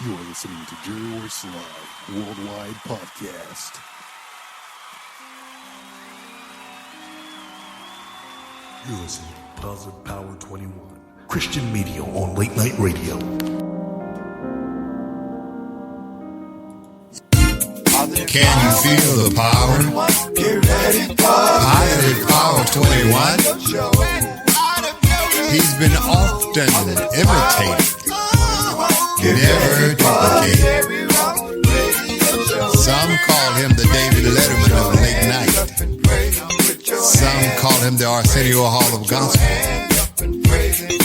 You are listening to Royce Live Worldwide Podcast. You're listening to Positive Power 21, Christian media on late night radio. Can you feel the power? Positive Power 21. He's been often imitated, never duplicated. Some call him the David Letterman of late night. Some call him the Arsenio Hall of Gospel.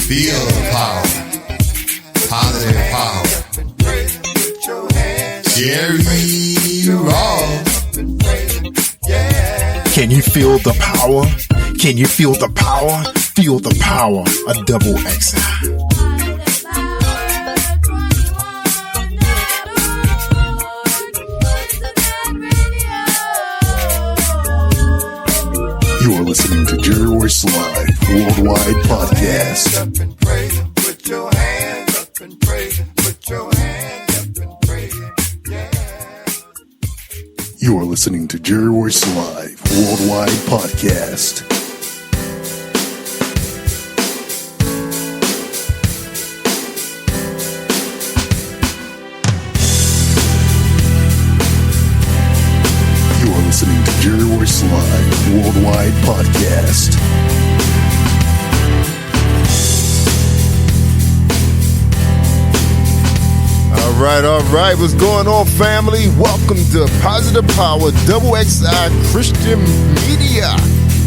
Feel the power. Positive power. Jerry Ross. Can you feel the power? Can you feel the power? Feel the power of double XI. You are listening to Jerry Royce Live Worldwide Podcast. Put your hands up and praise Him. Put your hands up and praise Him. You are listening to Jerry Royce Live Worldwide Podcast. You are listening to Jerry Royce Live Worldwide Podcast. All right. What's going on, family? Welcome to Positive Power Double XI Christian Media.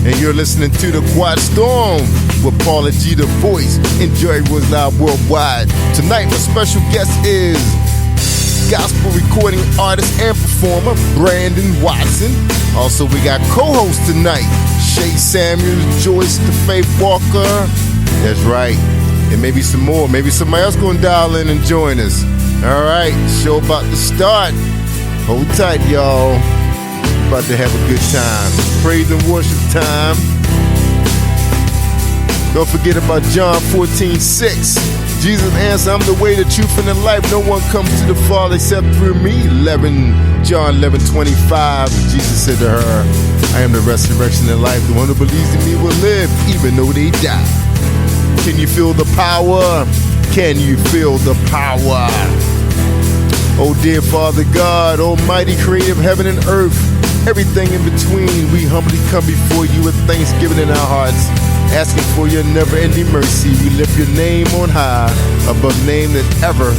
And you're listening to The Quiet Storm with Paula G, the voice, and Jerry Royce Live Worldwide. Tonight, my special guest is gospel recording artist and performer Brandon Watson. Also, we got co-host tonight, Shay Samuels, Joyce the Faith Walker. That's right. And maybe some more. Maybe somebody else gonna dial in and join us. All right, show about to start. Hold tight, y'all. About to have a good time. Praise and worship time. Don't forget about John 14:6. Jesus answered, I'm the way, the truth, and the life. No one comes to the Father except through me. John 11:25. Jesus said to her, I am the resurrection and life. The one who believes in me will live, even though they die. Can you feel the power? Can you feel the power? Oh, dear Father God, almighty creator of heaven and earth, everything in between, we humbly come before you with thanksgiving in our hearts, asking for your never-ending mercy. We lift your name on high, above name that ever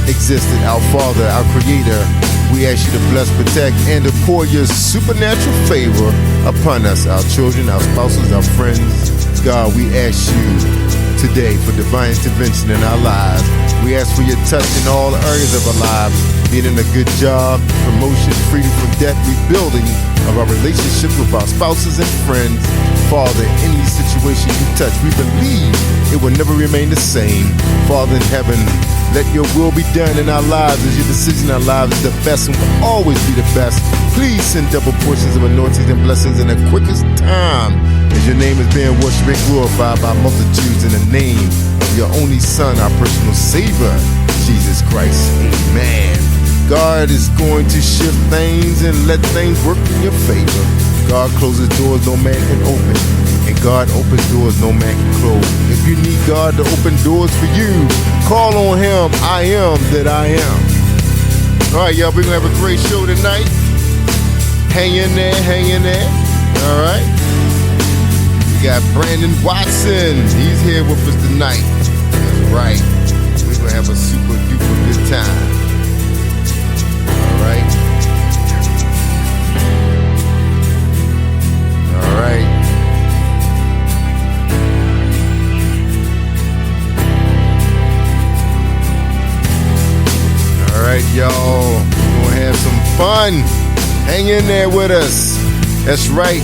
existed. Our Father, our Creator, we ask you to bless, protect, and to pour your supernatural favor upon us, our children, our spouses, our friends. God, we ask you today for divine intervention in our lives. We ask for your touch in all areas of our lives, being in a good job, promotion, freedom from debt, rebuilding of our relationship with our spouses and friends. Father, any situation you touch, we believe it will never remain the same. Father in heaven, let your will be done in our lives as your decision in our lives is the best and will always be the best. Please send double portions of anointings and blessings in the quickest time as your name is being worshipped and glorified by multitudes in the name of your only Son, our personal Savior, Jesus Christ. Amen. God is going to shift things and let things work in your favor. God closes doors no man can open, and God opens doors no man can close. If you need God to open doors for you, call on Him. I am that I am. All right, y'all, we're going to have a great show tonight. Hang in there, hang in there. All right. We got Brandon Watson. He's here with us tonight. That's right. We're going to have a super duper good time. All right. All right. All right, y'all. We're going to have some fun. Hang in there with us. That's right.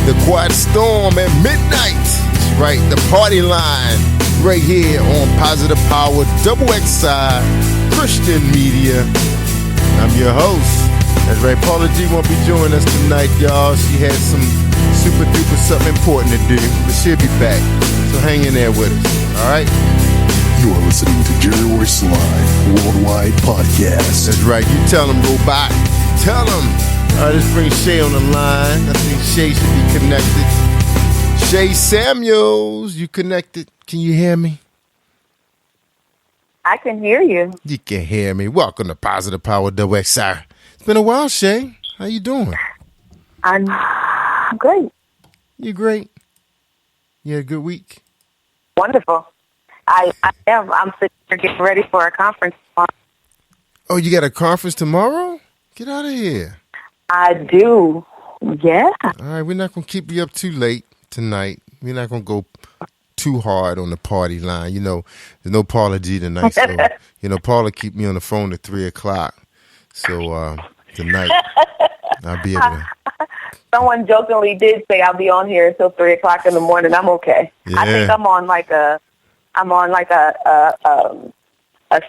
The Quiet Storm at midnight. That's right. The party line right here on Positive Power Double XI Christian Media. I'm your host. That's right. Paula G won't be joining us tonight, y'all. She had some super duper something important to do, but she'll be back. So hang in there with us. All right. You are listening to Jerry Royce Live Worldwide Podcast. That's right. You tell them, Robot. Tell them. All right, let's bring Shay on the line. I think Shay should be connected. Shay Samuels, you connected? Can you hear me? I can hear you. You can hear me. Welcome to Positive Power WXR. It's been a while, Shay. How you doing? I'm great. You great? You had a good week? Wonderful. I am. I'm sitting here getting ready for a conference tomorrow. Oh, you got a conference tomorrow? Get out of here. I do. Yeah. All right, we're not going to keep you up too late tonight. We're not going to go too hard on the party line. You know, there's no Paula G tonight. So, you know, Paula keep me on the phone at 3 o'clock. So tonight, I'll be able to. Someone jokingly did say I'll be on here until 3 o'clock in the morning. I'm okay. Yeah. I think I'm on like a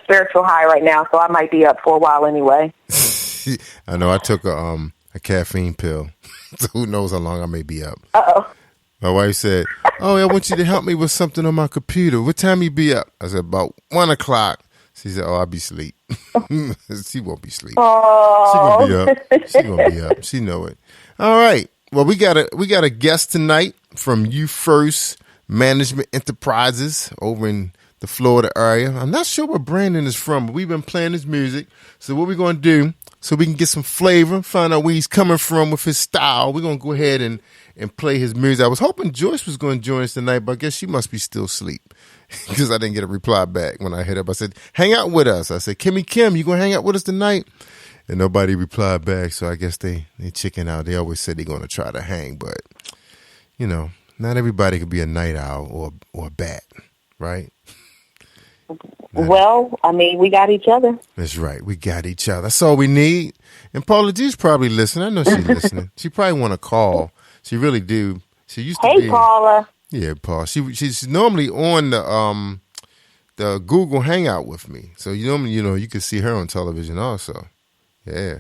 spiritual high right now, so I might be up for a while anyway. I know I took a caffeine pill, so who knows how long I may be up. Uh-oh. My wife said, "Oh, I want you to help me with something on my computer. What time you be up?" I said, "About 1 o'clock." She said, "Oh, I'll be asleep." She won't be asleep. Oh. She gonna be up. She gonna be up. She know it. All right. Well, we got a guest tonight from You First Management Enterprises over in the Florida area. I'm not sure where Brandon is from, but we've been playing his music. So what we're gonna do, so we can get some flavor, find out where he's coming from with his style, we're gonna go ahead and play his music. I was hoping Joyce was going to join us tonight, but I guess she must be still asleep because I didn't get a reply back when I hit up. I said, "Hang out with us." I said, "Kimmy Kim, you going to hang out with us tonight?" And nobody replied back, so I guess they chicken out. They always said they're going to try to hang, but, you know, not everybody could be a night owl or a bat, right? Well, I mean, we got each other. That's right. We got each other. That's all we need. And Paula G's probably listening. I know she's listening. She probably want to call. She really do. She used to be. Hey, Paula. Yeah, Paul. She's normally on the Google Hangout with me. So you can see her on television also. Yeah.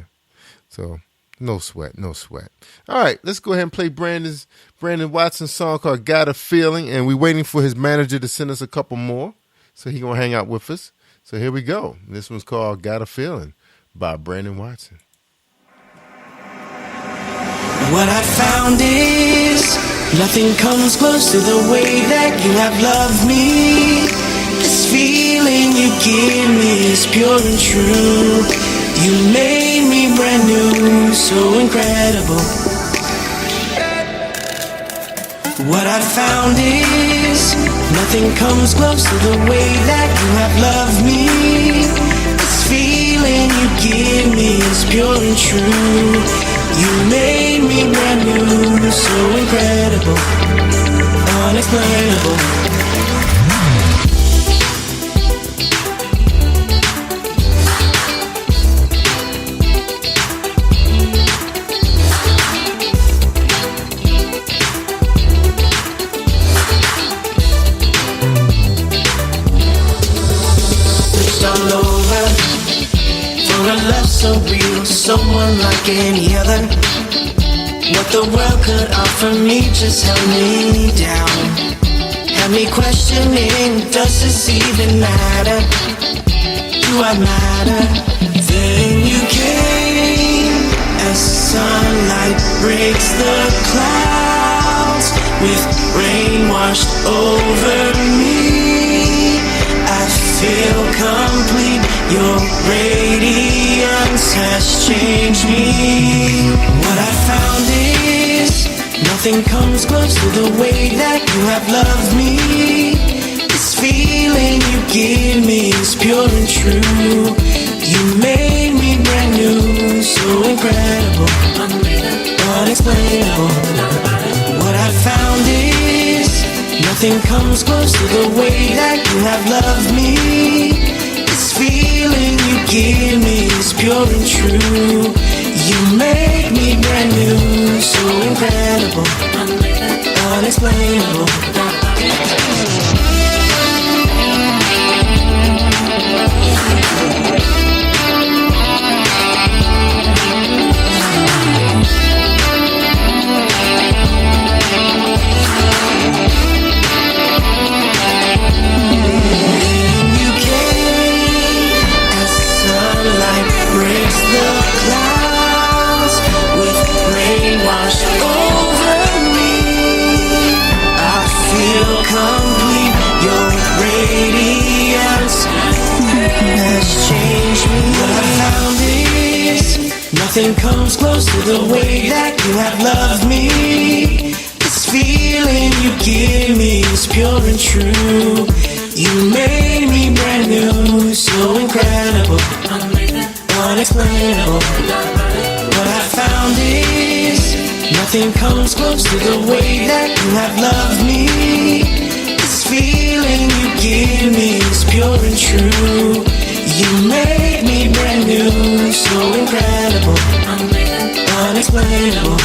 So no sweat. All right, let's go ahead and play Brandon Watson's song called "Got a Feeling," and we're waiting for his manager to send us a couple more. So he gonna hang out with us. So here we go. This one's called "Got a Feeling" by Brandon Watson. What I found is nothing comes close to the way that you have loved me. This feeling you give me is pure and true. You made me brand new, so incredible. What I found is nothing comes close to the way that you have loved me. This feeling you give me is pure and true. You made me brand new, so incredible, unexplainable. So real, someone like any other. What the world could offer me just held me down. Had me questioning, does this even matter? Do I matter? Then you came as sunlight breaks the clouds, with rain washed over me. I feel complete, your radiance has changed me. What I found is nothing comes close to the way that you have loved me. This feeling you give me is pure and true. You made me brand new, so incredible, unexplainable. What I found is nothing comes close to the way that you have loved me. This feeling you give me is pure and true. You make me brand new, so incredible, unexplainable. Nothing comes close to the way that you have loved me. This feeling you give me is pure and true. You made me brand new, so incredible, unexplainable. What I found is nothing comes close to the way that you have loved me. This feeling you give me is pure and true. You made me brand new, so incredible, unexplainable.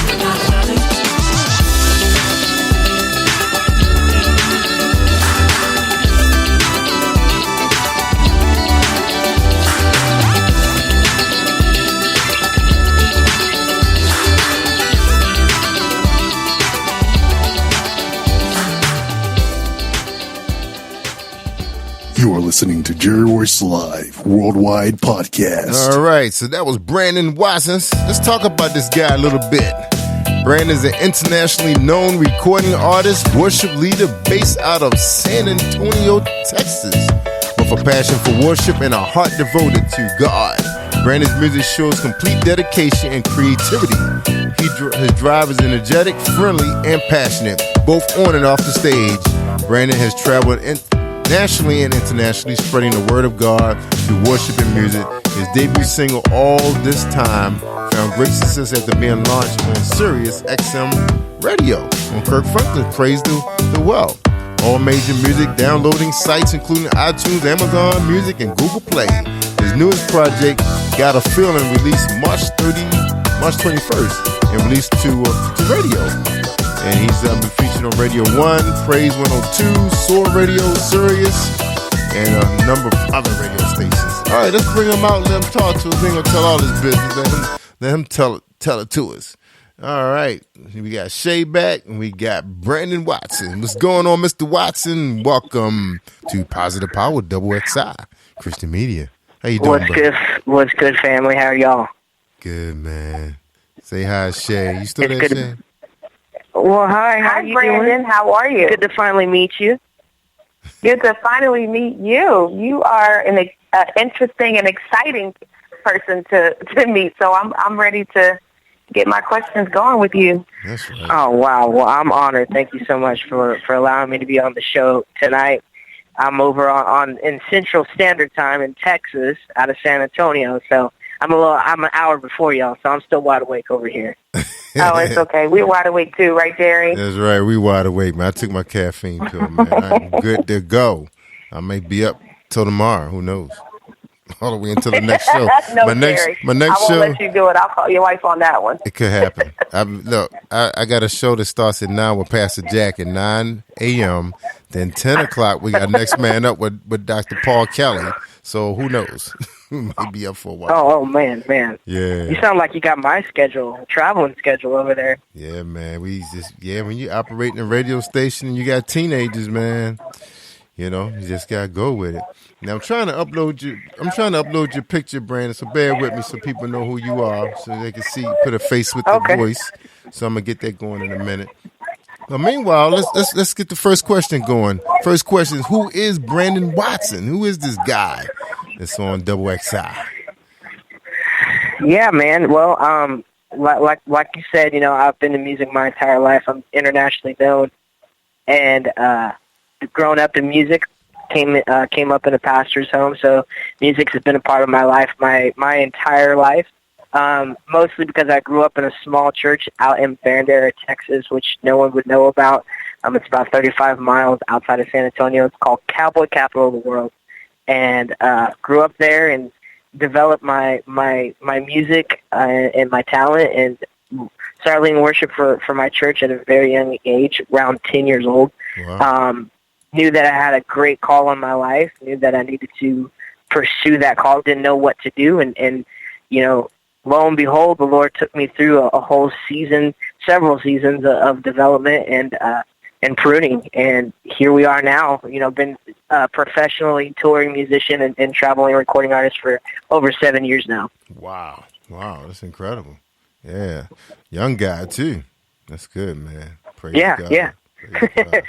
You are listening to Jerry Royce Live Worldwide Podcast. All right, so that was Brandon Watson. Let's talk about this guy a little bit. Brandon's an internationally known recording artist, worship leader based out of San Antonio, Texas, with a passion for worship and a heart devoted to God. Brandon's music shows complete dedication and creativity. His drive is energetic, friendly, and passionate, both on and off the stage. Brandon has traveled nationally and internationally, spreading the word of God through worship and music. His debut single, All This Time, found great success after being launched on Sirius XM Radio on Kirk Franklin's Praise the Well. All major music downloading sites, including iTunes, Amazon Music, and Google Play. His newest project, Got a Feeling, released March 21st, and released to radio. And he's been featured on Radio 1, Praise 102, Soar Radio, Sirius, and a number of other radio stations. All right, let's bring him out and let him talk to us. We ain't going to tell all his business. Let him tell it to us. All right, we got Shay back, and we got Brandon Watson. What's going on, Mr. Watson? Welcome to Positive Power, XI, Christian Media. How you doing, bro? What's good, family? How are y'all? Good, man. Say hi, Shay. You still there, Shay? Well, hi. How you Brandon. doing? How are you? Good to finally meet you. Good to finally meet you. You are an interesting and exciting person to meet, so I'm ready to get my questions going with you. That's right. Oh, wow. Well, I'm honored. Thank you so much for allowing me to be on the show tonight. I'm over in Central Standard Time in Texas, out of San Antonio, so I'm an hour before y'all, so I'm still wide awake over here. Oh, it's okay. We're wide awake too, right, Jerry? That's right. We wide awake, man. I took my caffeine pill, man. I'm good to go. I may be up till tomorrow. Who knows? All the way until the next show. No, my next Jerry. show. I won't let you do it. I'll call your wife on that one. It could happen. I got a show that starts at 9 with Pastor Jack at 9 a.m. Then 10 o'clock, we got Next Man Up with Dr. Paul Kelly. So who knows? We might be up for a while. Oh, man. Yeah. You sound like you got my traveling schedule over there. Yeah, man. When you operating a radio station and you got teenagers, man, you just gotta go with it. Now I'm trying to upload your picture, Brandon, so bear with me so people know who you are, so they can see, put a face with the voice. So I'm gonna get that going in a minute. But meanwhile, let's get the first question going. First question is, who is Brandon Watson? Who is this guy that's on XI? Yeah, man. Well, like you said, I've been in music my entire life. I'm internationally known, and growing up in music, came up in a pastor's home. So music has been a part of my life my entire life. Mostly because I grew up in a small church out in Bandera, Texas, which no one would know about. It's about 35 miles outside of San Antonio. It's called Cowboy Capital of the World, and grew up there and developed my music and my talent, and started leading worship for my church at a very young age, around 10 years old. Wow. Knew that I had a great call on my life. Knew that I needed to pursue that call. Didn't know what to do, and lo and behold, the Lord took me through a whole season, several seasons of development and pruning, and here we are now. Been a professionally touring musician and traveling recording artist for over 7 years now. Wow, that's incredible. Yeah, young guy too. That's good, man. Praise God. Yeah. Praise God.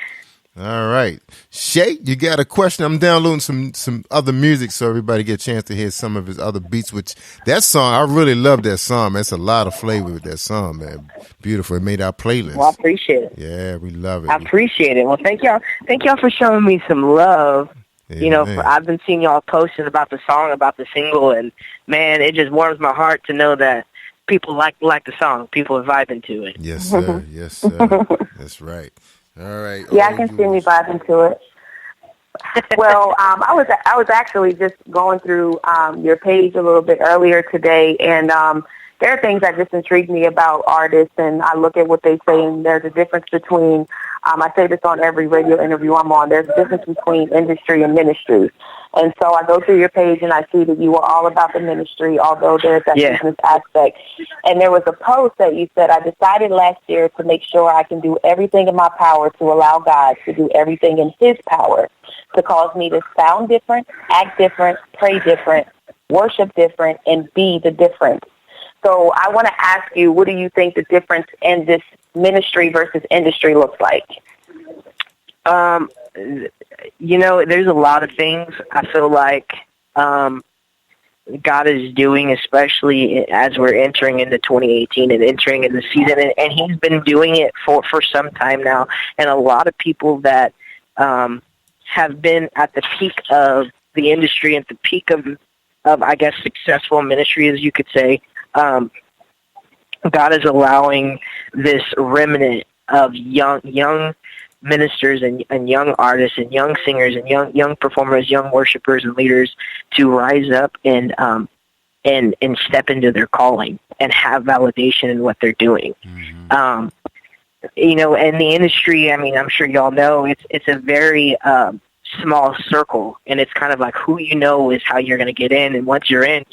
All right. Shay, you got a question? I'm downloading some other music so everybody get a chance to hear some of his other beats, which that song, I really love that song, man. It's a lot of flavor with that song, man. Beautiful. It made our playlist. Well, I appreciate it. Yeah, we love it. I appreciate it. Well, thank y'all. Thank y'all for showing me some love. Yeah, I've been seeing y'all posting about the song, about the single, and man, it just warms my heart to know that people like the song. People are vibing to it. Yes, sir. Yes, sir. That's right. All right. Yeah, I can see me vibing to it. Well, I was actually just going through your page a little bit earlier today, and there are things that just intrigue me about artists, and I look at what they say, and there's a difference between, I say this on every radio interview I'm on, there's a difference between industry and ministry. And so I go through your page and I see that you are all about the ministry, although there's that business aspect. And there was a post that you said, I decided last year to make sure I can do everything in my power to allow God to do everything in his power to cause me to sound different, act different, pray different, worship different, and be the difference. So I want to ask you, what do you think the difference in this ministry versus industry looks like? There's a lot of things I feel like God is doing, especially as we're entering into 2018 and entering in the season, and he's been doing it for some time now. And a lot of people that have been at the peak of the industry, at the peak of I guess, successful ministry, as you could say, God is allowing this remnant of young ministers and young artists and young singers and young performers, young worshipers and leaders to rise up and step into their calling and have validation in what they're doing. Mm-hmm. And the industry, I mean, I'm sure y'all know, it's a very small circle, and it's kind of like who you know is how you're going to get in, and once you're in.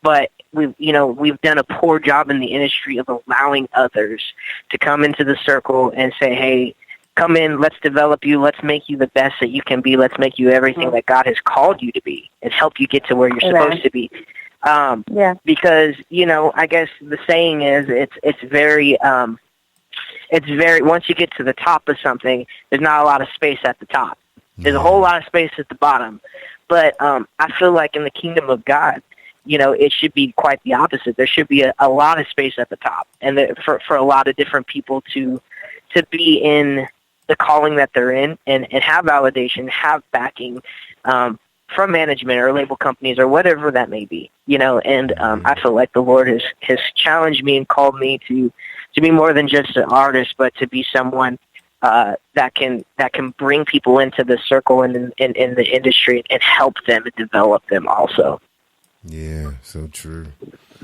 But we've done a poor job in the industry of allowing others to come into the circle and say, hey, come in, let's develop you, let's make you the best that you can be, let's make you everything that God has called you to be and help you get to where you're supposed to be. Because, I guess the saying is it's very once you get to the top of something, there's not a lot of space at the top. There's a whole lot of space at the bottom. But I feel like in the kingdom of God, it should be quite the opposite. There should be a lot of space at the top, and for a lot of different people to be in the calling that they're in and have validation, have backing from management or label companies or whatever that may be. And I feel like the Lord has challenged me and called me to be more than just an artist, but to be someone that can bring people into the circle and in the industry and help them and develop them also. Yeah, so true.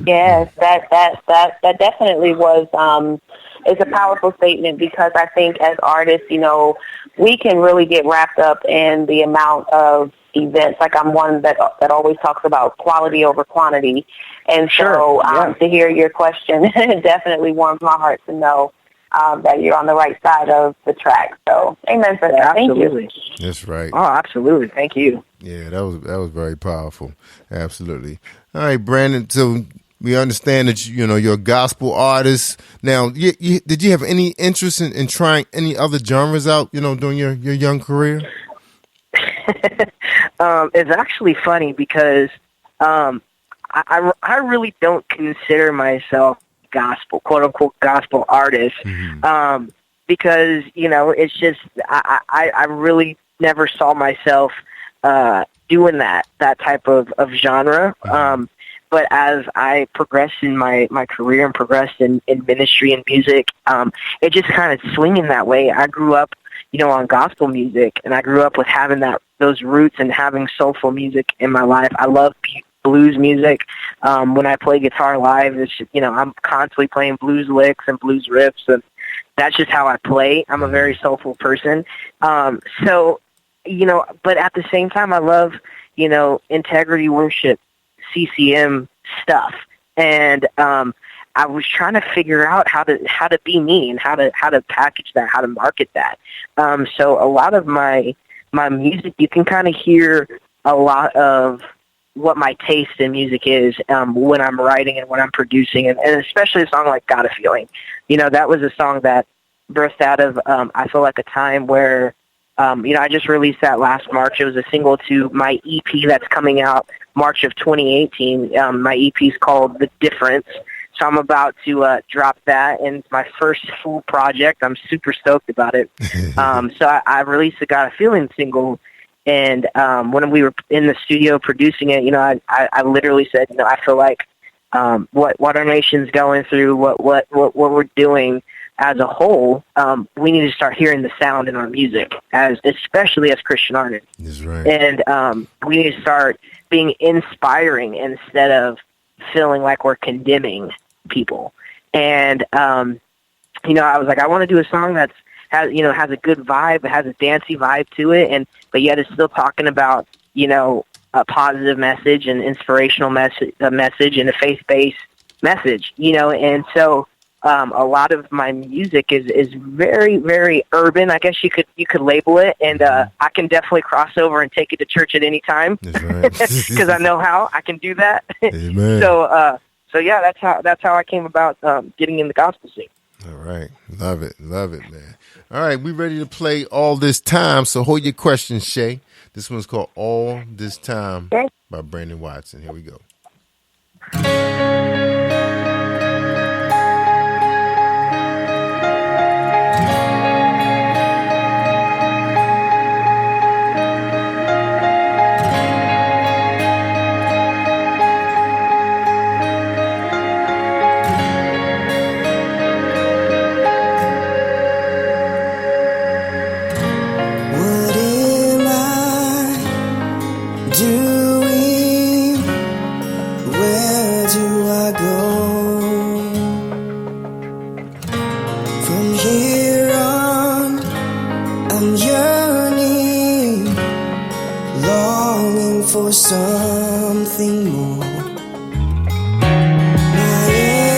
Yes, that definitely was. It's a powerful statement, because I think as artists, we can really get wrapped up in the amount of events. Like, I'm one that always talks about quality over quantity, and so to hear your question definitely warms my heart to know that you're on the right side of the track. So, amen for that. Absolutely. Thank you. That's right. Oh, absolutely. Thank you. Yeah, that was very powerful. Absolutely. All right, Brandon. So we understand that you're a gospel artist. Now, did you have any interest in trying any other genres out? During your young career? It's actually funny because I really don't consider myself gospel, quote unquote gospel artist, because it's just I really never saw myself doing that type of genre. But as I progressed in my career and progressed in ministry and music, it just kind of swinging that way. I grew up, on gospel music, and I grew up with having those roots and having soulful music in my life. I love blues music. When I play guitar live, it's I'm constantly playing blues licks and blues riffs, and that's just how I play. I'm a very soulful person. So, but at the same time, I love, integrity worship, CCM stuff, and I was trying to figure out how to be me and how to package that, how to market that. So a lot of my music, you can kind of hear a lot of what my taste in music is when I'm writing and when I'm producing, and especially a song like "Got a Feeling." That was a song that birthed out of, I feel like a time where, I just released that last March. It was a single to my EP that's coming out March of 2018. My EP is called The Difference. So I'm about to drop that, and it's my first full project. I'm super stoked about it. So I released the Got a Feeling single, and when we were in the studio producing it, I literally said, I feel like what our nation's going through, what we're doing as a whole, we need to start hearing the sound in our music, especially as Christian artists. That's right. And we need to start being inspiring instead of feeling like we're condemning people. And I was like, I want to do a song has a good vibe, it has a dancey vibe to it, but yet it's still talking about a positive message, and inspirational message, and a faith-based message. And so a lot of my music is very, very urban, I guess you could label it, and I can definitely cross over and take it to church at any time. That's right. Because I know how I can do that. Amen. So yeah, that's how I came about getting in the gospel scene. All right. Love it, man. All right, we ready to play All This Time, so hold your questions, Shay. This one's called All This Time by Brandon Watson. Here we go. For something more, my emptiness,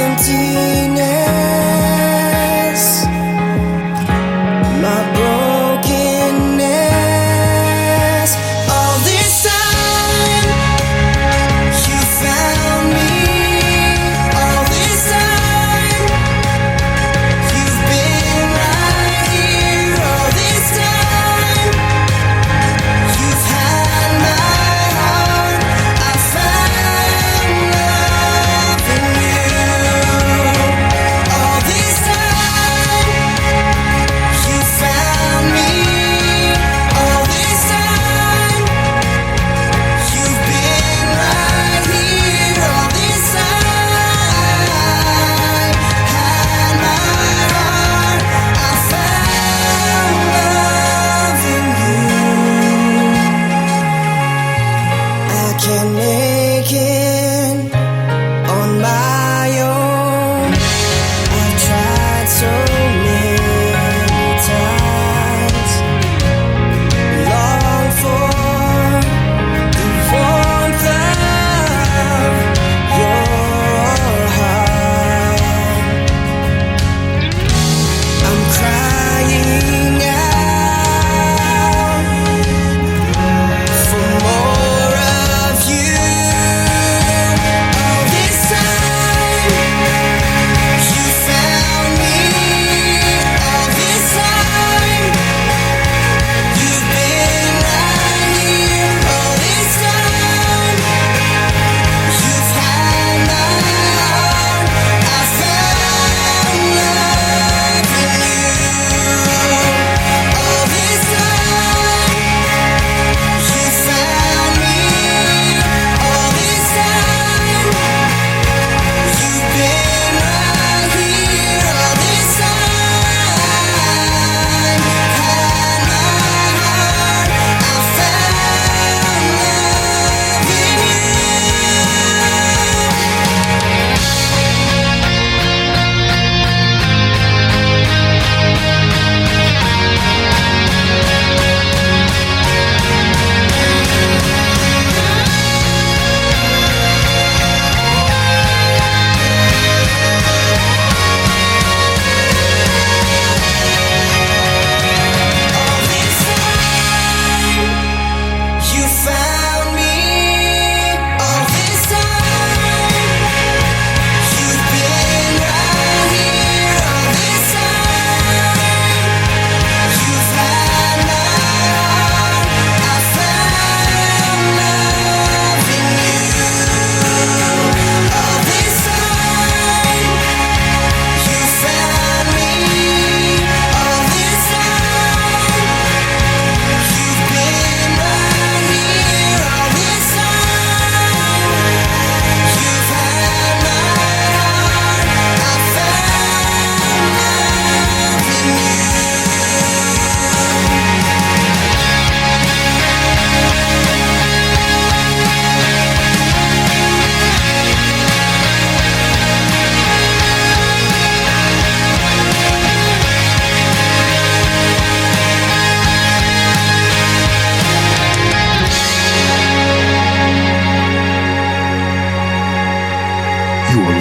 my brokenness. All this time, you found me. All this time, you've been right here. All this time, you've had my you.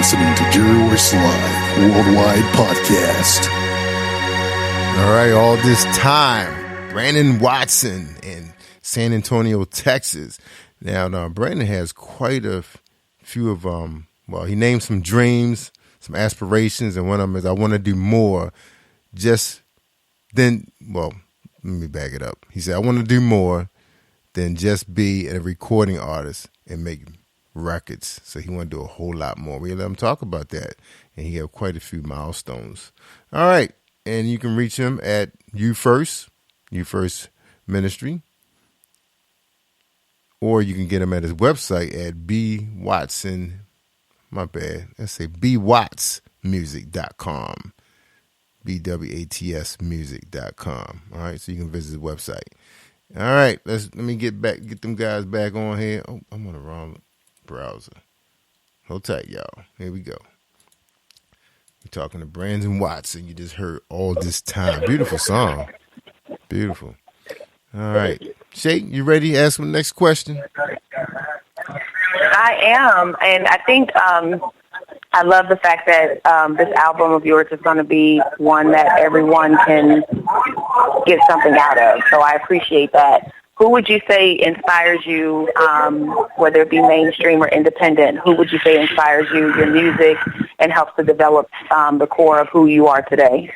listening to Gary Royce Live Worldwide Podcast. All right, all this time, Brandon Watson in San Antonio, Texas. Now Brandon has quite a few of he named some dreams, some aspirations, and one of them is I want to do more. Let me back it up. He said I want to do more than just be a recording artist and make records. So he want to do a whole lot more. We let him talk about that, and he have quite a few milestones. All right, and you can reach him at You First Ministry, or you can get him at his website at bwattsmusic.com. BWATSmusic.com. All right, so you can visit his website. All right, let me get them guys back on here. Oh, I'm on the wrong browser. Hold tight, y'all. Here we go. We're talking to Brandon Watson. You just heard All This Time. Beautiful song. Beautiful. All right. Shay, you ready to ask him the next question? I am, and I think I love the fact that this album of yours is going to be one that everyone can get something out of. So I appreciate that. Who would you say inspires you, whether it be mainstream or independent? Who would you say inspires you, your music, and helps to develop the core of who you are today?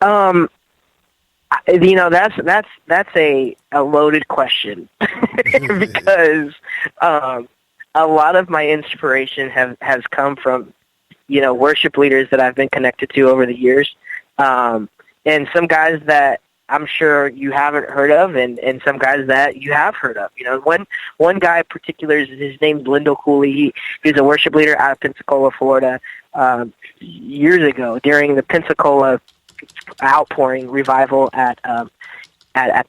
That's a loaded question because a lot of my inspiration has come from, worship leaders that I've been connected to over the years, and some guys that I'm sure you haven't heard of, and some guys that you have heard of. One guy in particular, his name's Lindo Cooley. He's a worship leader out of Pensacola, Florida, years ago during the Pensacola outpouring revival at the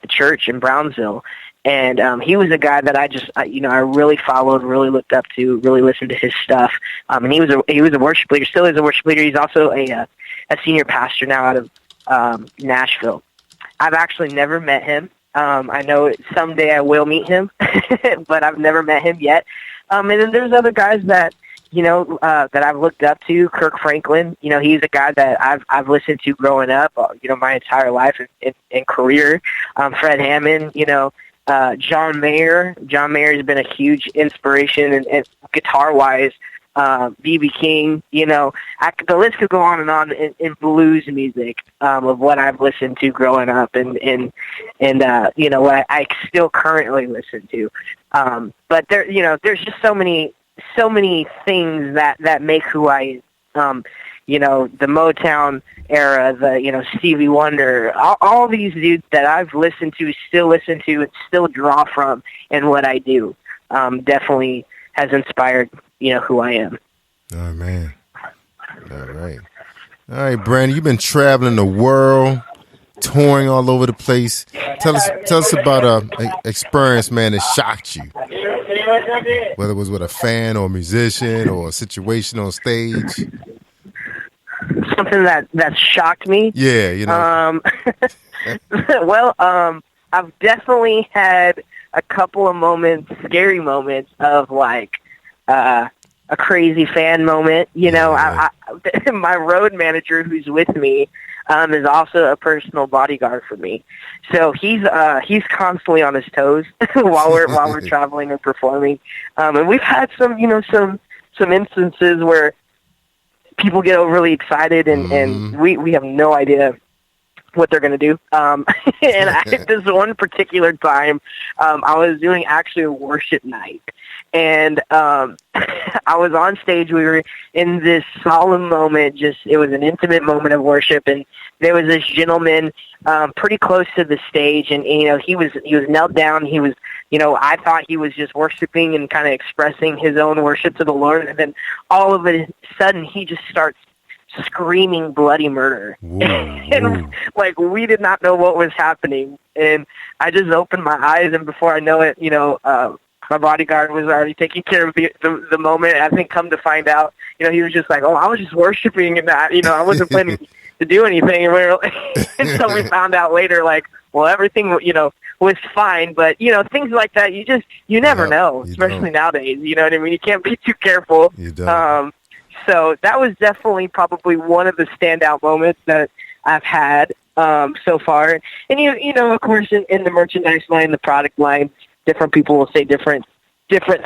church in Brownsville. And he was a guy that I really followed, really looked up to, really listened to his stuff. And he was a worship leader, still is a worship leader. He's also a senior pastor now out of Nashville. I've actually never met him. I know someday I will meet him, but I've never met him yet. And then there's other guys that that I've looked up to. Kirk Franklin, he's a guy that I've listened to growing up, my entire life and career. Fred Hammond, John Mayer. John Mayer has been a huge inspiration and guitar-wise. B.B. King, the list could go on and on in blues music of what I've listened to growing up and what I still currently listen to. But there's just so many things that make who I am. The Motown era, the Stevie Wonder, all these dudes that I've listened to, still listen to, and still draw from in what I do. Definitely has inspired who I am. Oh, man. All right, Brandon, you've been traveling the world, touring all over the place. Tell us about an experience, man, that shocked you. Whether it was with a fan or a musician or a situation on stage. Something that shocked me? Yeah, Well, I've definitely had a couple of moments, scary moments of a crazy fan moment. I my road manager who's with me is also a personal bodyguard for me. So he's constantly on his toes while we're traveling and performing. And we've had some instances where people get overly excited and we have no idea what they're going to do. And this one particular time, I was doing actually a worship night. And I was on stage. We were in this solemn moment. It was an intimate moment of worship. And there was this gentleman pretty close to the stage. And, he was knelt down. He was, I thought he was just worshiping and kind of expressing his own worship to the Lord. And then all of a sudden, he just starts screaming bloody murder. And we did not know what was happening. And I just opened my eyes, and before I know it, my bodyguard was already taking care of the moment. I think come to find out, he was just like, I was just worshiping and that, I wasn't planning to do anything. And so we found out later, everything, was fine. But, things like that, you never know, especially nowadays. You know what I mean? You can't be too careful. You don't. So that was definitely probably one of the standout moments that I've had so far. And, you know, of course, in the merchandise line, the product line, different people will say different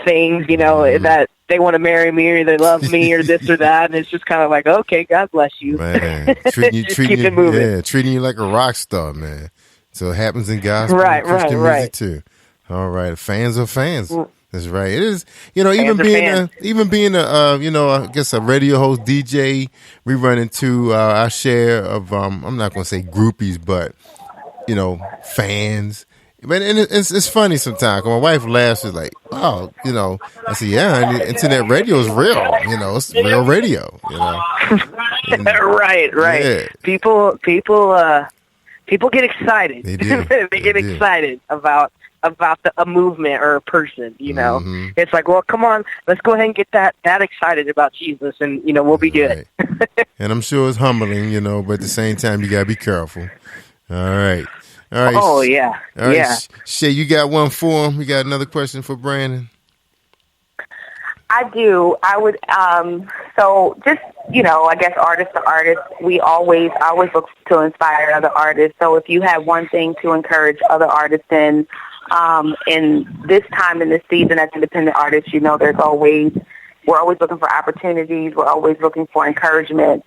things, you know, that they want to marry me or they love me or this or that. And it's just kind of like, okay, God bless you. Man, treating you, moving. Yeah, treating you like a rock star, man. So it happens in gospel and Christian music too. All right, fans are fans. That's right. It is, you know, even being a you know, I guess a radio host, DJ, we run into our share of I'm not going to say groupies, but you know, fans. But it's funny sometimes. My wife laughs. She's like, "Oh, you know." I said, "Yeah, and the internet radio is real. You know, it's real radio. You know." And, right. Yeah. People get excited. They do. they get excited about a movement or a person. You know, it's like, well, come on, let's go ahead and get that excited about Jesus, and you know, we'll be good. Right. And I'm sure it's humbling, you know, but at the same time, you gotta be careful. All right. Oh, yeah. All right. Yeah. Shay, you got one for him? You got another question for Brandon? I do. I would, so just, you know, I guess artist to artist, I always look to inspire other artists. So if you had one thing to encourage other artists in this time in this season as independent artists, you know, we're always looking for opportunities. We're always looking for encouragement.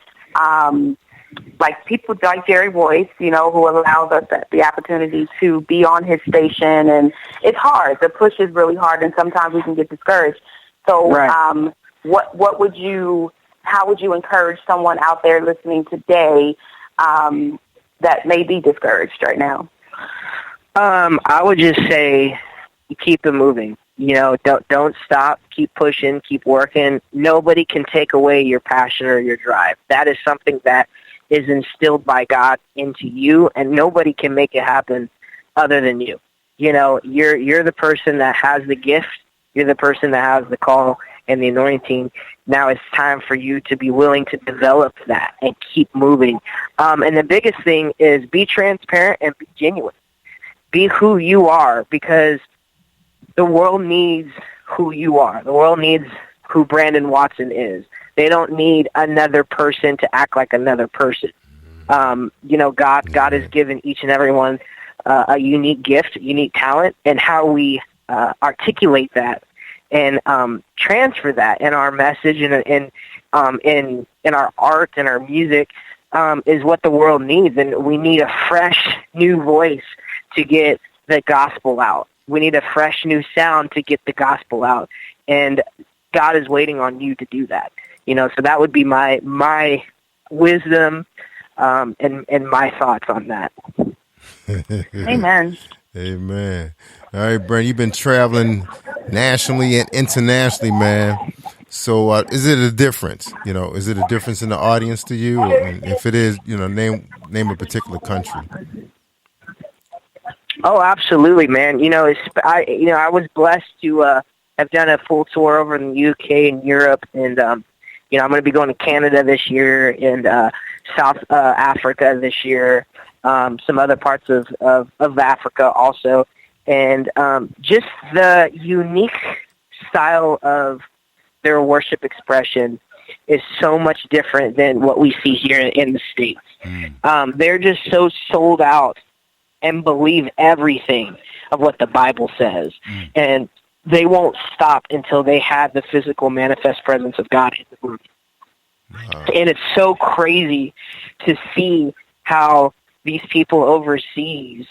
Like people like Jerry Royce, you know, who allows us the opportunity to be on his station. And it's hard. The push is really hard, and sometimes we can get discouraged. So how would you encourage someone out there listening today that may be discouraged right now? I would just say keep it moving. You know, don't stop. Keep pushing. Keep working. Nobody can take away your passion or your drive. That is something that is instilled by God into you, and nobody can make it happen other than you. You know, you're the person that has the gift. You're the person that has the call and the anointing. Now it's time for you to be willing to develop that and keep moving. And the biggest thing is be transparent and be genuine. Be who you are, because the world needs who you are. The world needs who Brandon Watson is. They don't need another person to act like another person. You know, God has given each and every one a unique gift, unique talent, and how we articulate that and transfer that in our message and in our art and our music is what the world needs. And we need a fresh new voice to get the gospel out. We need a fresh new sound to get the gospel out. And God is waiting on you to do that. You know, so that would be my wisdom and my thoughts on that. Amen. Amen. All right, Brandon, you've been traveling nationally and internationally, man. So is it a difference? You know, is it a difference in the audience to you? And if it is, you know, name a particular country. Oh, absolutely, man. You know, I was blessed to have done a full tour over in the UK and Europe, and you know, I'm going to be going to Canada this year and South Africa this year, some other parts of Africa also, and just the unique style of their worship expression is so much different than what we see here in the States. They're just so sold out and believe everything of what the Bible says. And they won't stop until they have the physical manifest presence of God in the room. And it's so crazy to see how these people overseas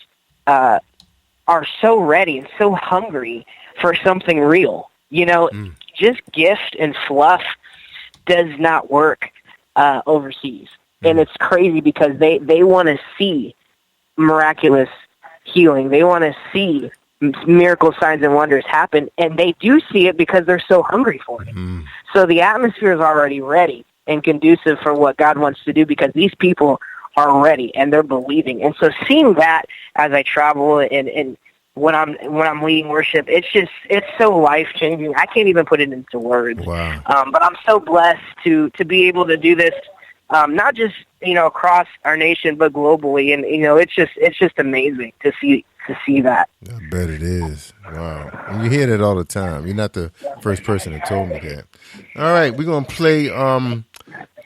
are so ready and so hungry for something real. You know, just gift and fluff does not work overseas. And it's crazy because they want to see miraculous healing. They want to see miracle signs and wonders happen, and they do see it because they're so hungry for it. So the atmosphere is already ready and conducive for what God wants to do because these people are ready and they're believing. And so seeing that as I travel and when I'm leading worship, it's so life-changing. I can't even put it into words. Wow. But I'm so blessed to be able to do this, not just, you know, across our nation, but globally. And, you know, it's just amazing to see to see that. I bet it is. Wow. And you hear that all the time. You're not the first person that told me that. All right, we're going to play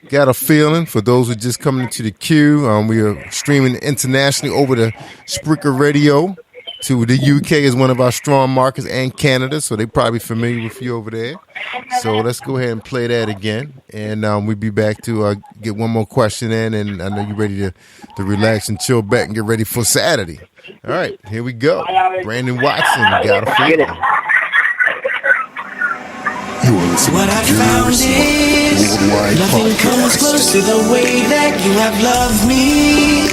Got a Feeling for those who are just coming into the queue. We are streaming internationally over the Spreaker Radio to the UK is one of our strong markets, and Canada, so they're probably familiar with you over there. So let's go ahead and play that again, and we'll be back to get one more question in, and I know you're ready to relax and chill back and get ready for Saturday. All right, here we go. Brandon Watson, Got a Feeling. You are listening What I to found Jerry is Worldwide nothing comes Podcast. close to the way that you have loved me.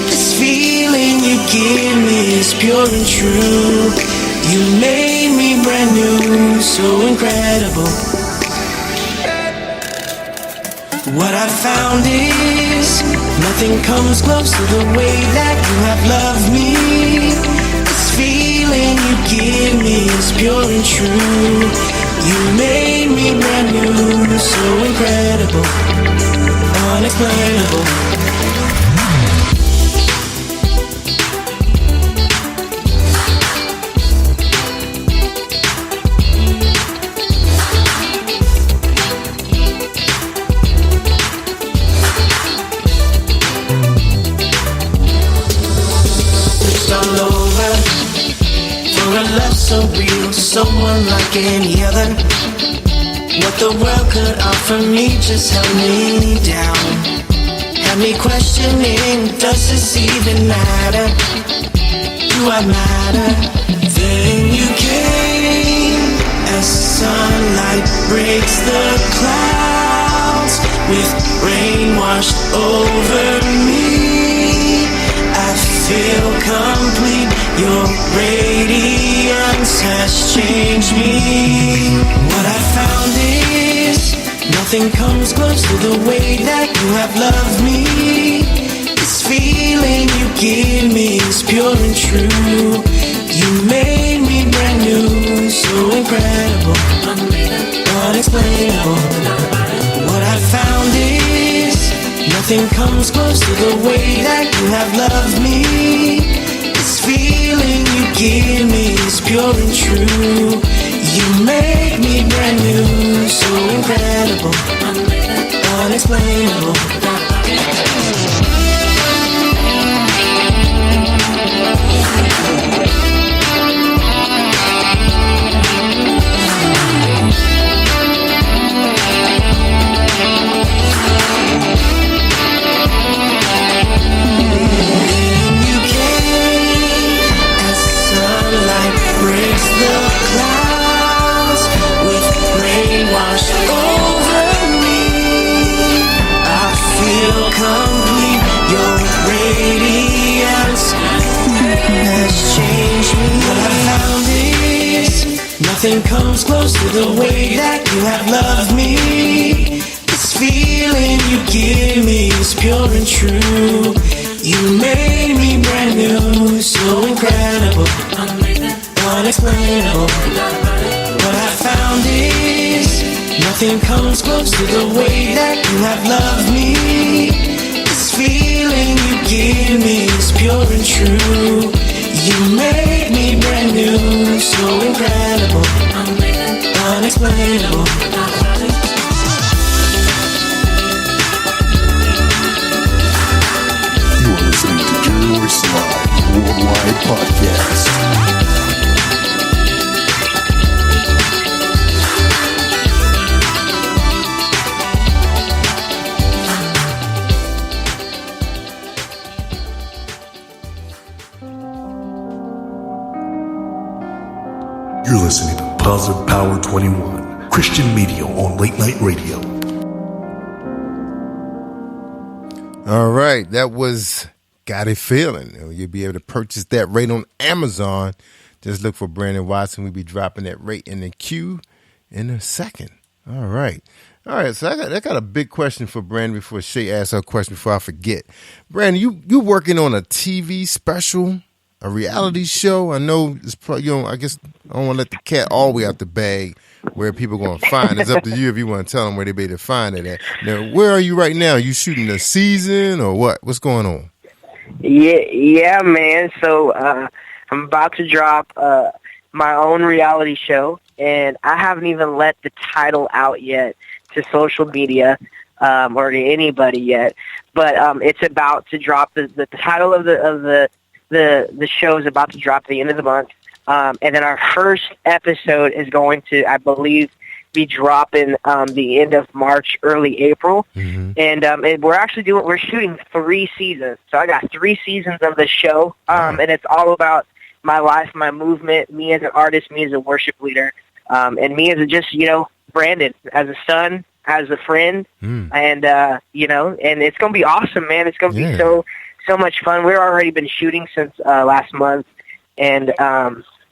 This feeling you give me is pure and true. You made me brand new, so incredible. What I found is nothing comes close to the way that you have loved me. This feeling you give me is pure and true. You made me brand new, so incredible, unexplainable. So real, someone like any other. What the world could offer me just held me down. Had me questioning, does this even matter? Do I matter? Then you came as sunlight breaks the clouds, with rain washed over me. I feel complete, your radiance has changed me. What I found is nothing comes close to the way that you have loved me. This feeling you give me is pure and true. You made me brand new, so incredible, unexplainable. What I found is nothing comes close to the way that you have loved me. This feeling you give me is pure and true. You make me brand new, so incredible, unexplainable. Nothing comes close to the way that you have loved me. This feeling you give me is pure and true. You made me brand new, so incredible, unexplainable. What I found is nothing comes close to the way that you have loved me. This feeling you give me is pure and true. You made me brand new, so incredible, unexplainable. You are listening to Jerry Royce Live Worldwide Podcast. You're listening to Positive Power 21, Christian media on late night radio. All right, that was Got a Feeling. You'll be able to purchase that rate on Amazon. Just look for Brandon Watson. We'll be dropping that rate in the queue in a second. All right. So I got a big question for Brandon before Shay asks her question before I forget. Brandon, you working on a TV special? A reality show? I know it's probably, I guess I don't want to let the cat all the way out the bag where people are going to find. It's up to you if you want to tell them where they be able to find it at. Now, where are you right now? You shooting a season or what? What's going on? Yeah, man. So I'm about to drop my own reality show, and I haven't even let the title out yet to social media or to anybody yet. But it's about to drop. The title of the show is about to drop at the end of the month, and then our first episode is going to, I believe, be dropping the end of March, early April, and we're shooting 3 seasons. So I got 3 seasons of the show, and it's all about my life, my movement, me as an artist, me as a worship leader, and me as Brandon, as a son, as a friend, and and it's gonna be awesome, man. It's gonna be so much fun. We've already been shooting since last month, and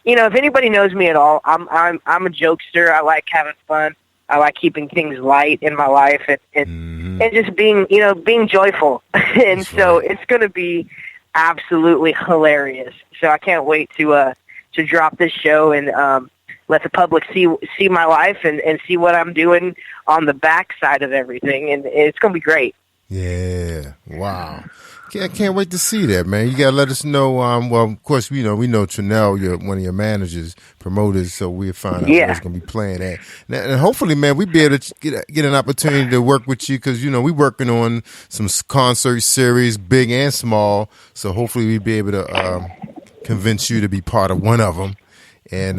if anybody knows me at all, I'm a jokester. I like having fun. I like keeping things light in my life and just being joyful. And so it's going to be absolutely hilarious. So I can't wait to drop this show and let the public see my life and see what I'm doing on the backside of everything. And it's going to be great. Yeah. Wow. I can't wait to see that, man. You got to let us know. Well, of course, we know Trinell, you're one of your managers, promoters, so we'll find out where it's going to be playing at. And hopefully, man, we'll be able to get an opportunity to work with you because, we're working on some concert series, big and small. So hopefully we'll be able to convince you to be part of one of them and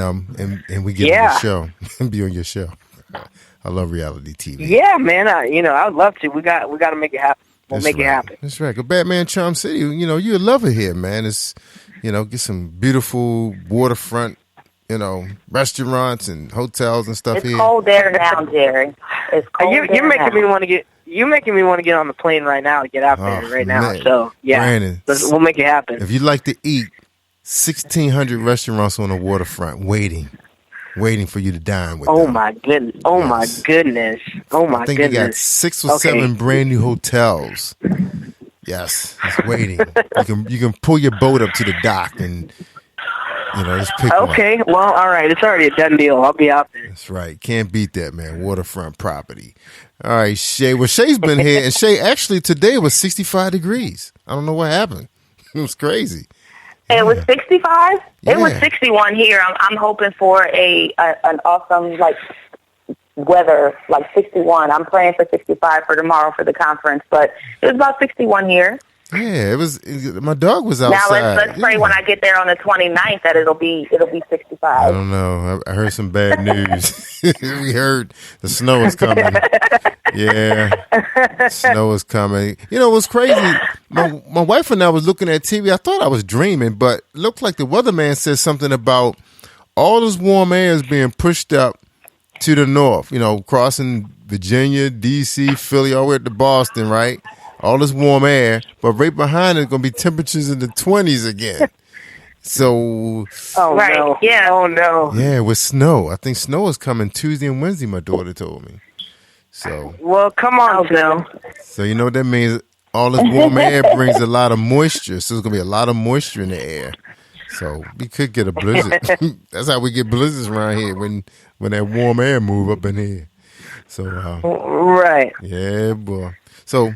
we get on your show and be on your show. I love reality TV. Yeah, man. I would love to. We got to make it happen. We'll make it happen. That's right. Go Batman Charm City. You're a lover here, man. It's, get some beautiful waterfront, restaurants and hotels and stuff here. It's cold there now, Jerry. It's cold You're making me want to get. You're making me want to get on the plane right now to get out there right now. Man. So Brandon, we'll make it happen. If you like to eat, 1,600 restaurants on the waterfront waiting for you to dine with them. My goodness. My goodness. I think you got 6 or 7 brand new hotels. Yes, it's waiting. You can pull your boat up to the dock and just pick one. Okay, well, all right. It's already a done deal. I'll be out there. That's right. Can't beat that, man. Waterfront property. All right, Shay. Well, Shay's been here, and Shay, actually, today was 65 degrees. I don't know what happened. It was crazy. It was 65. Yeah. It was 61 here. I'm hoping for an awesome weather, 61. I'm praying for 65 for tomorrow for the conference, but it was about 61 here. Yeah, it was. My dog was outside. Now let's pray when I get there on the 29th that it'll be 65. I don't know. I heard some bad news. We heard the snow is coming. Yeah, snow is coming. What's crazy? My wife and I was looking at TV. I thought I was dreaming, but it looked like the weatherman said something about all this warm air is being pushed up to the north. Crossing Virginia, D.C., Philly, all the way up to Boston, right? All this warm air, but right behind it is going to be temperatures in the 20s again. So, right. No. Yeah. Oh no. Yeah, with snow. I think snow is coming Tuesday and Wednesday. My daughter told me. So. Well, come on, Phil. So you know what that means? All this warm air brings a lot of moisture. So there's going to be a lot of moisture in the air. So we could get a blizzard. That's how we get blizzards around here when that warm air move up in here. So. Right. Yeah, boy. So.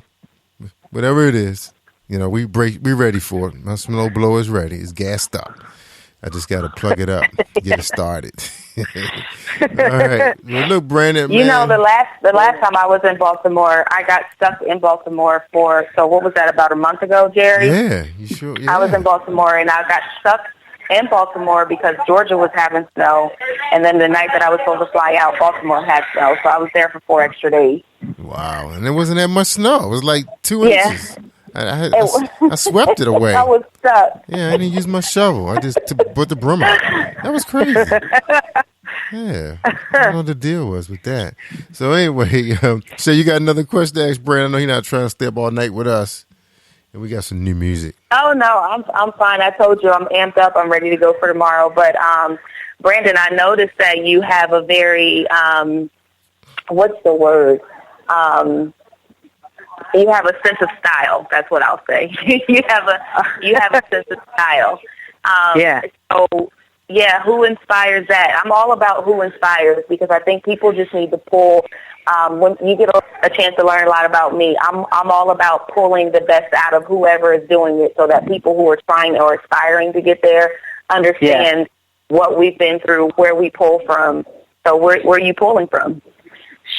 Whatever it is, we ready for it. My snow blower is ready. It's gassed up. I just got to plug it up, get it started. All right. Well, look, Brandon, man. The last time I was in Baltimore, I got stuck in Baltimore so what was that, about a month ago, Jerry? Yeah, you sure? Yeah. I was in Baltimore, and I got stuck in Baltimore because Georgia was having snow, and then the night that I was supposed to fly out, Baltimore had snow, so I was there for 4 extra days. Wow, and there wasn't that much snow. It was like 2 inches. I swept it away. I was stuck. Yeah, I didn't use my shovel. I just put the broom out. That was crazy. Yeah, I don't know what the deal was with that. So anyway, so you got another question to ask Brandon? I know you're not trying to stay up all night with us. And we got some new music. Oh, no, I'm fine. I told you I'm amped up. I'm ready to go for tomorrow. But, Brandon, I noticed that you have a very, what's the word? You have a sense of style. That's what I'll say. you have a sense of style. Yeah. So, yeah, who inspires that? I'm all about who inspires because I think people just need to pull. When you get a chance to learn a lot about me, I'm all about pulling the best out of whoever is doing it so that people who are trying or aspiring to get there understand what we've been through, where we pull from. So where are you pulling from?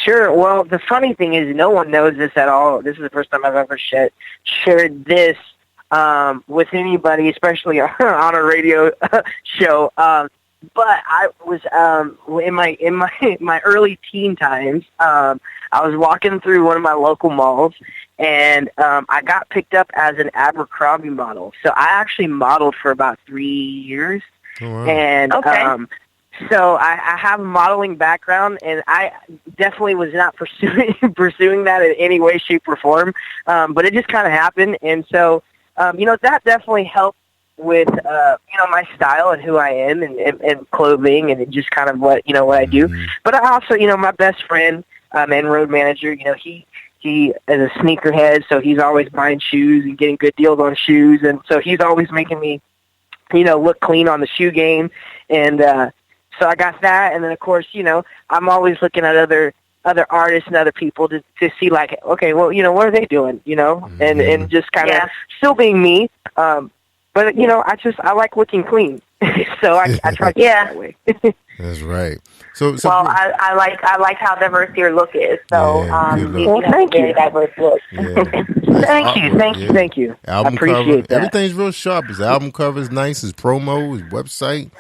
Sure. Well, the funny thing is no one knows this at all. This is the first time I've ever shared this with anybody, especially on a radio show. But I was in my early teen times. I was walking through one of my local malls, and I got picked up as an Abercrombie model. So I actually modeled for about 3 years. Oh, wow. And so I have a modeling background, and I definitely was not pursuing that in any way, shape, or form. But it just kind of happened, and so that definitely helped with my style and who I am, and clothing, and just kind of what I do. But I also, my best friend and road manager, he is a sneakerhead, so he's always buying shoes and getting good deals on shoes, and so he's always making me look clean on the shoe game, and so I got that. And then of course, I'm always looking at other artists and other people to see, like, okay, well, what are they doing, and just kind of still being me. But I like looking clean, so I try to do it that way. That's right. So well, I like how diverse your look is. So you have a very diverse look. Yeah. Thank you. Album I appreciate cover, that. everything's real sharp. His album cover is nice. His promo, his website.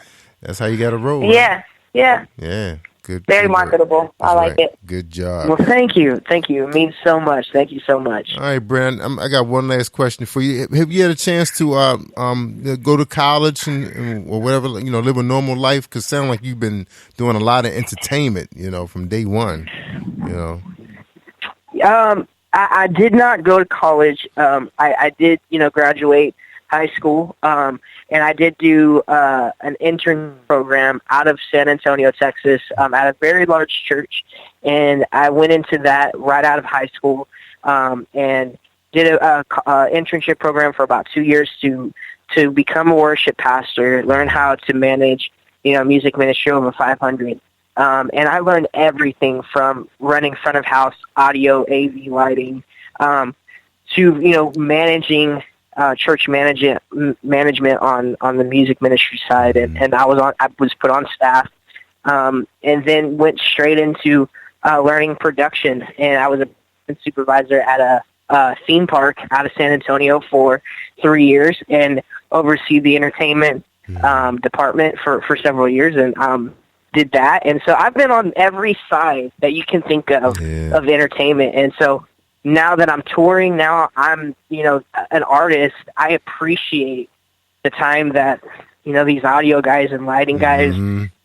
That's how you got to roll. Yeah, right? Yeah. Good. Very good marketable. I like it. Good job. Well, thank you. It means so much. Thank you so much. All right, Brandon. I got one last question for you. Have you had a chance to go to college or whatever? Live a normal life? Because it sounds like you've been doing a lot of entertainment. From day one. I did not go to college. I did, graduate high school, and I did do an intern program out of San Antonio, Texas, at a very large church, and I went into that right out of high school, and did a internship program for about 2 years to become a worship pastor, learn how to manage, music ministry over 500. And I learned everything from running front of house audio, AV lighting, to managing church management on the music ministry side, and I was put on staff, and then went straight into learning production, and I was a supervisor at a theme park out of San Antonio for 3 years, and oversee the entertainment department for several years, and did that. And so I've been on every side that you can think of entertainment. And so now that I'm touring, now I'm, an artist, I appreciate the time that, these audio guys and lighting guys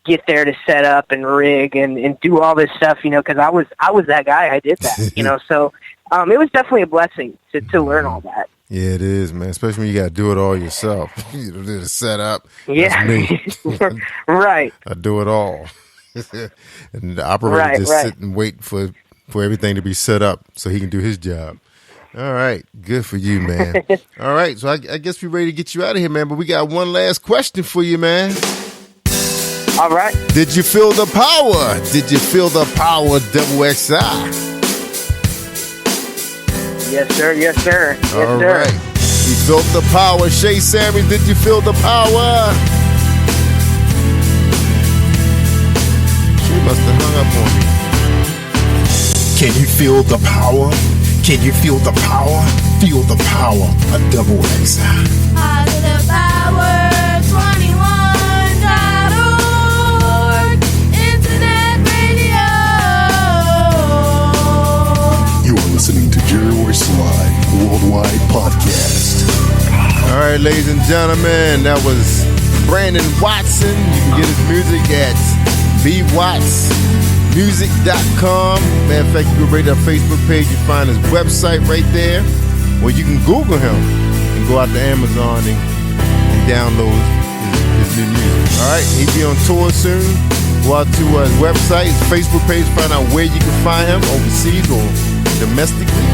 get there to set up and rig and do all this stuff, because I was that guy. I did that, so it was definitely a blessing to learn all that. Yeah, it is, man. Especially when you got to do it all yourself. You do the setup. Yeah, that's me. Right. I do it all, and the operator just sit and wait for everything to be set up so he can do his job. All right, good for you, man. All right, so I guess we're ready to get you out of here, man. But we got one last question for you, man. All right. Did you feel the power? Did you feel the power, Double XI? Yes, sir. Yes, sir. Yes, All sir. right. You felt the power. Shay Sammy, did you feel the power? She must have hung up on me. Can you feel the power? Can you feel the power? Feel the power of Double XI. Positive Power 21.org Internet Radio. You are listening to Jerry Royce Live Worldwide Podcast. All right, ladies and gentlemen, that was Brandon Watson. You can get his music at bwattsmusic.com. Matter of fact, you can rate our Facebook page. You find his website right there. Or you can Google him and go out to Amazon and download his new music. All right, he'll be on tour soon. Go out to his website, his Facebook page, find out where you can find him overseas or domestically.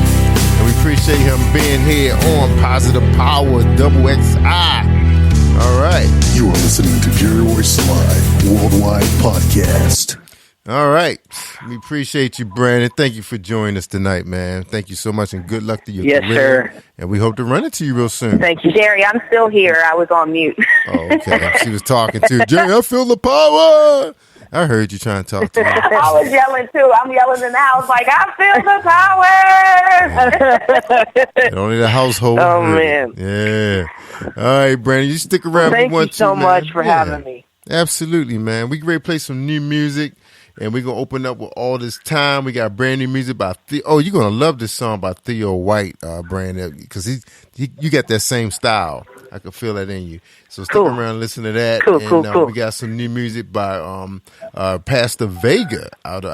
And we appreciate him being here on Positive Power Double XI. All right. You are listening to Jerry Royce Live Worldwide Podcast. All right. We appreciate you, Brandon. Thank you for joining us tonight, man. Thank you so much, and good luck to your Yes, career. sir. And we hope to run into you real soon. Thank you. Jerry, I'm still here. I was on mute. Oh, okay. She was talking to Jerry. I feel the power. I heard you trying to talk to me. I was yelling too. I'm yelling in the house like, I feel the power. And only the household. Oh, heard it. man. Yeah. All right, Brandon. You stick around. Thank if you want you so to, man. much for having me. Absolutely, man. We ready to play some new music, and we're going to open up with All This Time. We got brand new music by Theo. Oh, you're going to love this song by Theo White, Brandon, because you got that same style. I can feel that in you. So stick around and listen to that. Cool. We got some new music by Pastor Vega.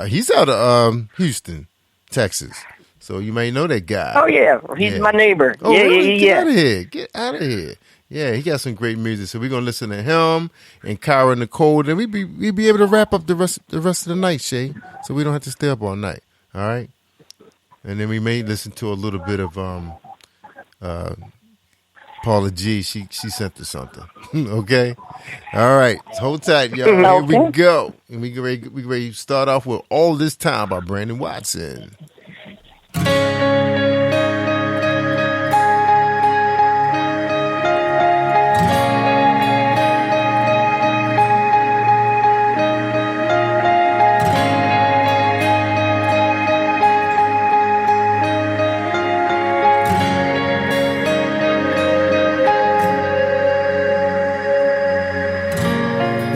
He's out of Houston, Texas. So you may know that guy. Oh, yeah. He's my neighbor. Oh, yeah, really? yeah. Get out of here. Get out of here. Yeah, he got some great music. So we're gonna listen to him and Kyra Nicole. Then we be able to wrap up the rest of the night, Shay. So we don't have to stay up all night. All right. And then we may listen to a little bit of Paula G. She sent us something. Okay. All right. Hold tight, y'all. Here we go. And we ready to start off with All This Time by Brandon Watson.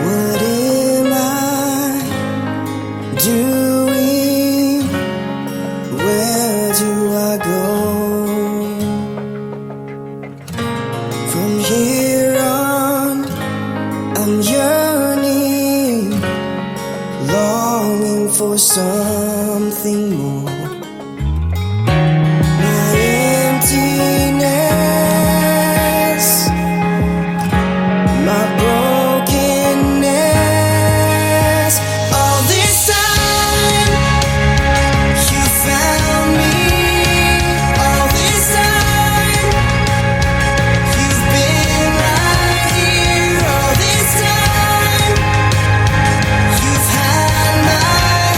What am I doing? Where do I go? From here on, I'm yearning, longing for something more. My emptiness, my brokenness. All this time, you found me. All this time, you've been right here. All this time, you've had my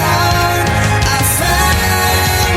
heart. I found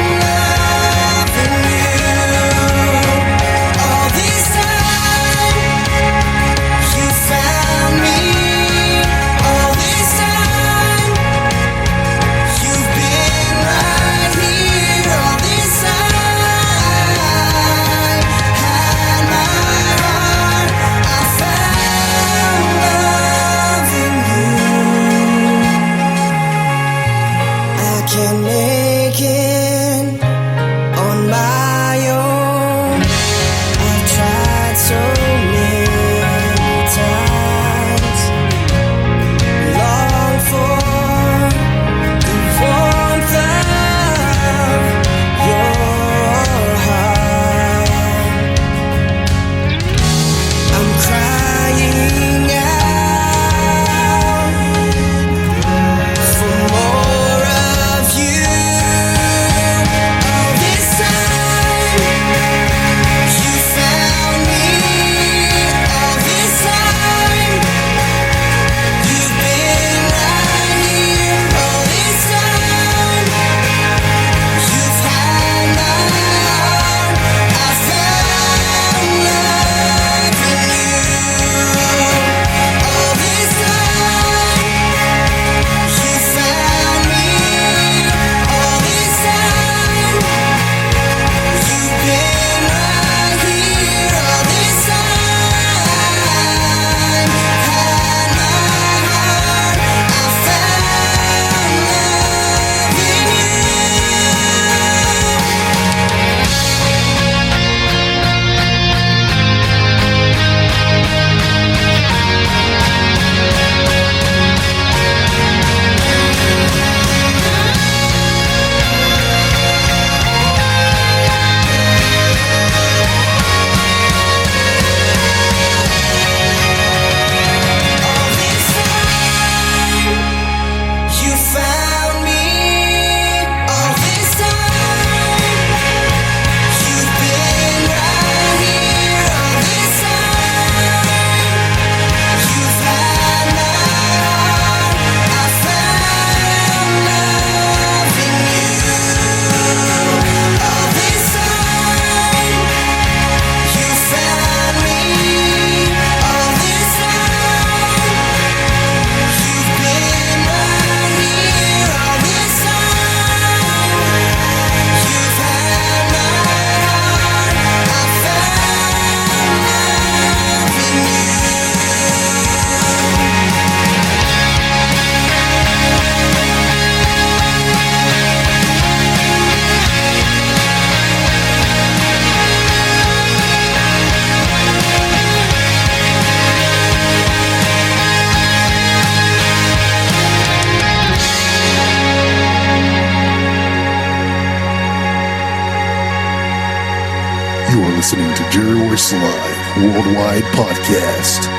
listening to Jerry Royce Live Worldwide Podcast.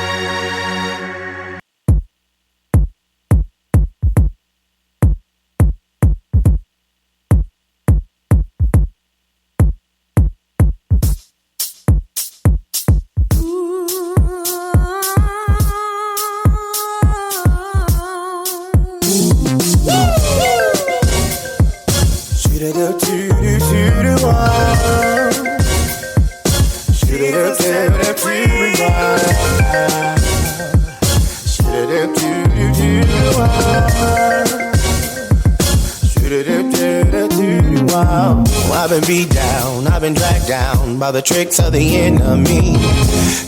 I've been beat down, I've been dragged down by the tricks of the enemy,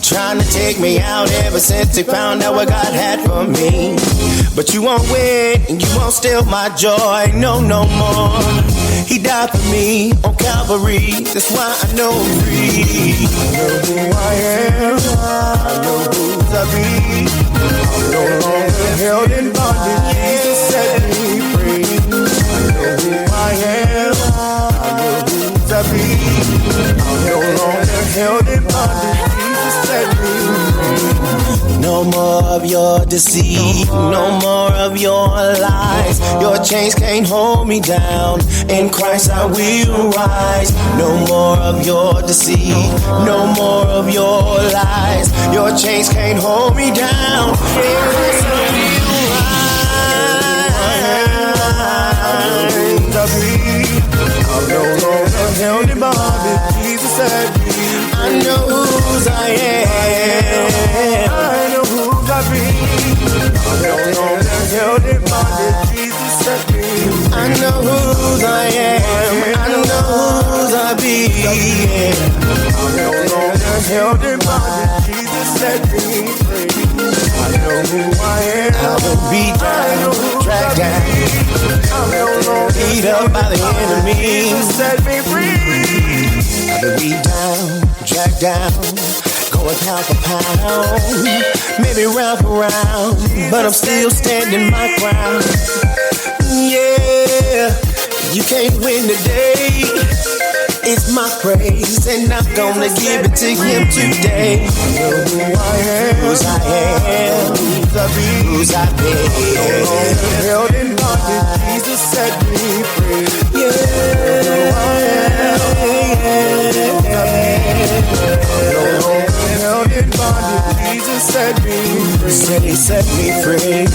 trying to take me out ever since they found out what God had for me. But you won't win and you won't steal my joy, no more. He died for me on Calvary, that's why I know I'm free. I know who I am, I know who I be. I'm no longer held in bondage, Jesus set me free. I know who I am, I know who I be. I'm no longer held in bondage, Jesus set me free. No more of your deceit, no more of your lies. Your chains can't hold me down. In Christ I will rise. No more of your deceit, no more of your lies. Your chains can't hold me down. In Christ I will rise. I'm no longer held in bondage. Jesus set me free. I know whose I am. I know whose I be. I'm no longer held in bondage. Jesus set me free. I know whose I am. I know whose I be. I'm no longer held in bondage. Jesus set me free. I know who I am. I've been beat down, dragged down, beat up by the enemy. Set me free. I've been beat down, dragged down, going pound for pound, maybe round for round, but I'm still standing my ground. Yeah, you can't win today. It's my praise, and I'm gonna give it to him today. I know who I am, whose I am, whose I be. Held in bondage, Jesus set me free. Yeah, I am. Held in bondage, Jesus set me free. Said he set me free.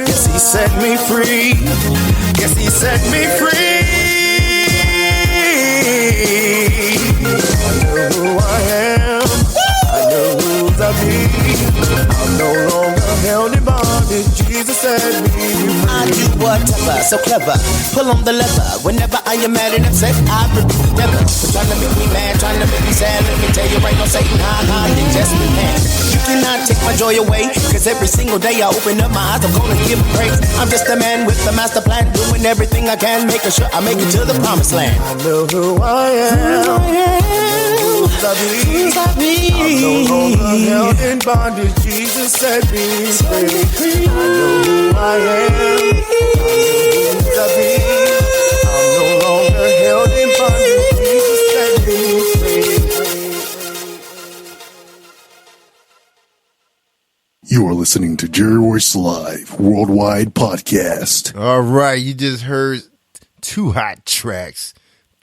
Yes, he set me free. Yes, he set me free. I know who I am. I know who I be. I'm no longer held in bondage. Jesus set me free. I do whatever, so clever. Pull on the lever. Whenever I am mad and upset, I rebuke the devil. For trying to make me mad, trying to make me sad. Let me tell you right now, Satan, you just been mad. You cannot take my joy away, cause every single day I open up my eyes, I'm gonna give praise. I'm just a man with a master plan, doing everything I can, making sure I make it to the promised land. I know who I am. I'm no longer held in bondage. Jesus set me free. I know who I am. I'm no longer held in bondage. Jesus set me free. You are listening to Jerry Royce Live Worldwide Podcast. All right, you just heard two hot tracks,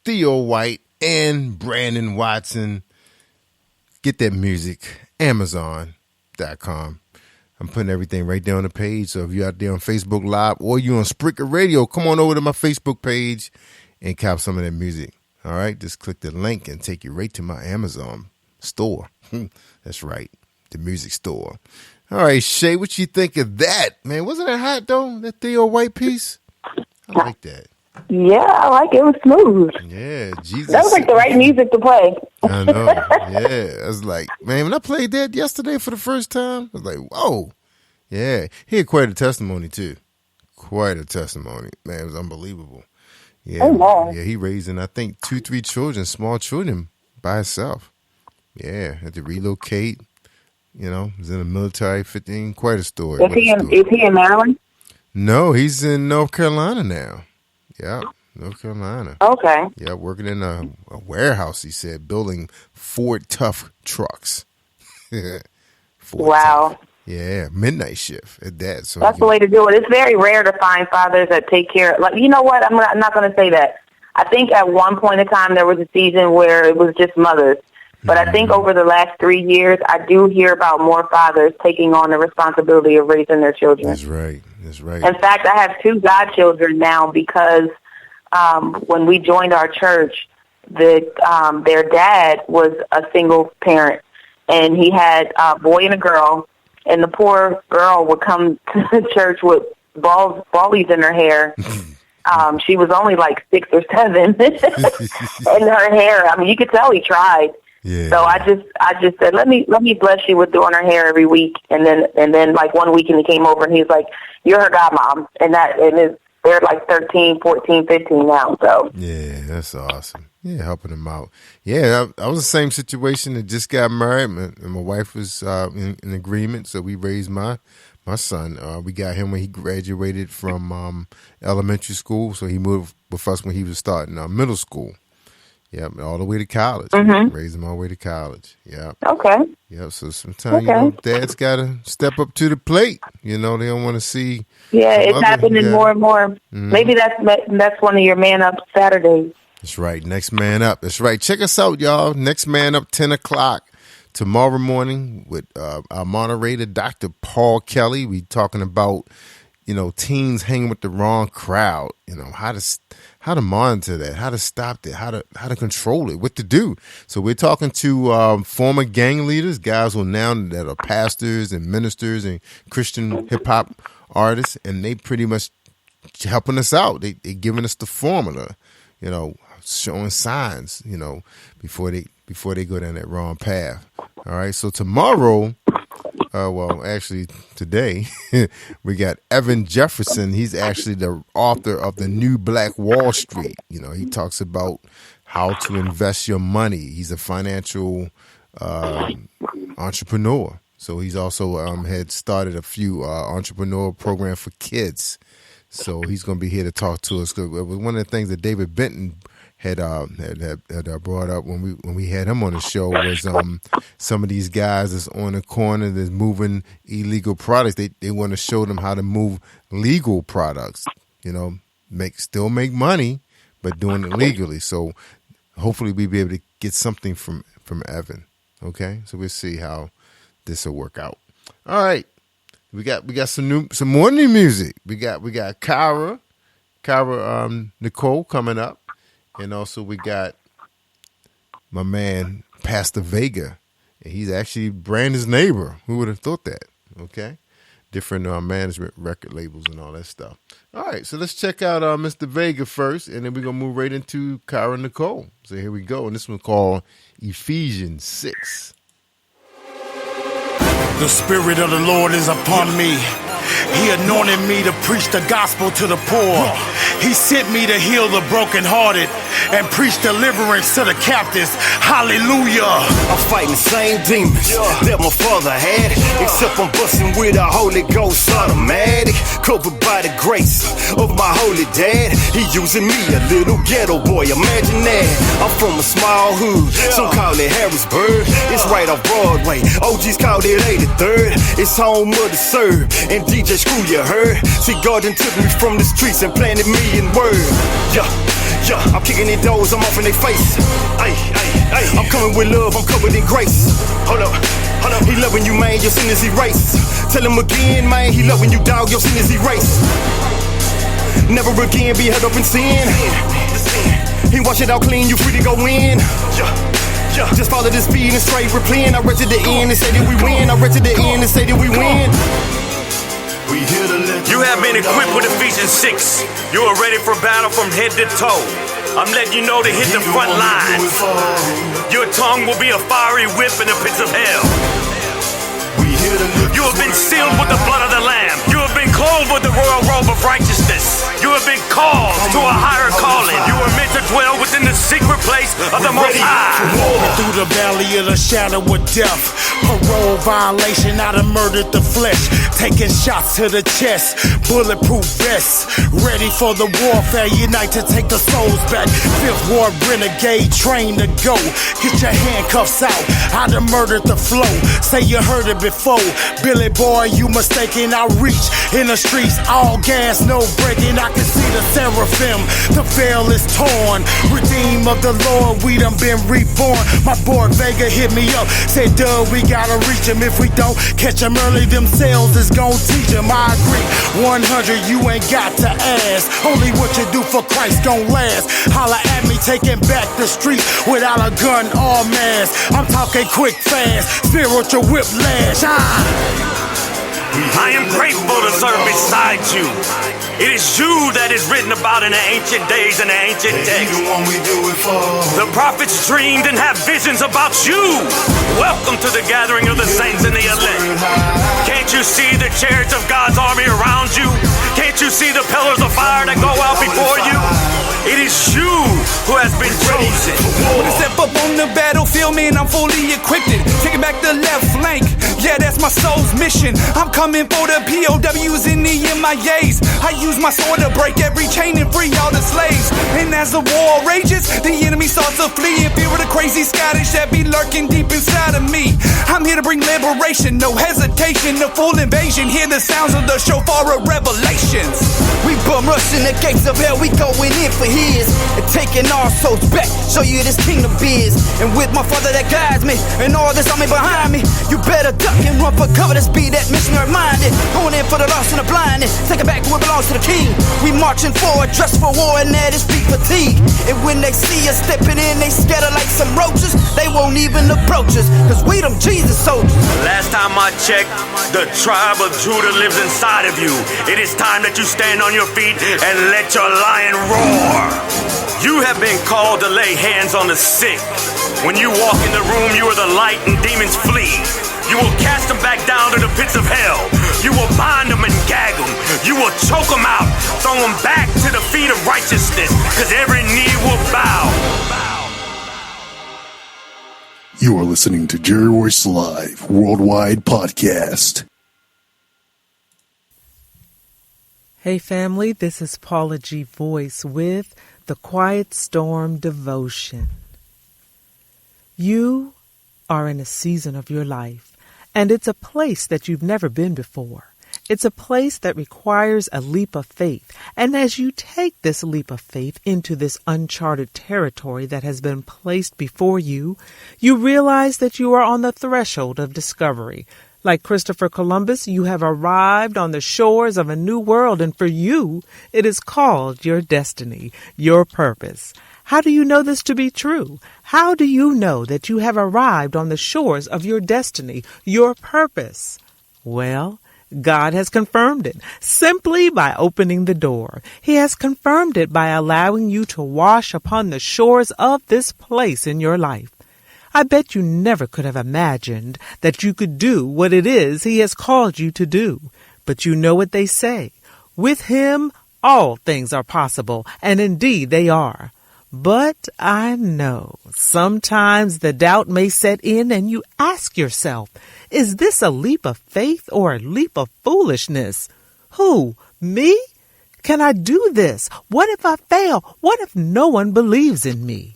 Theo White and Brandon Watson. Get that music, Amazon.com. I'm putting everything right there on the page. So if you're out there on Facebook Live or you're on Spreaker Radio, come on over to my Facebook page and cop some of that music. All right, just click the link and take you right to my Amazon store. That's right, the music store. All right, Shay, what you think of that? Man, wasn't that hot, though, that Theo White piece? I like that. Yeah, I like it. It was smooth. Yeah, Jesus. That was like the right music to play. I know. Yeah, I was like, man, when I played that yesterday for the first time, I was like, whoa. Yeah, he had quite a testimony, too. Quite a testimony. Man, it was unbelievable. Yeah, yeah, he raising, I think, 2-3 children, small children, by himself. Yeah, had to relocate. You know, was in the military, 15, quite a story. Is he in Maryland? No, he's in North Carolina now. Yeah, North Carolina. Okay. Yeah, working in a warehouse, he said, building Ford Tough trucks. Ford Wow. Tough. Yeah, midnight shift at that. So that's the way to do it. It's very rare to find fathers that take care. Like, you know what? I'm not going to say that. I think at one point in time there was a season where it was just mothers. But I think over the last 3 years, I do hear about more fathers taking on the responsibility of raising their children. That's right. That's right. In fact, I have 2 godchildren now because when we joined our church, their dad was a single parent, and he had a boy and a girl, and the poor girl would come to the church with ballies in her hair. She was only like 6 or 7, and her hair, I mean, you could tell he tried. Yeah. So I just said, let me bless you with doing her hair every week, and then like one weekend he came over and he's like, you're her godmom, and they're like 13, 14, 15 now. So yeah, that's awesome. Yeah, helping them out. Yeah, I was the same situation. That just got married, and my wife was in agreement, so we raised my son. We got him when he graduated from elementary school, so he moved with us when he was starting middle school. Yep, all the way to college. Raised him all the way to college. Yep. Okay. Yep. So sometimes dads gotta step up to the plate. They don't want to see. Yeah, it's happening more and more. Maybe that's one of your Man Up Saturdays. That's right. Next Man Up. That's right. Check us out, y'all. Next Man Up, 10 o'clock tomorrow morning with our moderator, Dr. Paul Kelly. We talking about teens hanging with the wrong crowd. How to monitor that, how to stop that, how to control it, what to do. So we're talking to former gang leaders, guys who now that are pastors and ministers and Christian hip hop artists, and they pretty much helping us out. They giving us the formula, showing signs, before they go down that wrong path. All right. So tomorrow. Actually, today, we got Evan Jefferson. He's actually the author of The New Black Wall Street. He talks about how to invest your money. He's a financial entrepreneur. So he's also had started a few entrepreneur programs for kids. So he's going to be here to talk to us. It was one of the things that David Benton had brought up when we had him on the show was some of these guys that's on the corner that's moving illegal products. They want to show them how to move legal products. Still make money, but doing it legally. So hopefully we'll be able to get something from Evan. Okay, so we'll see how this will work out. All right, we got some more new music. We got Kyra Nicole coming up. And also we got my man, Pastor Vega. And he's actually Brandon's neighbor. Who would have thought that? Okay. Different management record labels and all that stuff. All right. So let's check out Mr. Vega first. And then we're going to move right into Kyra Nicole. So here we go. And this one's called Ephesians 6. The Spirit of the Lord is upon me. He anointed me to preach the gospel to the poor. He sent me to heal the brokenhearted and preach deliverance to the captives. Hallelujah. I'm fighting the same demons that my father had, except I'm busting with a Holy Ghost automatic. Covered by the grace of my holy dad. He using me, a little ghetto boy. Imagine that. I'm from a small hood. Some call it Harrisburg. It's right off Broadway. OGs called it 83rd. It's home of the Serb and DJ Screw, you heard? See, God done took me from the streets and planted me in word. Yeah, I'm kicking in doors, I'm off in their face. Ay, I'm coming with love, I'm covered in grace. Hold up. He loving you, man, your sin is erased. Tell him again, man, he loving you, dog, your sin is erased. Never again be held up in sin. He wash it out clean, you free to go in. Just follow the speed and straight replaying. I read to the end and say that we win. I read to the end and say that we win. You have been equipped with Ephesians 6. You are ready for battle from head to toe. I'm letting you know to hit the front lines. Your tongue will be a fiery whip in the pits of hell. You have been sealed with the blood of the Lamb. You have been clothed with the royal robe of righteousness. You have been called to a higher calling. You are meant to dwell within the secret place of the Most High. Walking through the valley of the shadow of death. Parole violation, I done murdered the flesh. Taking shots to the chest. Bulletproof vests. Ready for the warfare. Unite to take the souls back. Fifth Ward renegade, trained to go. Get your handcuffs out. I done murdered the flow. Say you heard it before. Billy boy, you mistaken. I reach in the streets. All gas, no breaking. I can see the seraphim. The veil is torn. Redeem of the Lord, we done been reborn. My boy Vega hit me up. Said, Doug, we gotta reach him. If we don't catch him early, themselves is gon' teach him. I agree. 100, you ain't got to ask. Only what you do for Christ gon' last. Holla at me, taking back the street without a gun or mask. I'm talking quick, fast, spiritual whiplash. I am grateful to serve beside you. It is you that is written about in the ancient days and the ancient texts. The prophets dreamed and have visions about you. Welcome to the gathering of the saints and the elect. Can't you see the chariots of God's army around you? Can't you see the pillars of fire that go out before you? It is you who has been chosen. When I step up on the battlefield, man, I'm fully equipped. Taking back the left flank, yeah, that's my soul's mission. I'm coming for the POWs and the MIAs. I use my sword to break every chain and free all the slaves. And as the war rages, the enemy starts to flee in fear of the crazy Scottish that be lurking deep inside of me. I'm here to bring liberation, no hesitation, no full invasion. Hear the sounds of the shofar of revelations. We bum rushing the gates of hell, we going in for his. And taking our souls back, show you this kingdom biz. And with my Father that guides me, and all this army behind me, you better duck and run for cover. Let's be that missionary minded. Going in for the lost and the blinded. Take it back to what belongs to the king. We marching forward, dressed for war, and that is feet fatigue. And when they see us stepping in, they scatter like some roaches. They won't even approach us, cause we them Jesus soldiers. Last time I checked, the tribe of Judah lives inside of you. It is time that you stand on your feet and let your lion roar. You have been called to lay hands on the sick. When you walk in the room, you are the light and demons flee. You will cast them back down to the pits of hell. You will bind them and gag them. You will choke them out, throw them back to the feet of righteousness, because every knee will bow. You are listening to Jerry Royce Live Worldwide Podcast. Hey family, this is Paula G. Voice with the Quiet Storm Devotion. You are in a season of your life, and it's a place that you've never been before. It's a place that requires a leap of faith. And as you take this leap of faith into this uncharted territory that has been placed before you, you realize that you are on the threshold of discovery. Like Christopher Columbus, you have arrived on the shores of a new world, and for you, it is called your destiny, your purpose. How do you know this to be true? How do you know that you have arrived on the shores of your destiny, your purpose? Well, God has confirmed it simply by opening the door. He has confirmed it by allowing you to wash upon the shores of this place in your life. I bet you never could have imagined that you could do what it is He has called you to do. But you know what they say. With Him, all things are possible, and indeed they are. But I know sometimes the doubt may set in and you ask yourself, is this a leap of faith or a leap of foolishness? Who? Me? Can I do this? What if I fail? What if no one believes in me?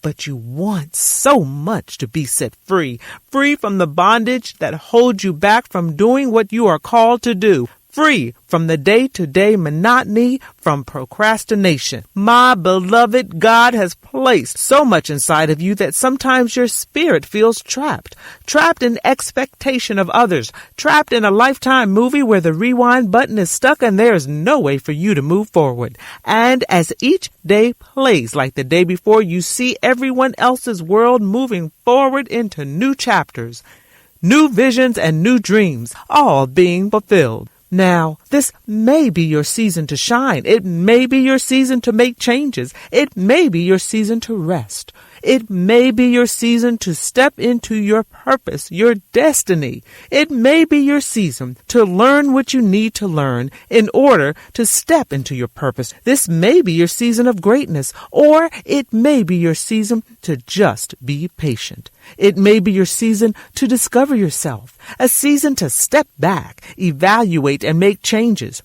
But you want so much to be set free, free from the bondage that holds you back from doing what you are called to do, free from the day-to-day monotony, from procrastination. My beloved, God has placed so much inside of you that sometimes your spirit feels trapped in expectation of others, trapped in a Lifetime movie where the rewind button is stuck and there is no way for you to move forward. And as each day plays like the day before, you see everyone else's world moving forward into new chapters, new visions and new dreams, all being fulfilled. Now, this may be your season to shine. It may be your season to make changes. It may be your season to rest. It may be your season to step into your purpose, your destiny. It may be your season to learn what you need to learn in order to step into your purpose. This may be your season of greatness, or it may be your season to just be patient. It may be your season to discover yourself, a season to step back, evaluate, and make changes.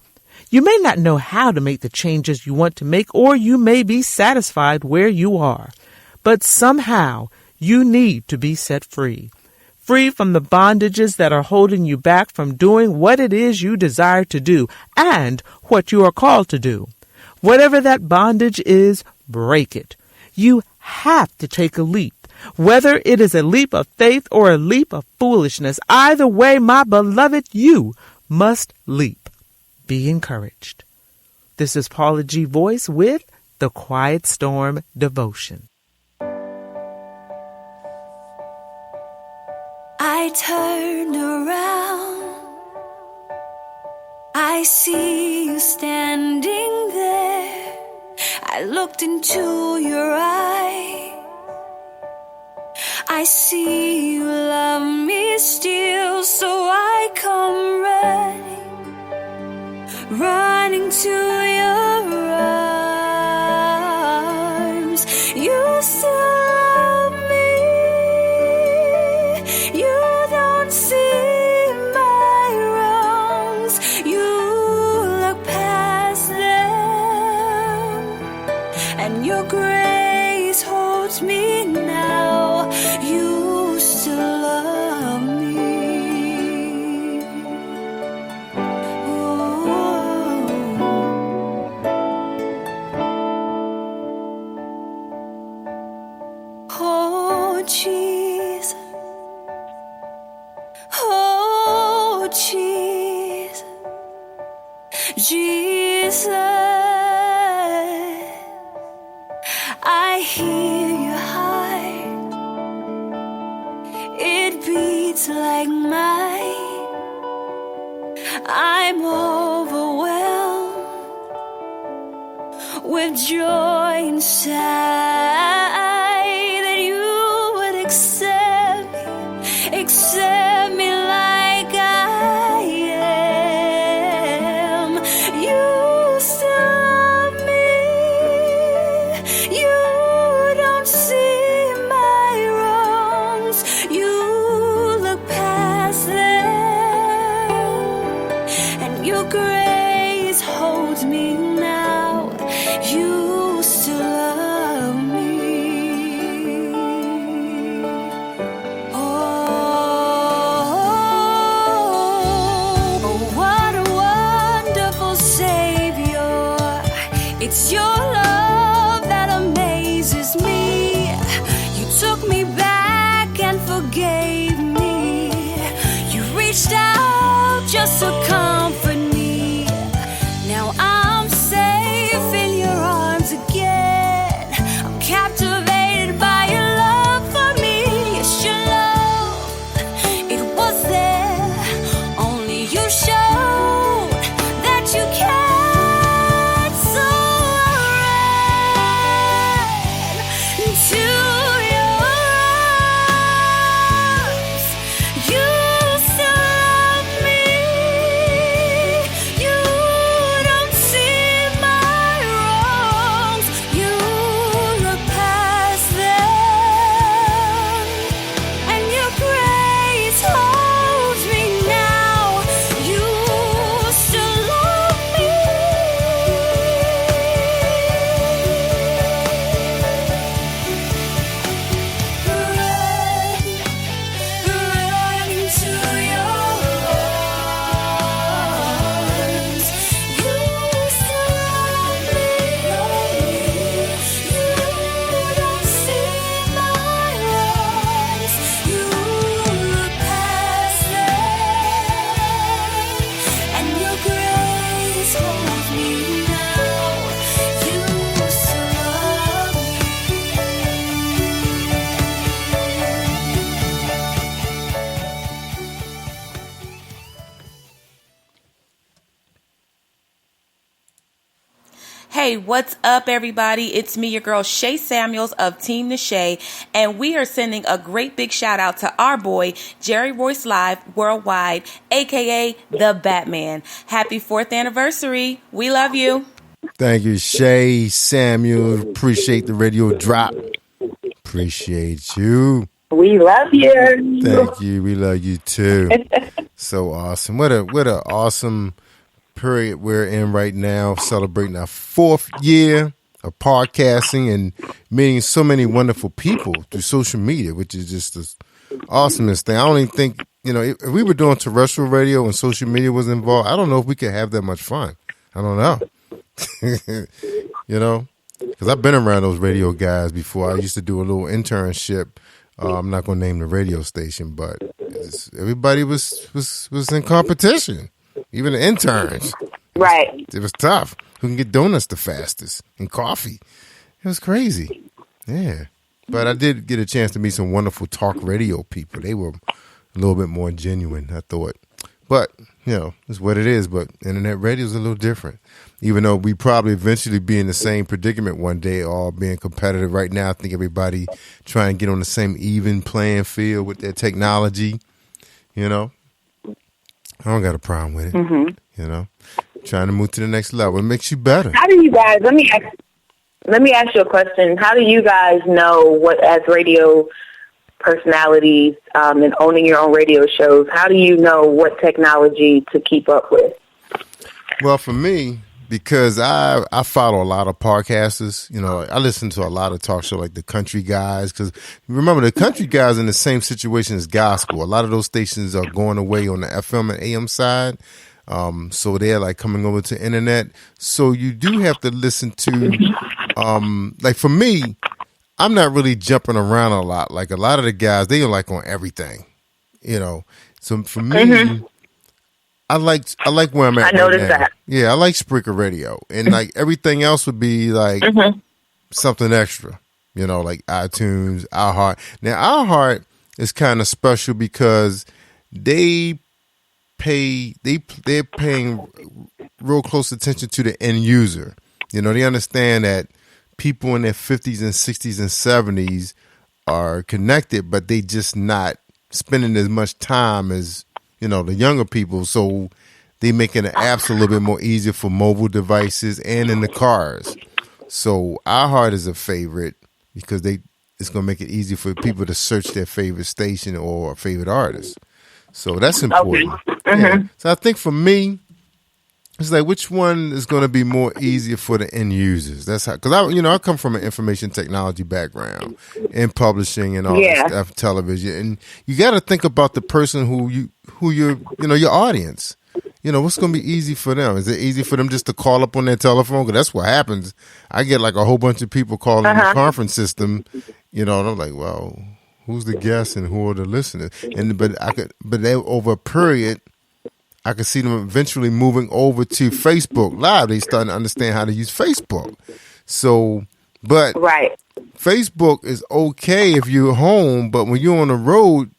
You may not know how to make the changes you want to make, or you may be satisfied where you are. But somehow you need to be set free. Free from the bondages that are holding you back from doing what it is you desire to do and what you are called to do. Whatever that bondage is, break it. You have to take a leap. Whether it is a leap of faith or a leap of foolishness, either way, my beloved, you must leap. Be encouraged. This is Paula G. Voice with the Quiet Storm Devotion. I turned around. I see you standing there. I looked into your eyes. I see you love me still, so I come running to your arms. You still love me. You don't see my wrongs. You look past them, and your grace holds me now. You still love me. Oh, Jesus. Oh, Jesus. Jesus. I hear your heart. It beats like mine. I'm overwhelmed with joy inside. Accept me like I am. You still love me. You don't see my wrongs. You look past them, and your grace holds me now. You still love me. It's your love that amazes me. You took me back and forgave me. You reached out just to comfort me. Now I'm safe in your arms again. I'm captivated by your love for me. It's your love, it was there. Only you showed that you can. Hey, what's up, everybody? It's me, your girl, Shay Samuels of Team the Shay, and we are sending a great big shout out to our boy, Jerry Royce Live Worldwide, aka The Batman. Happy 4th anniversary. We love you. Thank you, Shay Samuels. Appreciate the radio drop. Appreciate you. We love you. Thank you. We love you too. So awesome. What a awesome period we're in right now, celebrating our 4th year of podcasting and meeting so many wonderful people through social media, which is just the awesomest thing. I don't even think, if we were doing terrestrial radio and social media was involved, I don't know if we could have that much fun. I don't know. Because I've been around those radio guys before. I used to do a little internship. I'm not going to name the radio station, but everybody was in competition. Even the interns. Right. It was tough. Who can get donuts the fastest and coffee? It was crazy. Yeah. But I did get a chance to meet some wonderful talk radio people. They were a little bit more genuine, I thought. But, it's what it is. But internet radio is a little different. Even though we probably eventually be in the same predicament one day, all being competitive. Right now, I think everybody trying to get on the same even playing field with their technology, I don't got a problem with it. Mm-hmm. Trying to move to the next level. It makes you better. How do you guys, let me ask you a question. How do you guys know what, as radio personalities and owning your own radio shows, how do you know what technology to keep up with? Well, for me, because I follow a lot of podcasters, I listen to a lot of talk shows like the country guys, because remember, the country guys in the same situation as gospel. A lot of those stations are going away on the FM and AM side. So they're like coming over to internet. So you do have to listen to, like for me, I'm not really jumping around a lot. Like a lot of the guys, they are like on everything, So for me, I like where I'm at. I noticed that. Yeah, I like Spreaker Radio, and like everything else would be like something extra, like iTunes, iHeart. Now iHeart is kind of special because they're paying real close attention to the end user. They understand that people in their 50s and 60s and 70s are connected, but they just not spending as much time as the younger people, so they making the apps a little bit more easier for mobile devices and in the cars. So iHeart is a favorite because it's going to make it easy for people to search their favorite station or favorite artist. So that's important. Okay. Yeah. So I think for me, it's like which one is going to be more easier for the end users. That's how, because I come from an information technology background in publishing and all that stuff, television, and you got to think about the person who your audience. What's going to be easy for them? Is it easy for them just to call up on their telephone? Because that's what happens. I get like a whole bunch of people calling the conference system, and I'm like, well, who's the guest and who are the listeners? But over a period, I could see them eventually moving over to Facebook Live. They starting to understand how to use Facebook. So, but Facebook is okay if you're home, but when you're on the road,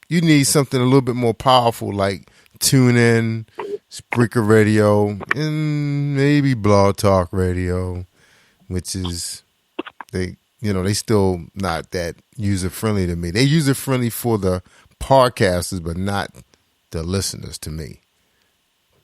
you need something a little bit more powerful, like TuneIn, Spreaker Radio, and maybe Blog Talk Radio, which is they still not that user friendly to me. They user friendly for the podcasters, but not the listeners to me.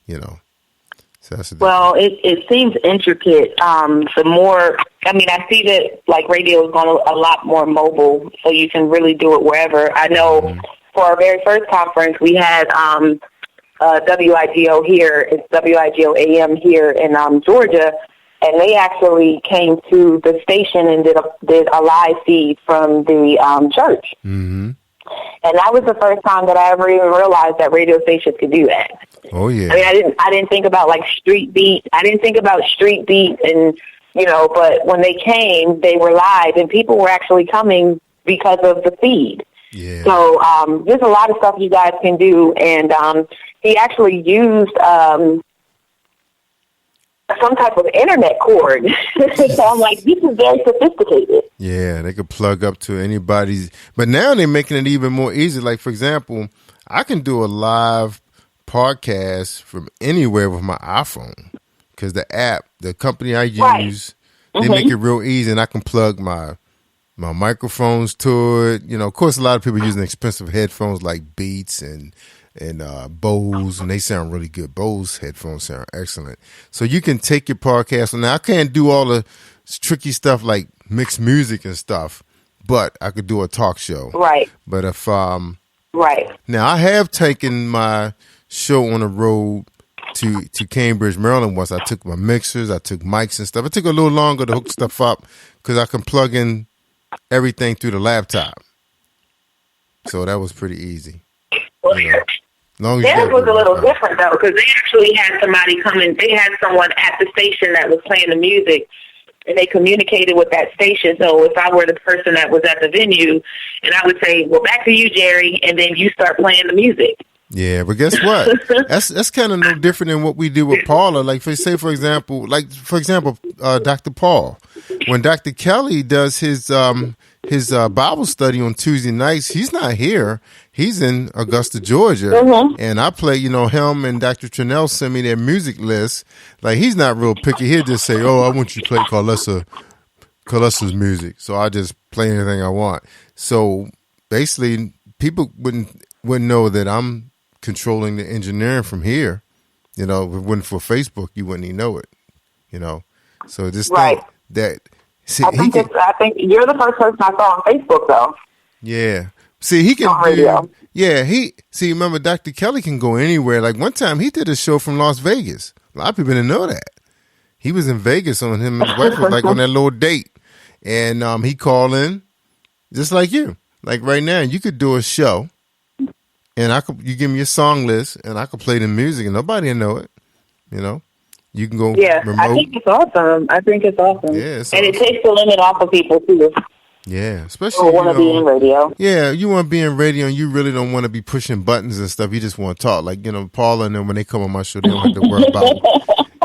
So that's it seems intricate. The more, I see that like radio is going a lot more mobile, so you can really do it wherever. I know for our very first conference, we had WIGO here. It's WIGO AM here in Georgia, and they actually came to the station and did a live feed from the church. Mm-hmm. And that was the first time that I ever even realized that radio stations could do that. Oh yeah. I didn't think about like Street Beat. I didn't think about Street Beat, and but when they came, they were live, and people were actually coming because of the feed. Yeah. So there's a lot of stuff you guys can do, and he actually used some type of internet cord. So I'm like, this is very sophisticated. Yeah, they could plug up to anybody's. But now they're making it even more easy. Like, for example, I can do a live podcast from anywhere with my iPhone. because the app, the company I use, they make it real easy, and I can plug my microphones to it. You know, of course, a lot of people using expensive headphones like Beats and Bose, and they sound really good. Bose headphones sound excellent. So you can take your podcast. Now, I can't do all the tricky stuff like mix music and stuff, but I could do a talk show. Right. But if right. Now, I have taken my show on the road to Cambridge, Maryland once. I took my mixers, I took mics and stuff. It took a little longer to hook stuff up because I can plug in everything through the laptop. So that was pretty easy. You know, long as Theirs was a little different, though, because they actually had somebody come in. They had someone at the station that was playing the music, and they communicated with that station. So if I were the person that was at the venue, and I would say, well, back to you, Jerry, and then you start playing the music. Yeah, but guess what? That's kind of no different than what we do with Paula. Like, for example, Dr. Paul. When Dr. Kelly does his Bible study on Tuesday nights, he's not here. He's in Augusta, Georgia, and I play. You know, him and Dr. Trinell send me their music list. Like, he's not real picky. He'll just say, "Oh, I want you to play Carlessa's music," so I just play anything I want. So basically, people wouldn't know that I'm controlling the engineering from here. You know, if it wasn't for Facebook, you wouldn't even know it. You know, so just think that. See, I think you're the first person I saw on Facebook, though. Yeah. See, he can do. Yeah, remember, Dr. Kelly can go anywhere. Like, one time he did a show from Las Vegas. A lot of people didn't know that. He was in Vegas on him and his wife was like on that little date. And he called in just like you. Like right now, you could do a show and you give me a song list and I could play the music and nobody will know it. You know? You can go remote. I think it's awesome. Yeah, and it takes the limit off of people, too. Yeah, especially you want to be in radio. Yeah, you want to be in radio, and you really don't want to be pushing buttons and stuff. You just want to talk. Like, you know, Paula and them, when they come on my show, they don't have to worry about,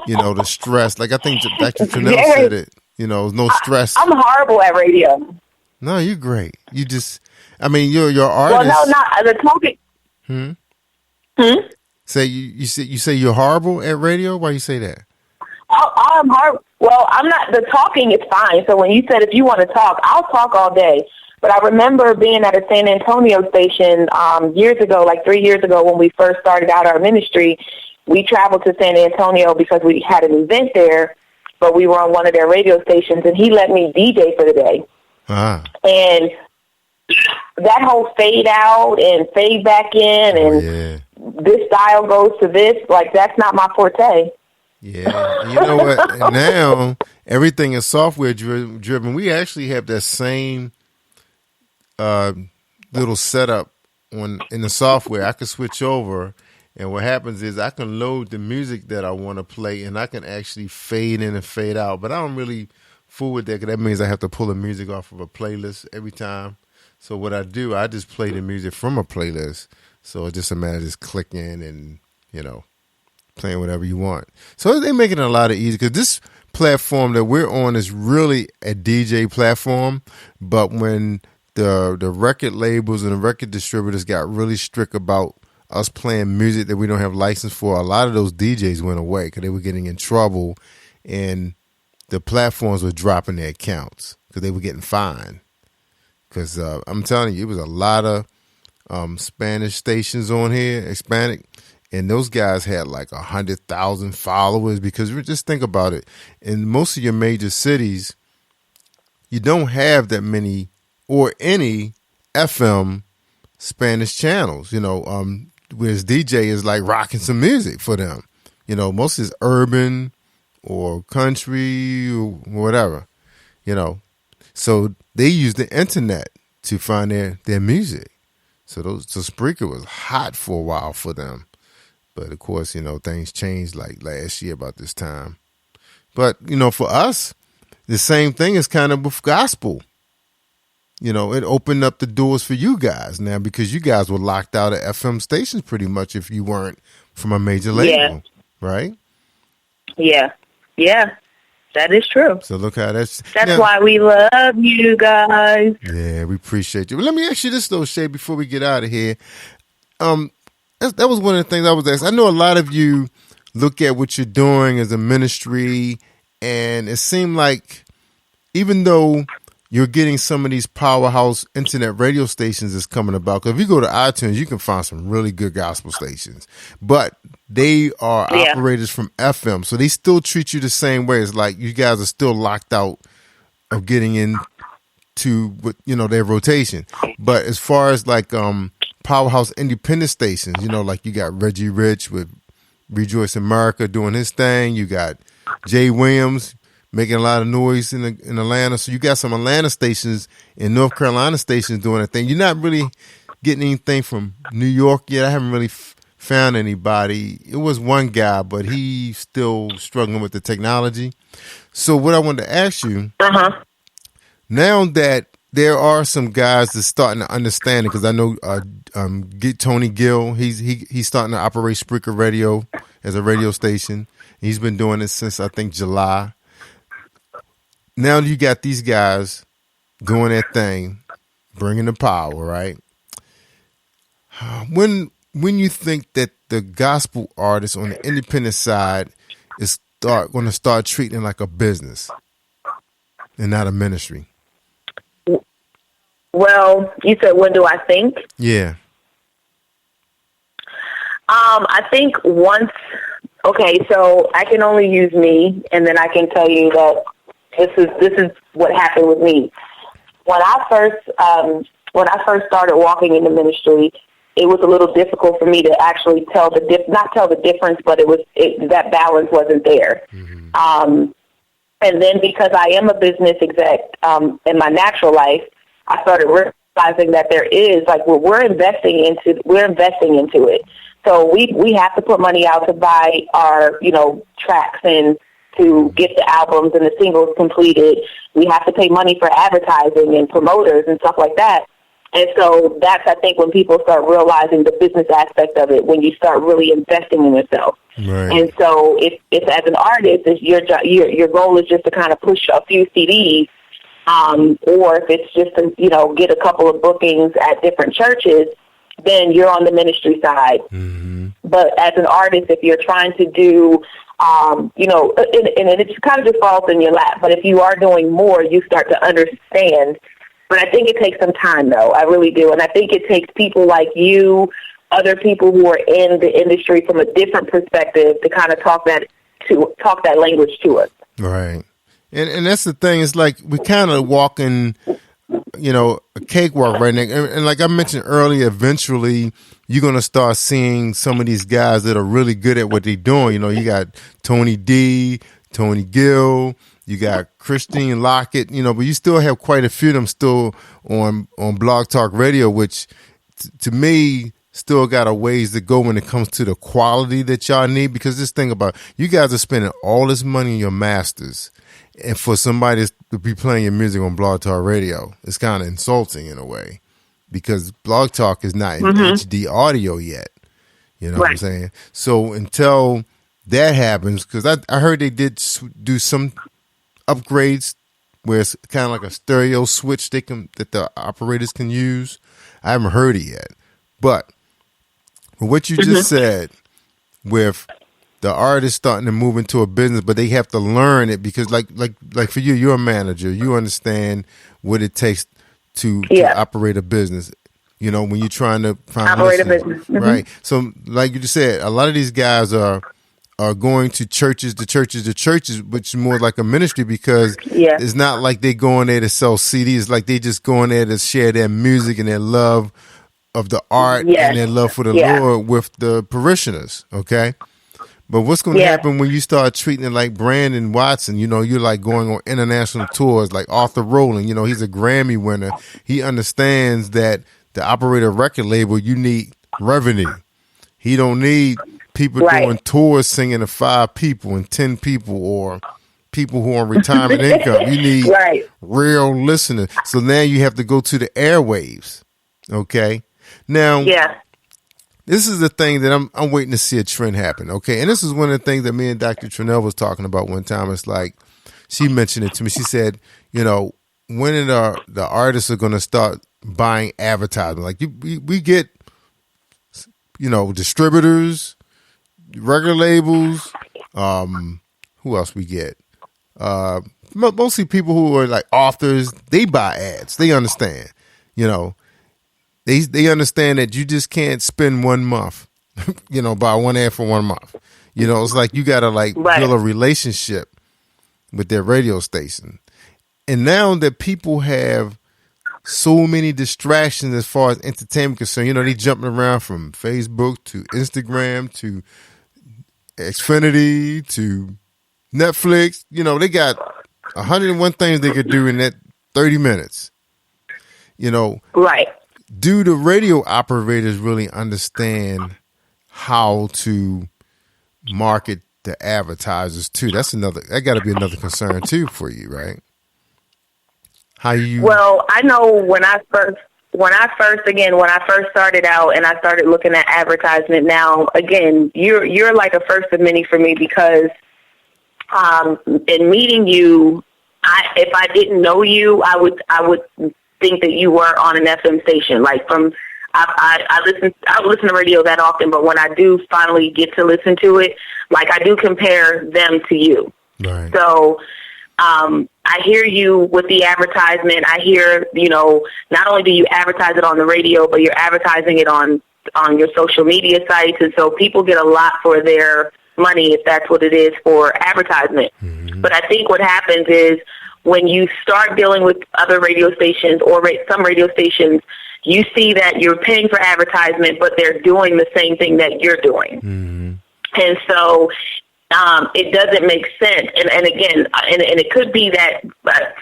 you know, the stress. Like, I think Dr. Trinell said it. You know, no stress. I'm horrible at radio. No, you're great. You just, I mean, you're artist. Well, no, not the talking. Say you say you're horrible at radio. Why you say that? I'm hard. Well, I'm not. The talking is fine. So when you said if you want to talk, I'll talk all day. But I remember being at a San Antonio station years ago, like 3 years ago, when we first started out our ministry. We traveled to San Antonio because we had an event there, but we were on one of their radio stations, and he let me DJ for the day. And that whole fade out and fade back in, and this dial goes to this, like, that's not my forte. Yeah, you know what? And now everything is software driven. We actually have that same little setup in the software. I can switch over, and what happens is I can load the music that I want to play, and I can actually fade in and fade out. But I don't really fool with that, because that means I have to pull the music off of a playlist every time. So what I do, I just play the music from a playlist. So it's just a matter of just clicking and, you know, playing whatever you want. So they make it a lot of easy, because this platform that we're on is really a DJ platform. But when the record labels and the record distributors got really strict about us playing music that we don't have license for, a lot of those DJs went away because they were getting in trouble, and the platforms were dropping their accounts because they were getting fined. Because I'm telling you, it was a lot of Spanish stations on here, Hispanic. And those guys had like 100,000 followers, because just think about it. In most of your major cities, you don't have that many or any FM Spanish channels, you know, whereas DJ is like rocking some music for them. You know, most is urban or country or whatever, you know. So they use the internet to find their music. So Spreaker was hot for a while for them. But, of course, you know, things changed like last year about this time. But, you know, for us, the same thing is kind of with gospel. You know, it opened up the doors for you guys now, because you guys were locked out of FM stations pretty much if you weren't from a major label, right? Yeah. Yeah. That is true. So look how that's why we love you guys. Yeah, we appreciate you. But let me ask you this, though, Shay, before we get out of here. That was one of the things I was asking. I know a lot of you look at what you're doing as a ministry, and it seemed like even though you're getting some of these powerhouse internet radio stations that's coming about, because if you go to iTunes, you can find some really good gospel stations, but they are operators from FM, so they still treat you the same way. It's like you guys are still locked out of getting into their rotation. But as far as like powerhouse independent stations, like you got Reggie Rich with Rejoice America doing his thing. You got Jay Williams making a lot of noise in Atlanta. So you got some Atlanta stations and North Carolina stations doing a thing. You're not really getting anything from New York yet. I haven't really found anybody. It was one guy, but he's still struggling with the technology. So what I wanted to ask you, now that there are some guys that's starting to understand it, because I know Tony Gill, he's starting to operate Spreaker Radio as a radio station. He's been doing it since, I think, July. Now you got these guys doing their thing, bringing the power, right? When you think that the gospel artists on the independent side is going to start treating it like a business and not a ministry? Well, you said, when do I think? Yeah. I think once, so I can only use me, and then I can tell you that this is what happened with me. When I first started walking in the ministry, it was a little difficult for me to actually not tell the difference, but that balance wasn't there. And then because I am a business exec in my natural life, I started realizing that there is, like, we're investing into it. So we have to put money out to buy our, tracks and to get the albums and the singles completed. We have to pay money for advertising and promoters and stuff like that. And so that's, I think, when people start realizing the business aspect of it, when you start really investing in yourself. Right. And so if as an artist, if your goal is just to kind of push a few CDs, or if it's just to, get a couple of bookings at different churches, then you're on the ministry side. Mm-hmm. But as an artist, if you're trying to do, and it kind of just falls in your lap. But if you are doing more, you start to understand. But I think it takes some time, though. I really do. And I think it takes people like you, other people who are in the industry from a different perspective, to kind of talk that language to us. Right. And that's the thing. It's like we kind of walking, a cakewalk right now. And like I mentioned earlier, eventually you're going to start seeing some of these guys that are really good at what they're doing. You got Tony D, Tony Gill, you got Christine Lockett, but you still have quite a few of them still on Blog Talk Radio, which to me still got a ways to go when it comes to the quality that y'all need. Because this thing about, you guys are spending all this money on your masters, and for somebody to be playing your music on Blog Talk Radio, it's kind of insulting in a way, because Blog Talk is not in HD audio yet. You know what I'm saying? So until that happens, because I heard they did do some upgrades where it's kind of like a stereo switch that the operators can use. I haven't heard it yet, but what you just said with the artist starting to move into a business, but they have to learn it, because like for you, you're a manager. You understand what it takes to operate a business. When you're trying to find operate a business, right? So, like you just said, a lot of these guys are going to churches, which is more like a ministry, because it's not like they going there to sell CDs. Like they just going there to share their music and their love of the art and their love for the Lord with the parishioners. Okay. But what's going to happen when you start treating it like Brandon Watson? You're like going on international tours, like Arthur Rowland. He's a Grammy winner. He understands that the operator record label, you need revenue. He don't need people doing tours singing to 5 people and 10 people, or people who are on retirement income. You need real listeners. So now you have to go to the airwaves. Okay. Now, this is the thing that I'm waiting to see a trend happen. Okay. And this is one of the things that me and Dr. Trinell was talking about one time. It's like, she mentioned it to me. She said, when the artists are going to start buying advertising? Like we get, distributors, record labels. Who else we get? Mostly people who are like authors. They buy ads. They understand. You know, they understand that you just can't spend 1 month. You know, buy one ad for 1 month. You know, it's like you got to like build a relationship with their radio station. And now that people have so many distractions as far as entertainment concerned, you know, they jumping around from Facebook to Instagram to Xfinity to Netflix. You know, they got 101 things they could do in that 30 minutes. You know, do the radio operators really understand how to market the advertisers too? That got to be another concern too for you, right? How you? Well, I know when I first started out and I started looking at advertisement. Now, again, you're like a first of many for me because in meeting you, if I didn't know you, I would think that you were on an FM station. Like I don't listen to radio that often, but when I do finally get to listen to it, like I do compare them to you. Right. So I hear you with the advertisement. I hear, you know, not only do you advertise it on the radio, but you're advertising it on your social media sites. And so people get a lot for their money if that's what it is for advertisement. Mm-hmm. But I think what happens is when you start dealing with other radio stations or some radio stations, you see that you're paying for advertisement, but they're doing the same thing that you're doing. Mm-hmm. And so it doesn't make sense. And again, and it could be that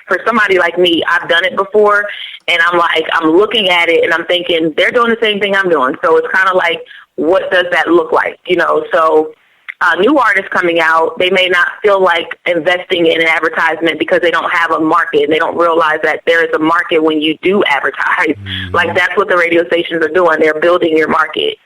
for somebody like me, I've done it before, and I'm looking at it, and I'm thinking, they're doing the same thing I'm doing. So it's kind of like, what does that look like? You know, so new artists coming out, they may not feel like investing in an advertisement because they don't have a market, and they don't realize that there is a market when you do advertise. Mm-hmm. Like, that's what the radio stations are doing. They're building your market.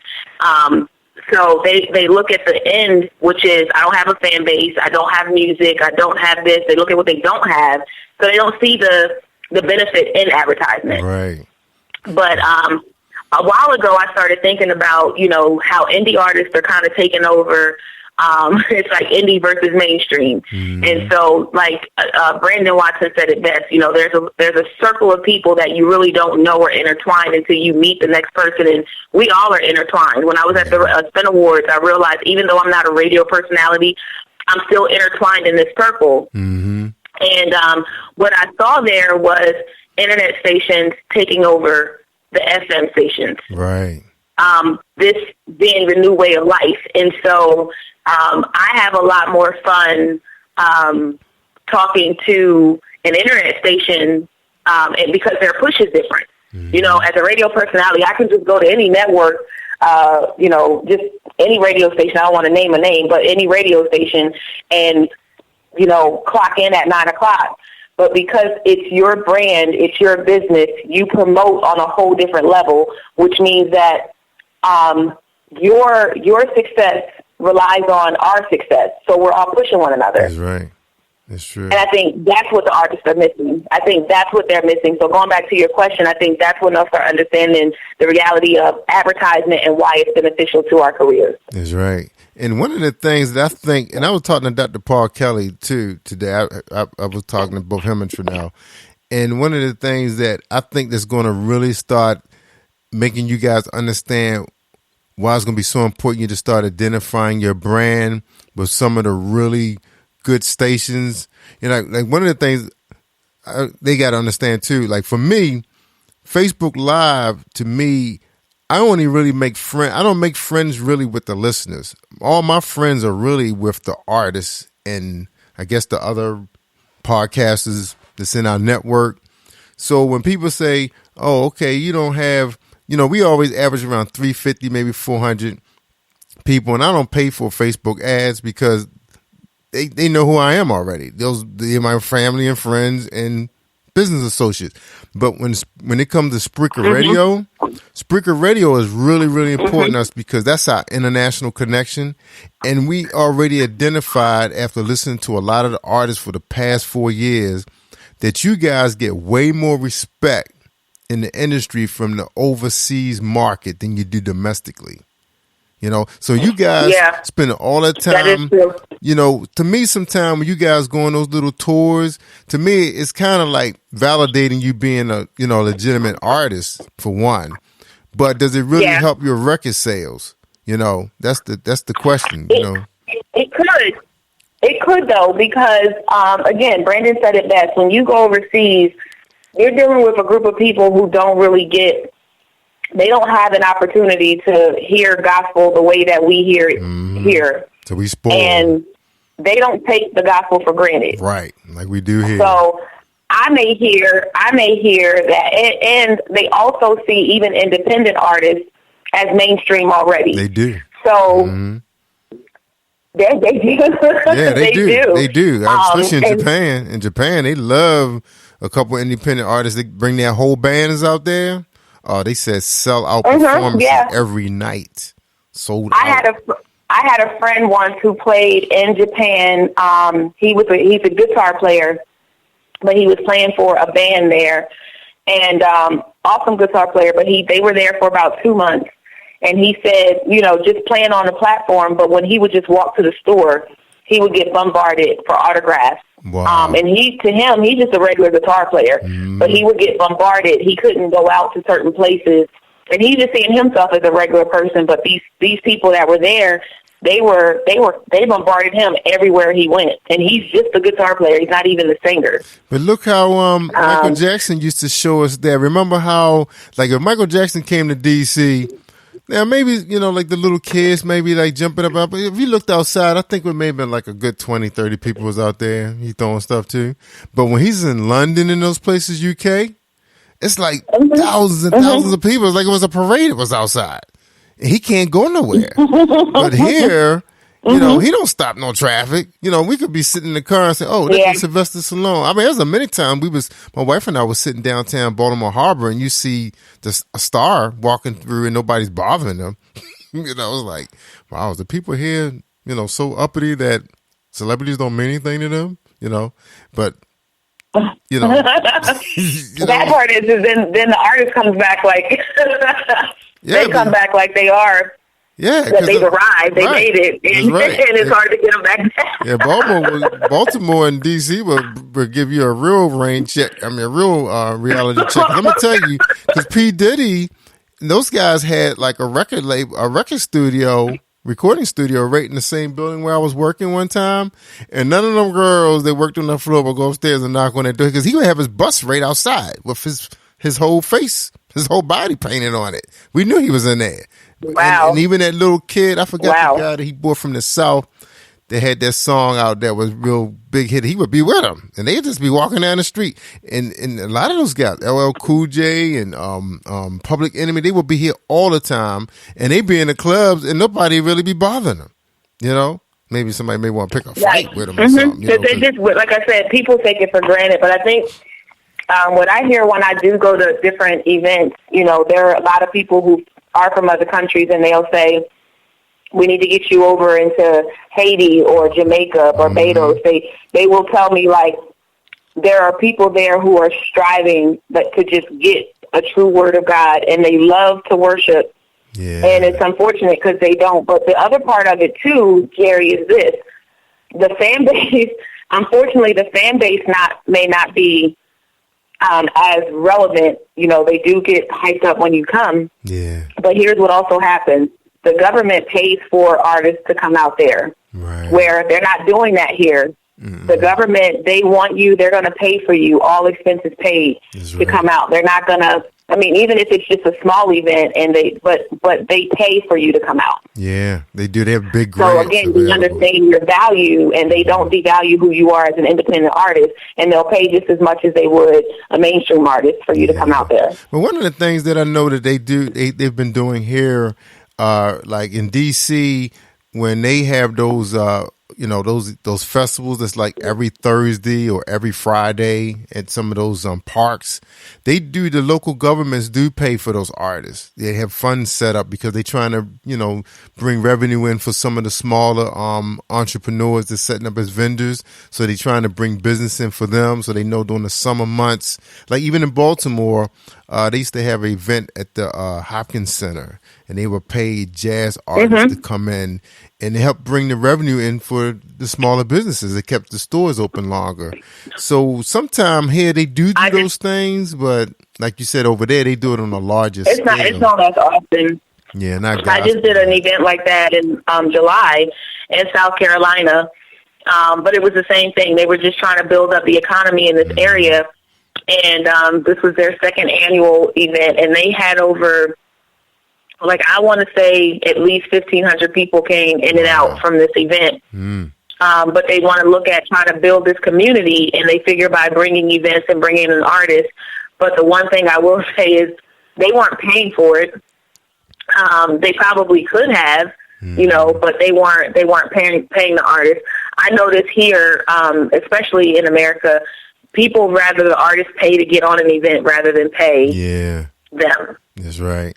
So they look at the end, which is, I don't have a fan base, I don't have music, I don't have this. They look at what they don't have, so they don't see the benefit in advertisement. Right. But a while ago, I started thinking about, you know, how indie artists are kind of taking over. It's like indie versus mainstream. Mm-hmm. And so, like Brandon Watson said it best, you know, there's a circle of people that you really don't know are intertwined until you meet the next person, and we all are intertwined. When I was at the Spin Awards, I realized even though I'm not a radio personality, I'm still intertwined in this circle. Mm-hmm. And what I saw there was internet stations taking over the FM stations. Right. This being the new way of life. And so I have a lot more fun talking to an internet station and because their push is different. Mm-hmm. You know, as a radio personality, I can just go to any network, you know, just any radio station. I don't want to name a name, but any radio station and, you know, clock in at 9 o'clock. But because it's your brand, it's your business, you promote on a whole different level, which means that your success relies on our success. So we're all pushing one another. That's right. That's true. And I think that's what the artists are missing. I think that's what they're missing. So going back to your question, I think that's when they'll start understanding the reality of advertisement and why it's beneficial to our careers. That's right. And one of the things that I think, and I was talking to Dr. Paul Kelly too today. I was talking to both him and Trinell. And one of the things that I think that's going to really start making you guys understand why it's going to be so important you to start identifying your brand with some of the really good stations. You know, like one of the things they got to understand too, like for me, Facebook Live, to me, I only really make friends. I don't make friends really with the listeners. All my friends are really with the artists and I guess the other podcasters that's in our network. So when people say, oh, okay, you don't have, you know, we always average around 350, maybe 400 people. And I don't pay for Facebook ads because they know who I am already. They're my family and friends and business associates. But when it comes to Spreaker Radio, Spreaker Radio is really, really important to us because that's our international connection. And we already identified after listening to a lot of the artists for the past 4 years that you guys get way more respect in the industry from the overseas market than you do domestically. You know, so you guys spend all that time. That is true. You know, to me, sometimes when you guys go on those little tours, to me, it's kind of like validating you being a, you know, legitimate artist for one. But does it really help your record sales? You know, that's the question. You know, it could though, because again, Brandon said it best. When you go overseas, you're dealing with a group of people who don't really they don't have an opportunity to hear gospel the way that we hear it here. So we spoil. And they don't take the gospel for granted. Right, like we do here. So I may hear that, and they also see even independent artists as mainstream already. They do. So they do. Yeah, they do. They do. Especially in and- Japan. In Japan, they love a couple independent artists. They bring their whole bands out there. They said sell out performances every night. Sold out. I had a friend once who played in Japan. He's a guitar player, but he was playing for a band there, and awesome guitar player. But they were there for about 2 months, and he said, you know, just playing on the platform. But when he would just walk to the store, he would get bombarded for autographs. Wow. And he's just a regular guitar player, but he would get bombarded. He couldn't go out to certain places, and he's just seeing himself as a regular person. But these people that were there, they bombarded him everywhere he went, and he's just a guitar player. He's not even the singer. But look how Michael Jackson used to show us that. Remember how, like, if Michael Jackson came to D.C., now maybe, you know, like the little kids maybe like jumping up. But if you looked outside, I think it may have been like a good 20, 30 people was out there. He throwing stuff too. But when he's in London and those places, UK, it's like thousands and thousands of people. It's like it was a parade. It was outside. And he can't go nowhere. But here, you know, he don't stop no traffic. You know, we could be sitting in the car and say, "Oh, that's Sylvester Stallone." I mean, there's a many times my wife and I was sitting downtown Baltimore Harbor, and you see a star walking through, and nobody's bothering them. You know, it's like, wow, the people here, you know, so uppity that celebrities don't mean anything to them. You know, but you know, that part is then the artist comes back like they come back like they are. Yeah, that they've arrived, they made it, and it's hard to get them back down. Yeah, Baltimore and DC will give you a real rain check. I mean, a real reality check. Let me tell you, because P. Diddy, those guys had like a record label, a record studio, recording studio, right in the same building where I was working one time, and none of them girls that worked on the floor would go upstairs and knock on that door because he would have his bus right outside with his whole face, his whole body painted on it. We knew he was in there. Wow. And even that little kid, I forgot the guy that he brought from the South, they had that song out that was real big hit. He would be with them, and they'd just be walking down the street. And a lot of those guys, LL Cool J and Public Enemy, they would be here all the time, and they'd be in the clubs, and nobody really be bothering them. You know, maybe somebody may want to pick a fight with them or something. You know, they just, like I said, people take it for granted, but I think what I hear when I do go to different events, you know, there are a lot of people who are from other countries, and they'll say, we need to get you over into Haiti or Jamaica, Barbados. They will tell me, like, there are people there who are striving to just get a true word of God, and they love to worship. Yeah. And it's unfortunate because they don't. But the other part of it, too, Jerry, is this. The fan base, unfortunately, the fan base may not be as relevant. You know, they do get hyped up when you come. Yeah. But here's what also happens. The government pays for artists to come out there, where they're not doing that here. Mm-hmm. The government, they want you, they're going to pay for you, all expenses paid to come out. They're not going to, I mean, even if it's just a small event, and but they pay for you to come out. Yeah, they do. They have big grants. So again, we understand your value, and they don't devalue who you are as an independent artist, and they'll pay just as much as they would a mainstream artist for you to come out there. But one of the things that I know that they do, they've been doing here, like in DC, when they have those, you know, those festivals that's like every Thursday or every Friday at some of those parks, the local governments do pay for those artists. They have funds set up because they're trying to, you know, bring revenue in for some of the smaller entrepreneurs that's setting up as vendors. So they're trying to bring business in for them. So they know during the summer months, like even in Baltimore, they used to have an event at the Hopkins Center, and they would pay jazz artists to come in, and they helped bring the revenue in for the smaller businesses. It kept the stores open longer. So sometime here they do those things, but like you said, over there they do it on a larger scale. It's not as often. Yeah, not I just did an event like that in July in South Carolina, but it was the same thing. They were just trying to build up the economy in this area, and this was their second annual event, and they had over, like, I want to say at least 1,500 people came in and out from this event. But they want to look at trying to build this community, and they figure by bringing events and bringing in an artist. But the one thing I will say is they weren't paying for it. They probably could have, but they weren't paying the artist. I notice here, especially in America, people rather the artist pay to get on an event rather than pay them. That's right.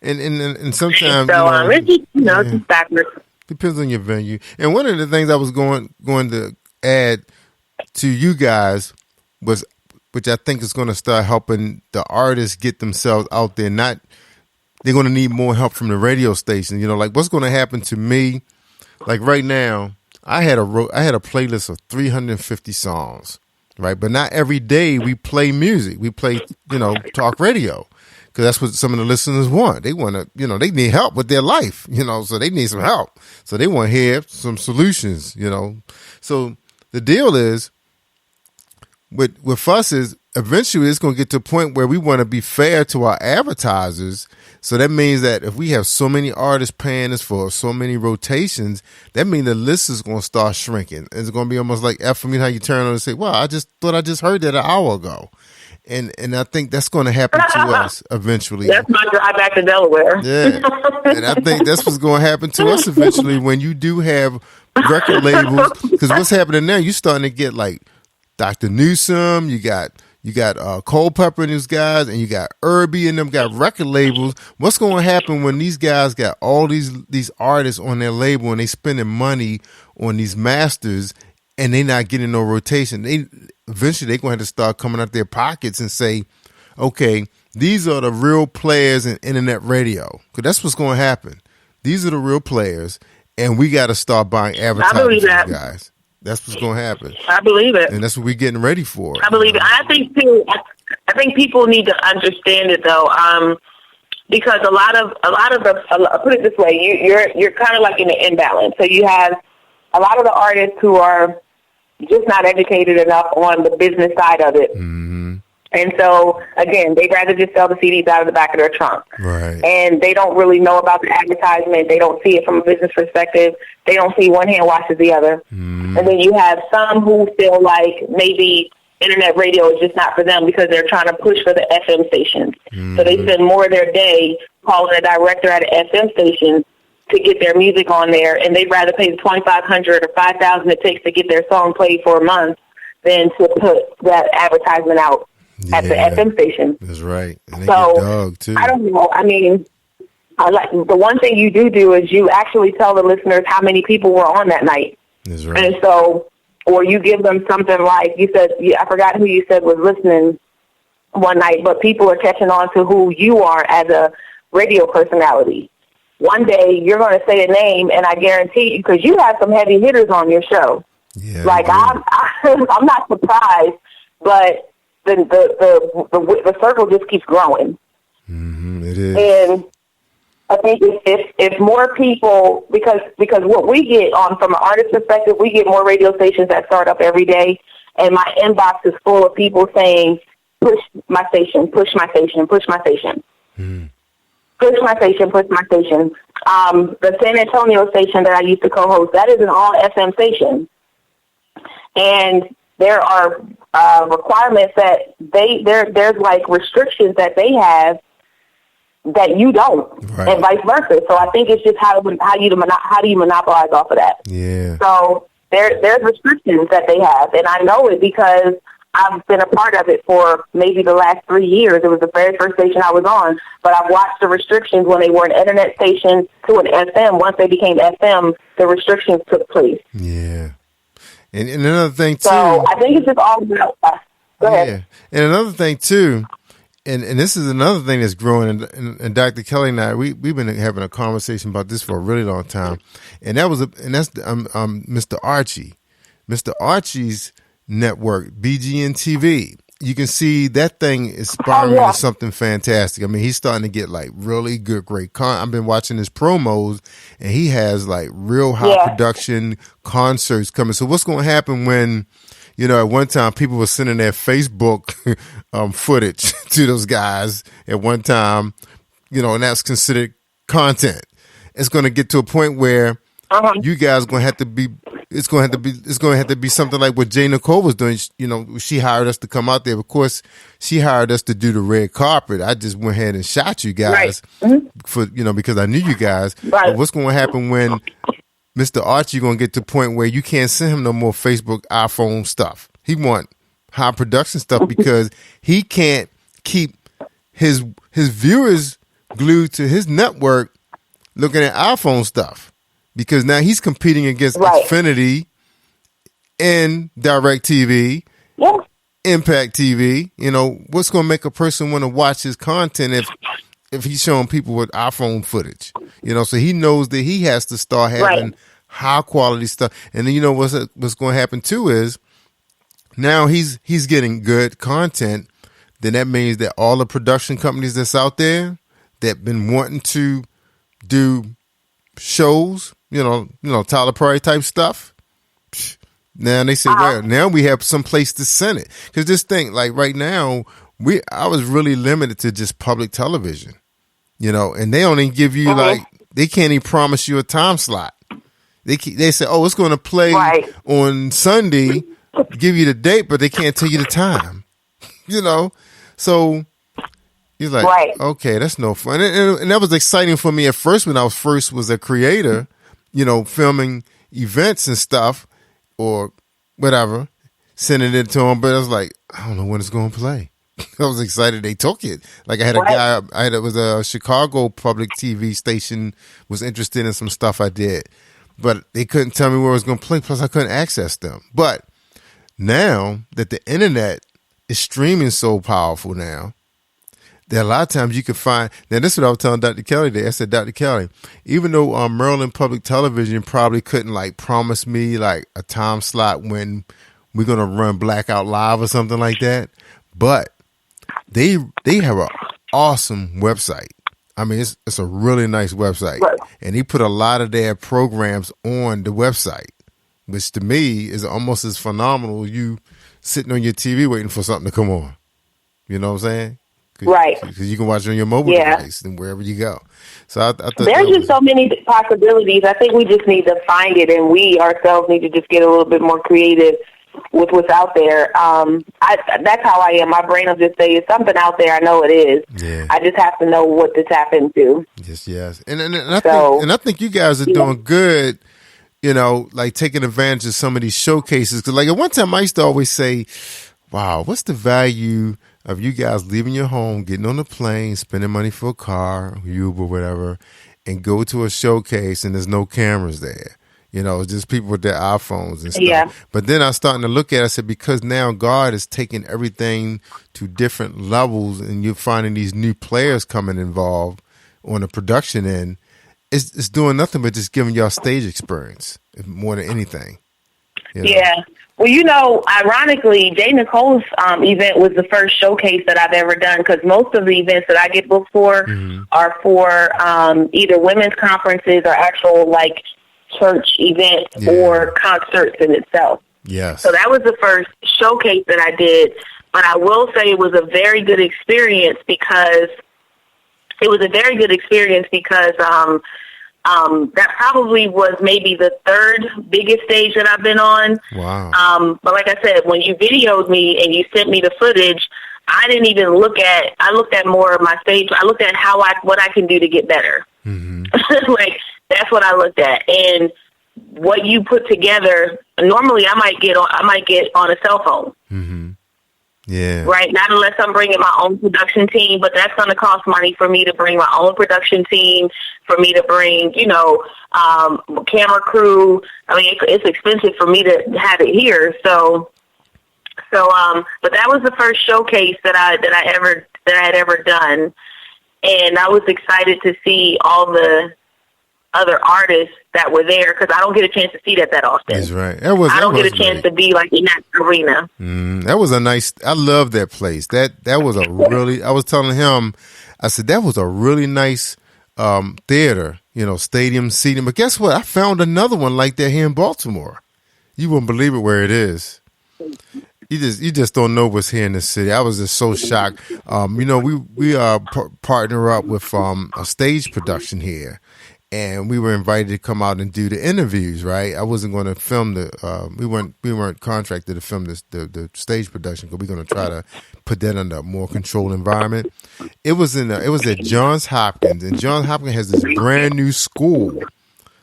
And sometimes so it's just, just backwards. Depends on your venue. And one of the things I was going to add to you guys was, which I think is going to start helping the artists get themselves out there. They're going to need more help from the radio station. Like what's going to happen to me? Like right now, I had a playlist of 350 songs, right? But not every day we play music. We play, talk radio. Because that's what some of the listeners want. They want to, they need help with their life, so they need some help. So they want to hear some solutions, So the deal is, with us is, eventually it's going to get to a point where we want to be fair to our advertisers. So that means that if we have so many artists paying us for so many rotations, that means the list is going to start shrinking. It's going to be almost like for me how you turn on and say, well, I just thought I just heard that an hour ago. And I think that's going to happen to us eventually. That's my drive back to Delaware. Yeah. And I think that's what's going to happen to us eventually when you do have record labels. Because what's happening now, you're starting to get like Dr. Newsom, you got Culpepper and these guys, and you got Irby and them got record labels. What's going to happen when these guys got all these artists on their label and they spending money on these masters and they not getting no rotation? Eventually they're going to have to start coming out their pockets and say, okay, these are the real players in internet radio. Because that's what's going to happen. These are the real players, and we got to start buying advertising for these guys. That's what's going to happen. I believe it. And that's what we're getting ready for. I believe it. I think people need to understand it, though, because a lot of put it this way, you're kind of like in an imbalance. So you have a lot of the artists who are just not educated enough on the business side of it. Mm-hmm. And so, again, they'd rather just sell the CDs out of the back of their trunk. Right. And they don't really know about the advertisement. They don't see it from a business perspective. They don't see one hand washes the other. Mm-hmm. And then you have some who feel like maybe internet radio is just not for them because they're trying to push for the FM stations. Mm-hmm. So they spend more of their day calling a director at an FM station to get their music on there, and they'd rather pay the $2,500 or $5,000 it takes to get their song played for a month than to put that advertisement out at the FM station. That's right. And they so get dug too. I don't know. I mean, the one thing you do is you actually tell the listeners how many people were on that night. That's right. And so, or you give them something like you said. I forgot who you said was listening one night, but people are catching on to who you are as a radio personality. One day you're going to say a name, and I guarantee you, because you have some heavy hitters on your show. Yeah, like I'm not surprised, but the circle just keeps growing. Mm-hmm, it is. And I think if more people, because what we get on from an artist perspective, we get more radio stations that start up every day, and my inbox is full of people saying, "Push my station, push my station, push my station." Mm. Push my station, push my station. The San Antonio station that I used to co-host, that is an all-FM station. And there are requirements that there's like restrictions that they have that you don't, right. And vice versa. So I think it's just how do you monopolize off of that? Yeah. So there's restrictions that they have, and I know it because I've been a part of it for maybe the last 3 years. It was the very first station I was on, but I've watched the restrictions when they were an internet station to an FM. Once they became FM, the restrictions took place. Yeah. And another thing, too. So I think it's just all about Go ahead. Yeah. And another thing, too, And this is another thing that's growing. And Dr. Kelly and I, we've been having a conversation about this for a really long time. And that's Mr. Archie. Mr. Archie's network, BGN TV. You can see that thing is spiraling into something fantastic. I mean, he's starting to get like really good, great content. I've been watching his promos, and he has like real high production concerts coming. So what's going to happen when, you know, at one time people were sending their Facebook footage to those guys at one time, you know, and that's considered content. It's going to get to a point where you guys are going to have to be. It's going to have to be something like what Jay Nicole was doing. You know, she hired us to come out there. Of course, she hired us to do the red carpet. I just went ahead and shot you guys for, you know, because I knew you guys. But what's going to happen when Mr. Archie going to get to the point where you can't send him no more Facebook, iPhone stuff? He want high production stuff because he can't keep his viewers glued to his network looking at iPhone stuff. Because now he's competing against Xfinity and DirecTV, Impact TV. You know, what's going to make a person want to watch his content if he's showing people with iPhone footage? You know, so he knows that he has to start having high quality stuff. And then you know what's going to happen too is now he's getting good content. Then that means that all the production companies that's out there that been wanting to do shows, you know, Tyler Perry type stuff. Now they say, well, now we have some place to send it. Because this thing, like right now, I was really limited to just public television, you know, and they only give you like, they can't even promise you a time slot. They say, oh, it's going to play on Sunday, give you the date, but they can't tell you the time, you know. So you're like, okay, that's no fun. And that was exciting for me at first when I was a creator, you know, filming events and stuff or whatever, sending it to them. But I was like, I don't know when it's going to play. I was excited they took it. Like I had a guy, it was a Chicago public TV station was interested in some stuff I did, but they couldn't tell me where it was going to play. Plus I couldn't access them. But now that the internet is streaming so powerful now, that a lot of times you can find, now this is what I was telling Dr. Kelly today. I said, Dr. Kelly, even though Maryland Public Television probably couldn't like promise me like a time slot when we're going to run Blackout Live or something like that, but they have an awesome website. I mean, it's a really nice website. And they put a lot of their programs on the website, which to me is almost as phenomenal as you sitting on your TV waiting for something to come on. You know what I'm saying? Because you can watch it on your mobile device and wherever you go. So I thought there's just so many possibilities. I think we just need to find it, and we ourselves need to just get a little bit more creative with what's out there. That's how I am. My brain will just say, it's something out there. I know it is. Yeah. I just have to know what to tap into. Yes. And I think you guys are doing good, you know, like taking advantage of some of these showcases. Because like at one time I used to always say, wow, what's the value of you guys leaving your home, getting on a plane, spending money for a car, Uber, whatever, and go to a showcase and there's no cameras there. You know, it's just people with their iPhones and stuff. Yeah. But then I was starting to look at it, I said, because now God is taking everything to different levels and you're finding these new players coming involved on the production end, it's doing nothing but just giving y'all stage experience more than anything. You know? Yeah. Well, you know, ironically, Jay Nicole's event was the first showcase that I've ever done because most of the events that I get booked for are for either women's conferences or actual, like, church events or concerts in itself. Yes. So that was the first showcase that I did. But I will say it was a very good experience because that probably was maybe the third biggest stage that I've been on. Wow. But like I said, when you videoed me and you sent me the footage, I looked at more of my stage. I looked at what I can do to get better. Like, that's what I looked at. And what you put together, normally I might get on a cell phone. Yeah. Right? Not unless I'm bringing my own production team, but that's going to cost money for me to bring my own production team, for me to bring, you know, camera crew. I mean, it's expensive for me to have it here. So, but that was the first showcase that I ever that I had ever done. And I was excited to see all the other artists that were there because I don't get a chance to see that often. That's right. I don't get a chance to be like in that arena. That was a nice. I love that place. That was a really. I was telling him, I said that was a really nice theater. Stadium seating. But guess what? I found another one like that here in Baltimore. You wouldn't believe it where it is. You just don't know what's here in the city. I was just so shocked. We partner up with a stage production here. And we were invited to come out and do the interviews, right? I wasn't going to film we weren't contracted to film the stage production because we're going to try to put that under a more controlled environment. It was at Johns Hopkins, and Johns Hopkins has this brand new school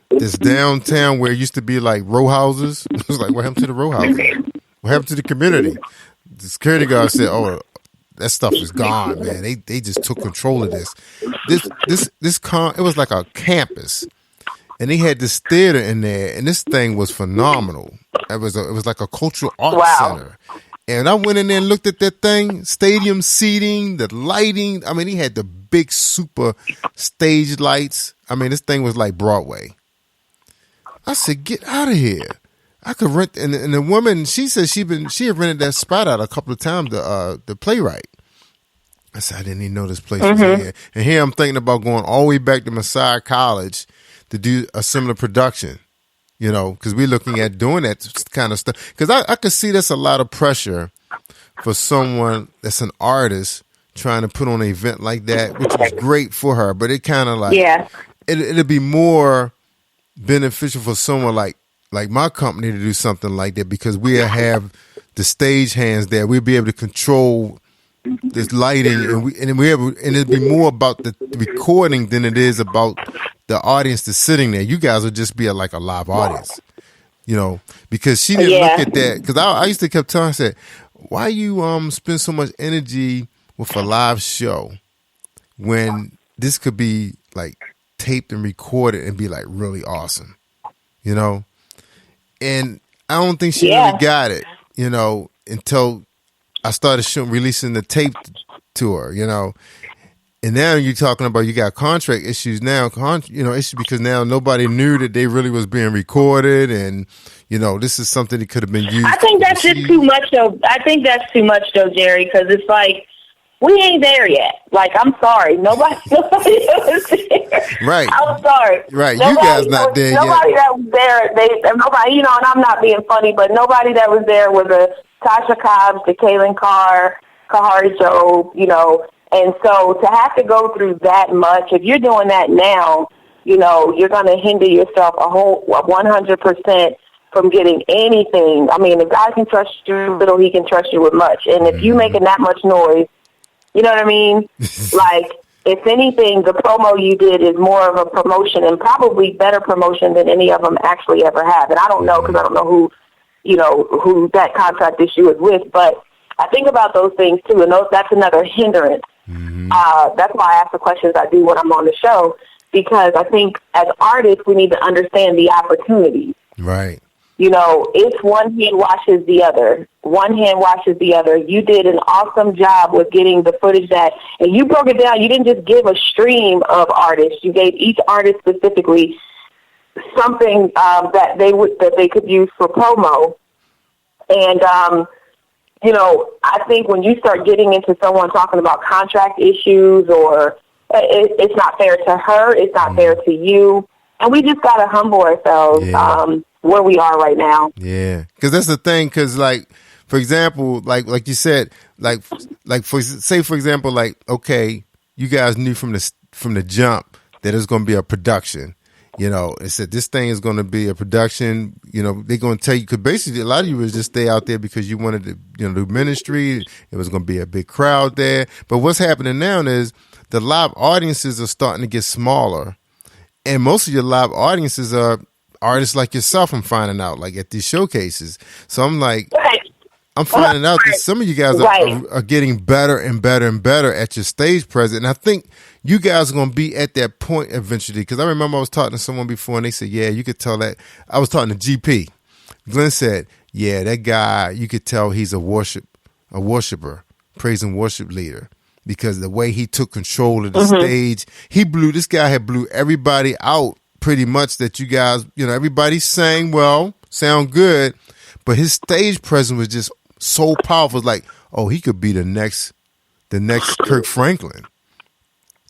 that's downtown where it used to be like row houses. It was like, what happened to the row houses? What happened to the community? The security guard said, "Oh, that stuff is gone, man. They just took control of this. It was like a campus, and they had this theater in there, and this thing was phenomenal. It was like a cultural arts center. And I went in there and looked at that thing, stadium seating, the lighting. I mean, he had the big super stage lights. I mean, this thing was like Broadway. I said, get out of here. I could rent, and the woman, she said she had rented that spot out a couple of times, the Playwright. I said, I didn't even know this place was here. And here I'm thinking about going all the way back to Messiah College to do a similar production, because we're looking at doing that kind of stuff. Because I could see that's a lot of pressure for someone that's an artist trying to put on an event like that, which was great for her, but it kind of like, it'd be more beneficial for someone like my company to do something like that because we have the stage hands there. We'll be able to control this lighting, and it'd be more about the recording than it is about the audience that's sitting there. You guys would just be like a live audience, because she didn't look at that. Because I used to kept telling her, I said, why you spend so much energy with a live show when this could be like taped and recorded and be like really awesome, And I don't think she really got it, until I started releasing the tape to her, And now you're talking about you got contract issues now, issues because now nobody knew that they really was being recorded, and this is something that could have been used. I think that's just too much, though. I think that's too much, though, Jerry, because it's like we ain't there yet. Like, I'm sorry, nobody was there. Right. I'm sorry. Right, you guys not there yet. Nobody that was there, nobody, and I'm not being funny, but nobody that was there was a Tasha Cobbs, the Kaylin Carr, Kahari Job, and so to have to go through that much, if you're doing that now, you're going to hinder yourself 100% from getting anything. I mean, if God can trust you little, he can trust you with much. And if you're making that much noise, you know what I mean? Like, if anything, the promo you did is more of a promotion and probably better promotion than any of them actually ever have. And I don't know because I don't know who that contract issue is with, but I think about those things too, and that's another hindrance. That's why I ask the questions I do when I'm on the show, because I think as artists we need to understand the opportunities. Right. It's one hand washes the other. One hand washes the other. You did an awesome job with getting the footage and you broke it down. You didn't just give a stream of artists. You gave each artist specifically something that they could use for promo. And I think when you start getting into someone talking about contract issues or it's not fair to her, it's not fair to you, and we just got to humble ourselves where we are right now. Yeah, because that's the thing. Because for example, like you said, for example, okay, you guys knew from the jump that it's going to be a production. It said this thing is going to be a production. They're going to tell you, because basically a lot of you was just stay out there because you wanted to, do ministry. It was going to be a big crowd there. But what's happening now is the live audiences are starting to get smaller, and most of your live audiences are artists like yourself. I'm finding out, like at these showcases. So I'm like, I'm finding out that some of you guys are getting better and better and better at your stage presence. And I think you guys are going to be at that point eventually. Because I remember I was talking to someone before and they said, yeah, you could tell that. I was talking to GP. Glenn said, yeah, that guy, you could tell he's a worshiper, praise and worship leader. because the way he took control of the stage, this guy had blew everybody out pretty much that you guys, everybody sang well, sound good, but his stage presence was just so powerful. It's like, oh, he could be the next Kirk Franklin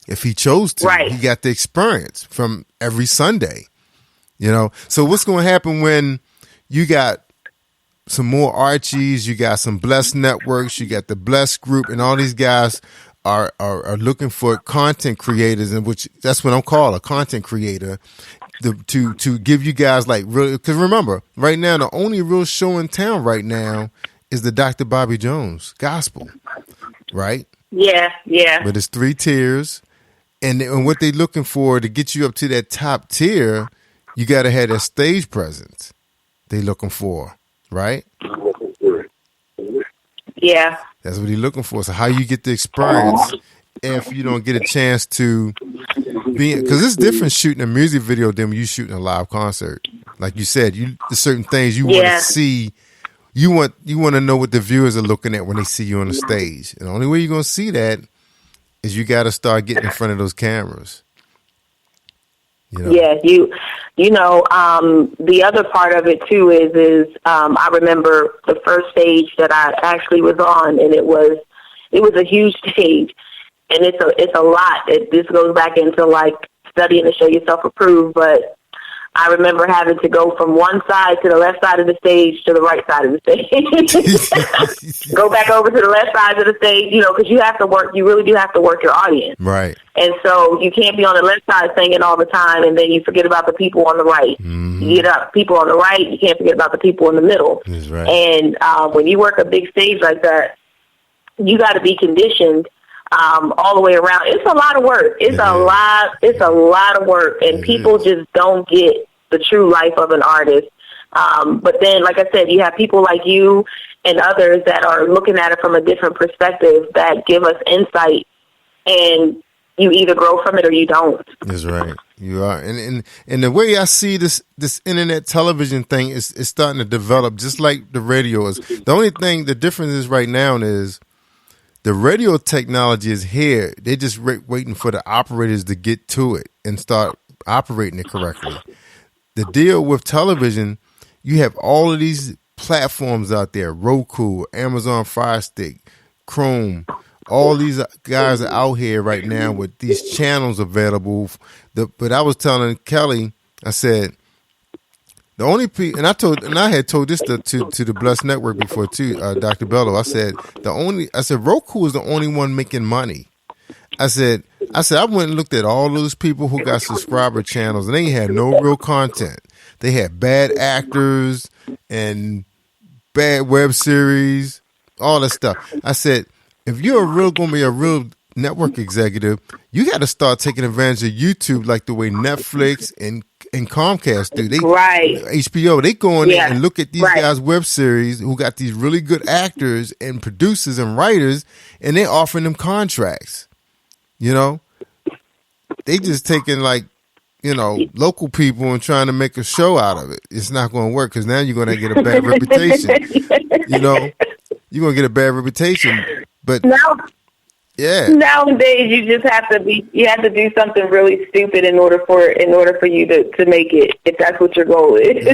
if he chose to. Right. He got the experience from every Sunday, So what's going to happen when you got some more Archies, you got some Blessed Networks, you got the Blessed Group, and all these guys are looking for content creators, and which that's what I'm called, a content creator, to give you guys like really, because remember, right now the only real show in town right now is the Dr. Bobby Jones Gospel, right? Yeah. But it's 3 tiers, and what they're looking for to get you up to that top tier, you got to have that stage presence. They looking for, right? Yeah. That's what he's looking for. So how you get the experience if you don't get a chance to be, because it's different shooting a music video than when you shooting a live concert. Like you said, there's certain things you want to see. You want to know what the viewers are looking at when they see you on the stage. And the only way you're going to see that is you got to start getting in front of those cameras. Yeah, the other part of it too is I remember the first stage that I actually was on, and it was a huge stage, and it's a lot. This goes back into like studying to show yourself approved, but I remember having to go from one side to the left side of the stage to the right side of the stage. Go back over to the left side of the stage, because you have to work. You really do have to work your audience, right? And so you can't be on the left side singing all the time, and then you forget about the people on the right. You get up, people on the right. You can't forget about the people in the middle. That's right. And when you work a big stage like that, you got to be conditioned all the way around. It's a lot of work. It's a lot of work, and people just don't get the true life of an artist. But then, like I said, you have people like you and others that are looking at it from a different perspective that give us insight, and you either grow from it or you don't. That's right. You are. And the way I see this internet television thing is starting to develop just like the radio is. The only thing, the difference is right now is the radio technology is here. They're just waiting for the operators to get to it and start operating it correctly. The deal with television, you have all of these platforms out there, Roku, Amazon Fire Stick, Chrome. All these guys are out here right now with these channels available. But I was telling Kelly, I said, the only people, and I had told this to the Blessed Network before too, Dr. Bello. I said Roku is the only one making money. I said I went and looked at all those people who got subscriber channels, and they had no real content. They had bad actors and bad web series, all that stuff. I said, if you're going to be a real network executive, you got to start taking advantage of YouTube like the way Netflix and Comcast do. HBO, they go in there and look at these guys' web series who got these really good actors and producers and writers, and they're offering them contracts. They just taking local people and trying to make a show out of it. It's not going to work because now you're going to get a bad reputation. You're going to get a bad reputation. But nowadays you just have to do something really stupid in order for you to make it, if that's what your goal is.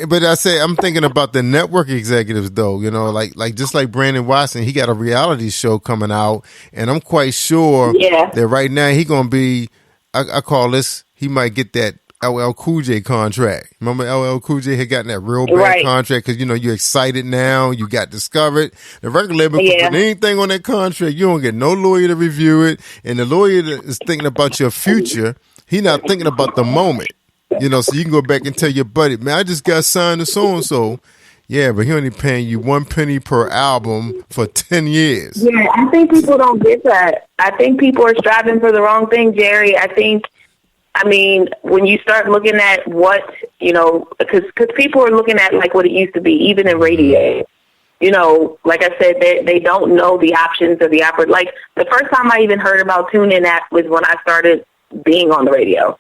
But I say I'm thinking about the network executives though, like just like Brandon Watson, he got a reality show coming out, and I'm quite sure that right now he gonna be I call this, he might get that LL Cool J contract. Remember LL Cool J had gotten that real bad contract because, you're excited now. You got discovered. The record label put anything on that contract, you don't get no lawyer to review it. And the lawyer that is thinking about your future, he not thinking about the moment. So you can go back and tell your buddy, man, I just got signed to so-and-so. Yeah, but he only paying you 1 penny per album for 10 years. Yeah, I think people don't get that. I think people are striving for the wrong thing, Jerry. When you start looking at what, because people are looking at like what it used to be, even in radio. Like I said, they don't know the options of the opera. Like the first time I even heard about TuneIn app was when I started being on the radio.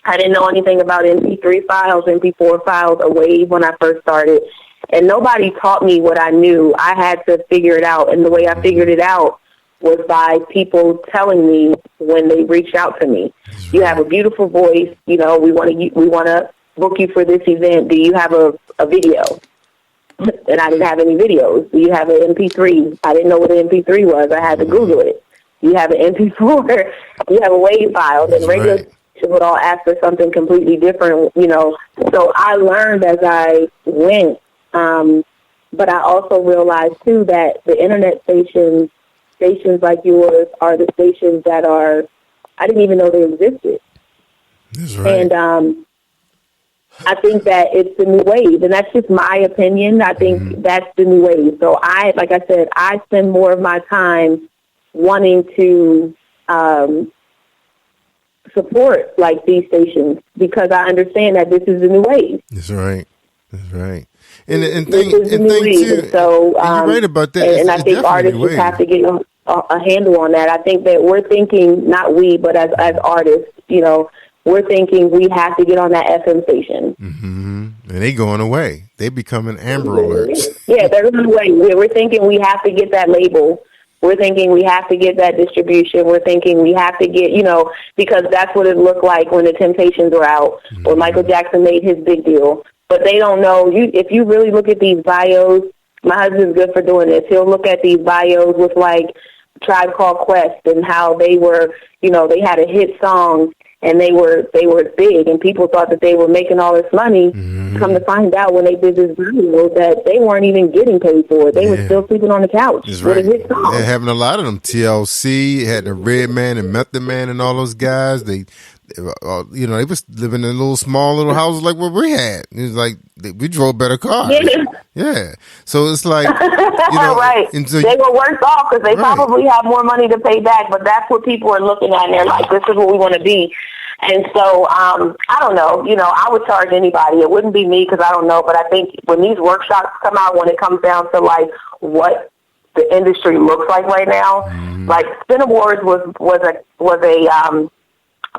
I didn't know anything about MP3 files, MP4 files, a wave when I first started. And nobody taught me what I knew. I had to figure it out. And the way I figured it out was by people telling me when they reached out to me. You have a beautiful voice. You know, we want to book you for this event. Do you have a video? And I didn't have any videos. Do you have an MP3? I didn't know what an MP3 was. I had to Google it. You have an MP4. You have a WAV file. And radio stations would all ask for something completely different, you know. So I learned as I went. But I also realized, too, that the internet stations like yours are the stations that are, I didn't even know they existed. That's right. And I think that it's the new wave, and that's just my opinion. I think that's the new wave. So like I said, I spend more of my time wanting to support like these stations because I understand that this is the new wave. That's right. That's right. And this is the new wave. too, and so you're right about that. And I think artists just have to get a handle on that. I think that we're thinking, not we, but as artists, you know, we're thinking we have to get on that FM station. Mm-hmm. And they going away. They becoming Amber Alerts. Yeah, they're going away. We're thinking we have to get that label. We're thinking we have to get that distribution. We're thinking we have to get, you know, because that's what it looked like when the Temptations were out, or Michael Jackson made his big deal. But they don't know. If you really look at these bios, my husband's good for doing this. He'll look at these bios with, like, Tribe Called Quest and how they were, you know, they had a hit song and they were big and people thought that they were making all this money. Come to find out when they did this video that they weren't even getting paid for it. They were still sleeping on the couch with a hit song. They're having a lot of them. TLC had the Red Man and Method Man and all those guys. They you know, they was living in small little houses like what we had. It was like we drove better cars. Yeah. So it's like, you know, right. And so, they were worse off because they probably have more money to pay back. But that's what people are looking at, and they're like, "This is what we want to be." And so I don't know. You know, I would charge anybody. It wouldn't be me because I don't know. But I think when these workshops come out, when it comes down to like what the industry looks like right now, like Spin Awards was a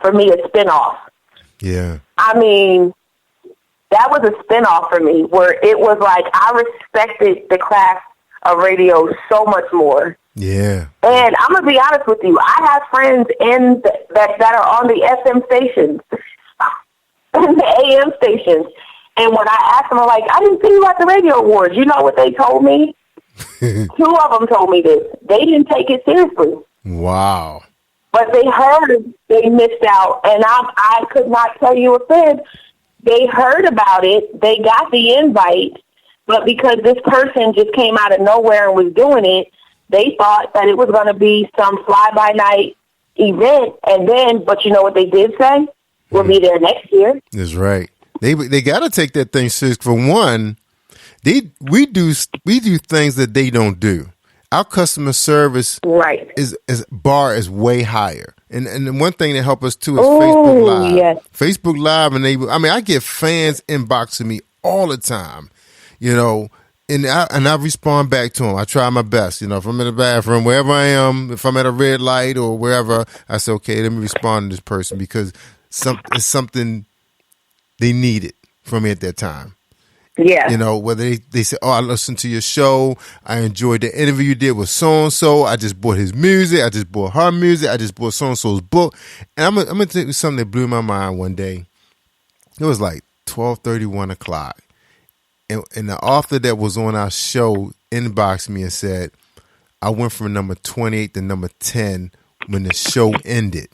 for me, a spinoff. Yeah. I mean, that was a spinoff for me where it was like I respected the craft of radio so much more. Yeah. And I'm going to be honest with you. I have friends that are on the FM stations and the AM stations. And when I asked them, I'm like, I didn't see you at the radio awards. You know what they told me? 2 of them told me this. They didn't take it seriously. Wow. But they heard they missed out, and I could not tell you a fib. They heard about it. They got the invite, but because this person just came out of nowhere and was doing it, they thought that it was going to be some fly-by-night event. And then, but you know what they did say? We'll be there next year. That's right. They got to take that thing serious. For one, we do things that they don't do. Our customer service is bar is way higher. And the one thing that helped us too is Facebook Live. Yes. Facebook Live I get fans inboxing me all the time, you know, and I respond back to them. I try my best, you know, if I'm in the bathroom, wherever I am, if I'm at a red light or wherever, I say, okay, let me respond to this person because it's something they needed from me at that time. Yeah. You know, whether they say, oh, I listened to your show. I enjoyed the interview you did with so-and-so. I just bought his music. I just bought her music. I just bought so-and-so's book. And I'm going to tell you something that blew my mind one day. It was like 12:30, 1 o'clock. And the author that was on our show inboxed me and said, I went from number 28 to number 10 when the show ended.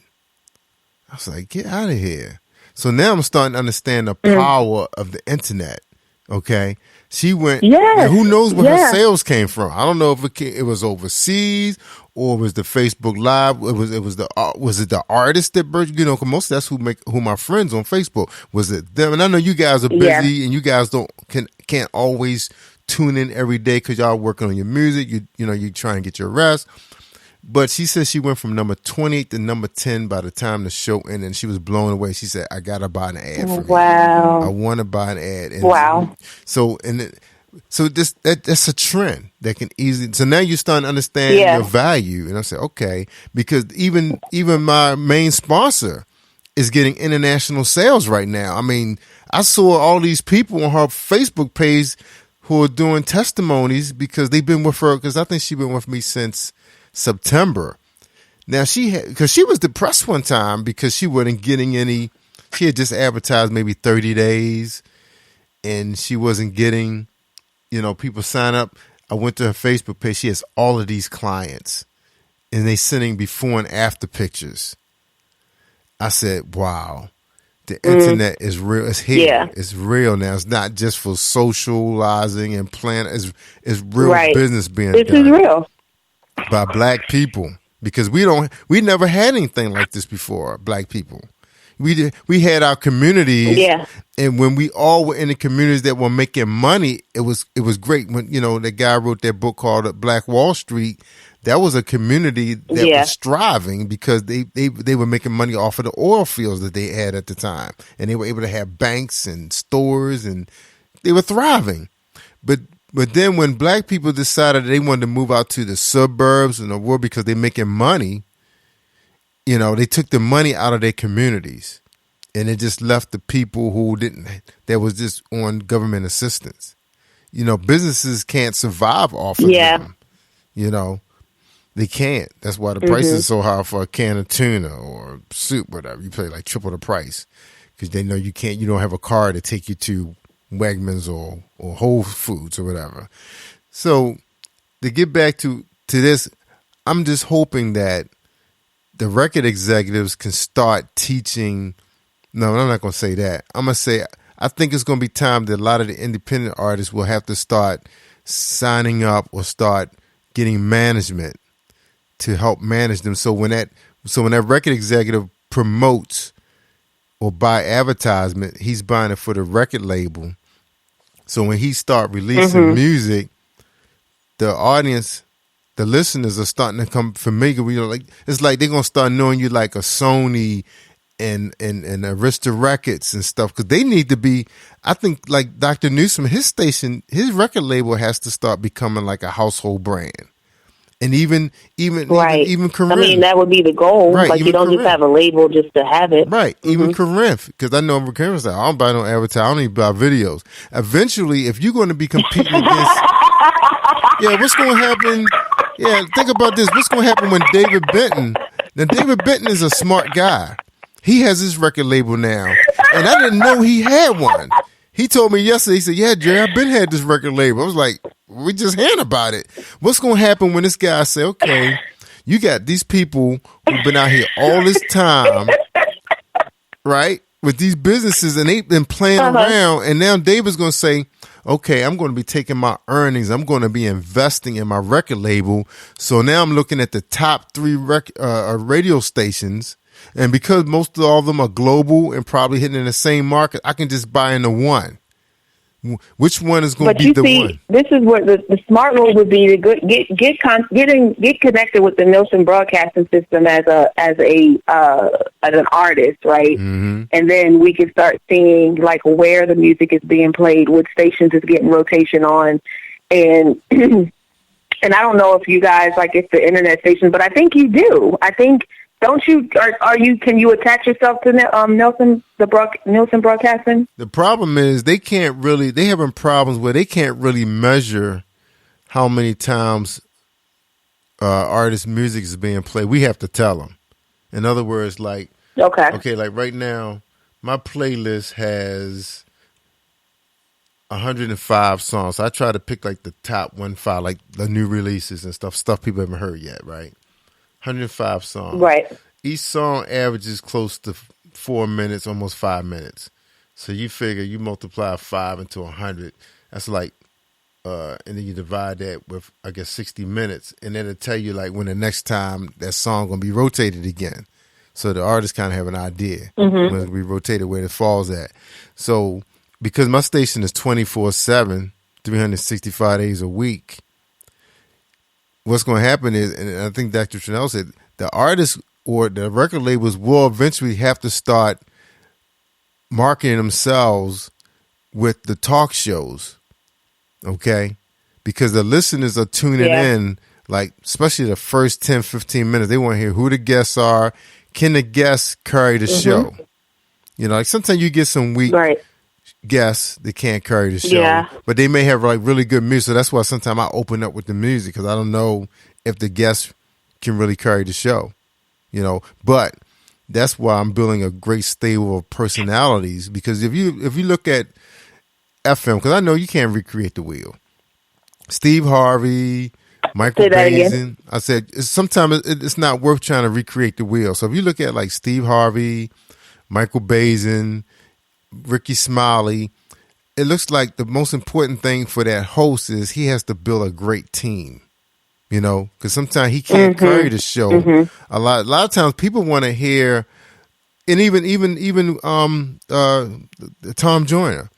I was like, get out of here. So now I'm starting to understand the power of the internet. Okay, she went. Yes. Who knows where her sales came from? I don't know if it was overseas or was the Facebook Live. Was it the artist that you know? Cause most that's who my friends on Facebook. Was it them? And I know you guys are busy and you guys can't always tune in every day because y'all working on your music. You know you try and get your rest. But she said she went from number 28 to number 10 by the time the show ended, and she was blown away. She said, I got to buy an ad for Wow. I want to buy an ad. And wow. So that's a trend that can easily. So now you're starting to understand your value. And I said, okay, because even my main sponsor is getting international sales right now. I mean, I saw all these people on her Facebook page who are doing testimonies because they've been with her, because I think she's been with me since September. Now because she was depressed one time because she wasn't getting any, she had just advertised maybe 30 days and she wasn't getting, people sign up. I went to her Facebook page. She has all of these clients and they sending before and after pictures. I said, wow, the internet is real. It's here. Yeah. It's real now. It's not just for socializing and planning. It's real business being done. This is real. By Black people. Because we never had anything like this before, Black people. We had our communities, and when we all were in the communities that were making money, it was great. When the guy wrote that book called Black Wall Street, that was a community that was striving because they were making money off of the oil fields that they had at the time, and they were able to have banks and stores, and they were thriving. But then when Black people decided they wanted to move out to the suburbs and the world because they're making money, they took the money out of their communities and it just left the people who that was just on government assistance. Businesses can't survive off of them. They can't. That's why the price is so high for a can of tuna or soup, whatever. You pay like triple the price because they know you don't have a car to take you to Wegmans or Whole Foods or whatever. So to get back to this, I'm just hoping that the record executives can start teaching. No, I'm not going to say that. I'm going to say I think it's going to be time that a lot of the independent artists will have to start signing up or start getting management to help manage them. So when that record executive promotes or buy advertisement, he's buying it for the record label. So when he start releasing music, the audience, the listeners are starting to come familiar. It's like they're gonna start knowing you like a Sony and Arista Records and stuff, because they need to be. I think like Dr. Newsom, his station, his record label has to start becoming like a household brand. And even Corinth. I mean, that would be the goal. Right, like you don't just have a label just to have it. Right. Even Corinth, because I know Corinth's like, I don't buy no advertising. I don't even buy videos. Eventually, if you're going to be competing against, what's going to happen? Yeah, think about this. What's going to happen when David Benton? Now, David Benton is a smart guy. He has his record label now, and I didn't know he had one. He told me yesterday. He said, "Yeah, Jay, I've been had this record label." I was like, "We just hearing about it. What's going to happen when this guy say, okay, you got these people who've been out here all this time, right, with these businesses, and they've been playing around, and now David's going to say, okay, I'm going to be taking my earnings, I'm going to be investing in my record label. So now I'm looking at the top 3 radio stations." And because most of all of them are global and probably hitting in the same market, I can just buy into one. Which one is going to be the one? This is what the smart move would be to get connected with the Nielsen broadcasting system as an artist, right? Mm-hmm. And then we can start seeing like where the music is being played, what stations is getting rotation on, and and I don't know if you guys like it's the internet station, but I think you do. I think. Don't you? Are you? Can you attach yourself to Nielsen Broadcasting? The problem is they can't really. They having problems where they can't really measure how many times artist music is being played. We have to tell them. In other words, like okay, like right now, my playlist has 105 songs. So I try to pick like the top 105, like the new releases and stuff people haven't heard yet, right? 105 songs. Right. Each song averages close to 4 minutes, almost 5 minutes. So you figure you multiply 5 into 100. That's like, and then you divide that with, I guess, 60 minutes. And then it'll tell you like when the next time that song going to be rotated again. So the artist kind of have an idea when it'll be rotated where it falls at. So because my station is 24/7, 365 days a week, what's going to happen is, and I think Dr. Chanel said, the artists or the record labels will eventually have to start marketing themselves with the talk shows, okay? Because the listeners are tuning in, like, especially the first 10, 15 minutes. They want to hear who the guests are. Can the guests carry the show? You know, like sometimes you get some weak guests that can't carry the show. Yeah. But they may have like really good music. So that's why sometimes I open up with the music because I don't know if the guests can really carry the show, you know. But that's why I'm building a great stable of personalities, because if you look at FM, because I know you can't recreate the wheel. Steve Harvey, Michael Bazin. I said sometimes it's not worth trying to recreate the wheel. So if you look at like Steve Harvey, Michael Bazin, Ricky Smiley, it looks like the most important thing for that host is he has to build a great team. You know, because sometimes he can't carry the show. A lot of times people want to hear, and even Tom Joyner.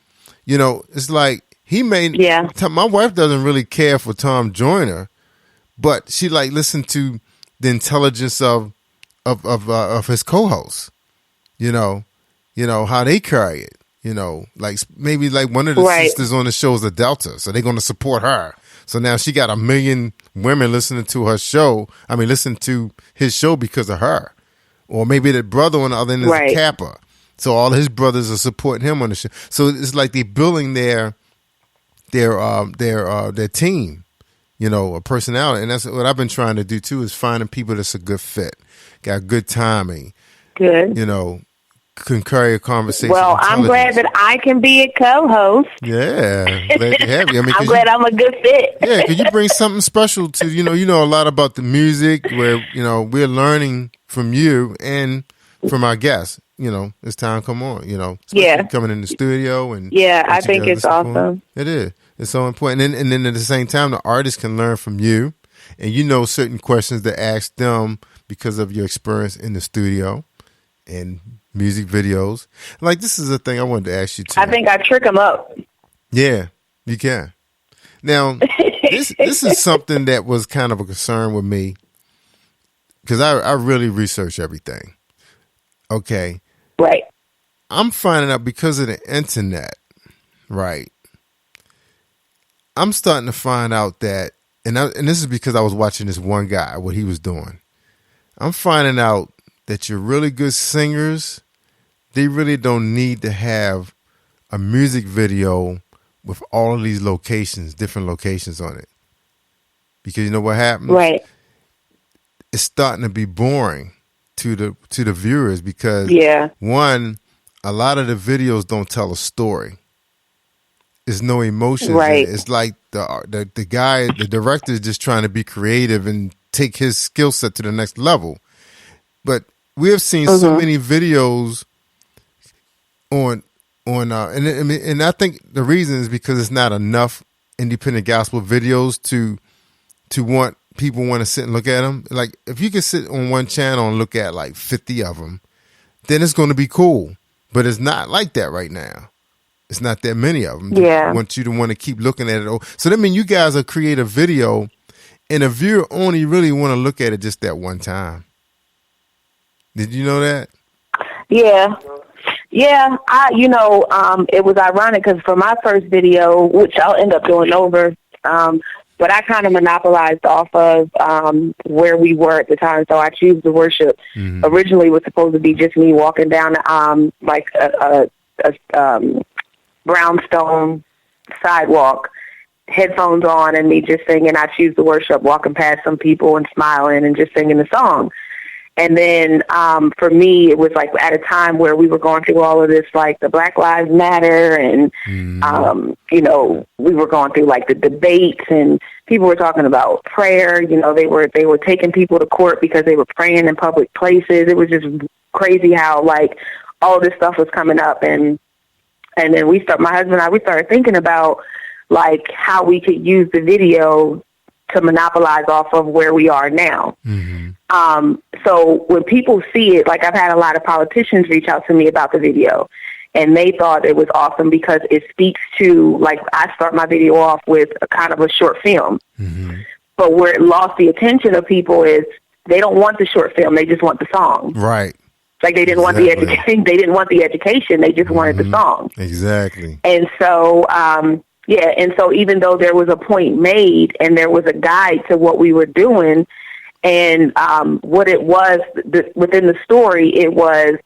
You know, it's like he made. Yeah. My wife doesn't really care for Tom Joyner, but she like listened to the intelligence of his co-hosts. You know how they carry it. You know, like maybe like one of the sisters on the show is a Delta, so they're going to support her. So now she got 1 million women listening to her show. I mean, listen to his show because of her. Or maybe the brother on the other end is a Kappa. So all his brothers are supporting him on the show. So it's like they're building their team, you know, a personality. And that's what I've been trying to do too, is finding people that's a good fit, got good timing. Good. You know, can carry a conversation. Well, I'm glad that I can be a co-host. Yeah, glad to have you. I mean, I'm glad I'm a good fit. Yeah, because you bring something special to, you know a lot about the music, where, you know, we're learning from you and from our guests. You know, as time come on, you know, coming in the studio and I think it's awesome. It is. It's so important, and then at the same time, the artist can learn from you, and you know certain questions to ask them because of your experience in the studio and music videos. Like, this is a thing I wanted to ask you too. I think I trick them up. Yeah, you can. Now, this is something that was kind of a concern with me, because I really research everything. Okay. Right. I'm finding out because of the internet, right? I'm starting to find out that, and this is because I was watching this one guy, what he was doing. I'm finding out that you're really good singers, they really don't need to have a music video with all of these locations, different locations on it. Because you know what happens? Right. It's starting to be boring to the viewers, because one, a lot of the videos don't tell a story. There's no emotions. Right. It's like the guy, the director is just trying to be creative and take his skill set to the next level. But we have seen so many videos and I think the reason is because it's not enough independent gospel videos to want people want to sit and look at them. Like, if you could sit on one channel and look at like 50 of them, then it's going to be cool. But it's not like that right now. It's not that many of them. Yeah. I want you to want to keep looking at it. So that means you guys will create a video and a viewer only really want to look at it just that one time. Did you know that? Yeah. Yeah. It was ironic because for my first video, which I'll end up doing over, but I kind of monopolized off of where we were at the time. So I choose the worship. Mm-hmm. Originally, it was supposed to be just me walking down like a brownstone sidewalk, headphones on, and me just singing. I choose the worship, walking past some people and smiling and just singing the song. And then for me, it was like at a time where we were going through all of this, like the Black Lives Matter, and we were going through like the debates, and people were talking about prayer. You know, they were taking people to court because they were praying in public places. It was just crazy how like all this stuff was coming up, and then my husband and I started thinking about like how we could use the video to monopolize off of where we are now. Mm-hmm. So when people see it, like I've had a lot of politicians reach out to me about the video, and they thought it was awesome because it speaks to, like, I start my video off with a kind of a short film. Mm-hmm. But where it lost the attention of people is they don't want the short film, they just want the song. Right. Like they didn't want the education, they didn't want the education, they just wanted the song. Exactly. And so and so even though there was a point made and there was a guide to what we were doing, and what it was within the story, it was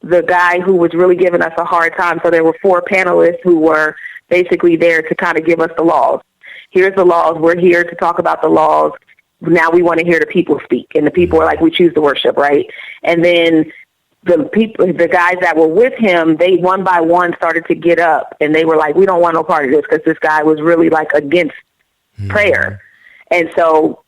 the guy who was really giving us a hard time. So there were 4 panelists who were basically there to kind of give us the laws. Here's the laws. We're here to talk about the laws. Now we want to hear the people speak. And the people are like, we choose to worship, right? And then the guys that were with him, they one by one started to get up, and they were like, we don't want no part of this, because this guy was really like against prayer. And so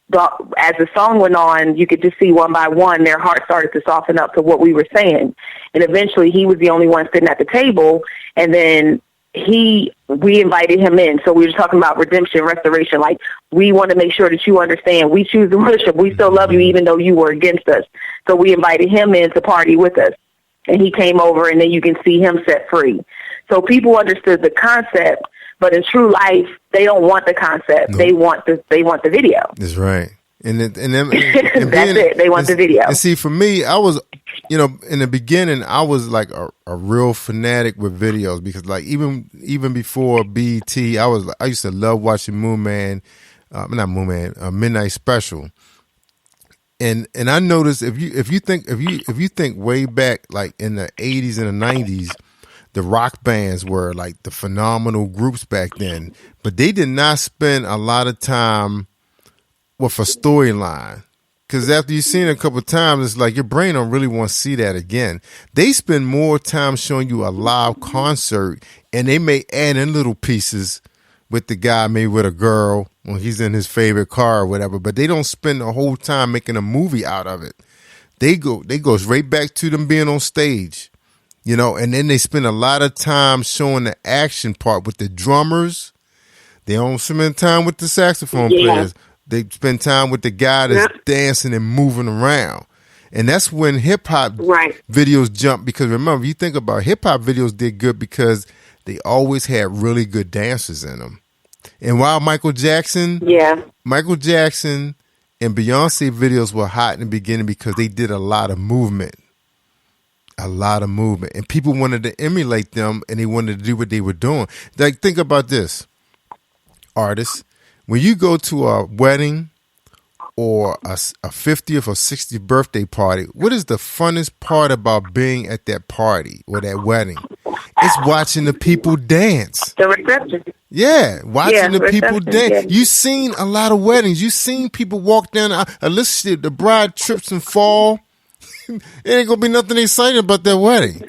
as the song went on, you could just see one by one, their hearts started to soften up to what we were saying. And eventually he was the only one sitting at the table. And then we invited him in. So we were talking about redemption, restoration. Like, we want to make sure that you understand we choose to worship. We still love you even though you were against us. So we invited him in to party with us. And he came over, and then you can see him set free. So people understood the concept, but in true life, they don't want the concept. Nope. They want the video. That's right. And that's it. They want the video. And see, for me, I was, in the beginning, I was like a real fanatic with videos, because like even before BET, I used to love watching Midnight Special. And I noticed if you think way back, like in the 80s and the 90s, the rock bands were like the phenomenal groups back then, but they did not spend a lot of time with a storyline. Because after you've seen it a couple of times, it's like your brain don't really want to see that again. They spend more time showing you a live concert, and they may add in little pieces with the guy, maybe with a girl when he's in his favorite car or whatever, but they don't spend the whole time making a movie out of it. They go right back to them being on stage, and then they spend a lot of time showing the action part with the drummers. They don't spend time with the saxophone players. They spend time with the guy that's dancing and moving around. And that's when hip-hop videos jump, because remember, you think about hip-hop videos did good because they always had really good dancers in them. And while Michael Jackson and Beyonce videos were hot in the beginning because they did a lot of movement. And people wanted to emulate them, and they wanted to do what they were doing. Like, think about this, artists. When you go to a wedding or a 50th or 60th birthday party, what is the funnest part about being at that party or that wedding? It's watching the people dance. The reception. Yeah, watching the people dance. You've seen a lot of weddings. You've seen people walk down. Listen, the bride trips and fall. It ain't going to be nothing exciting about that wedding.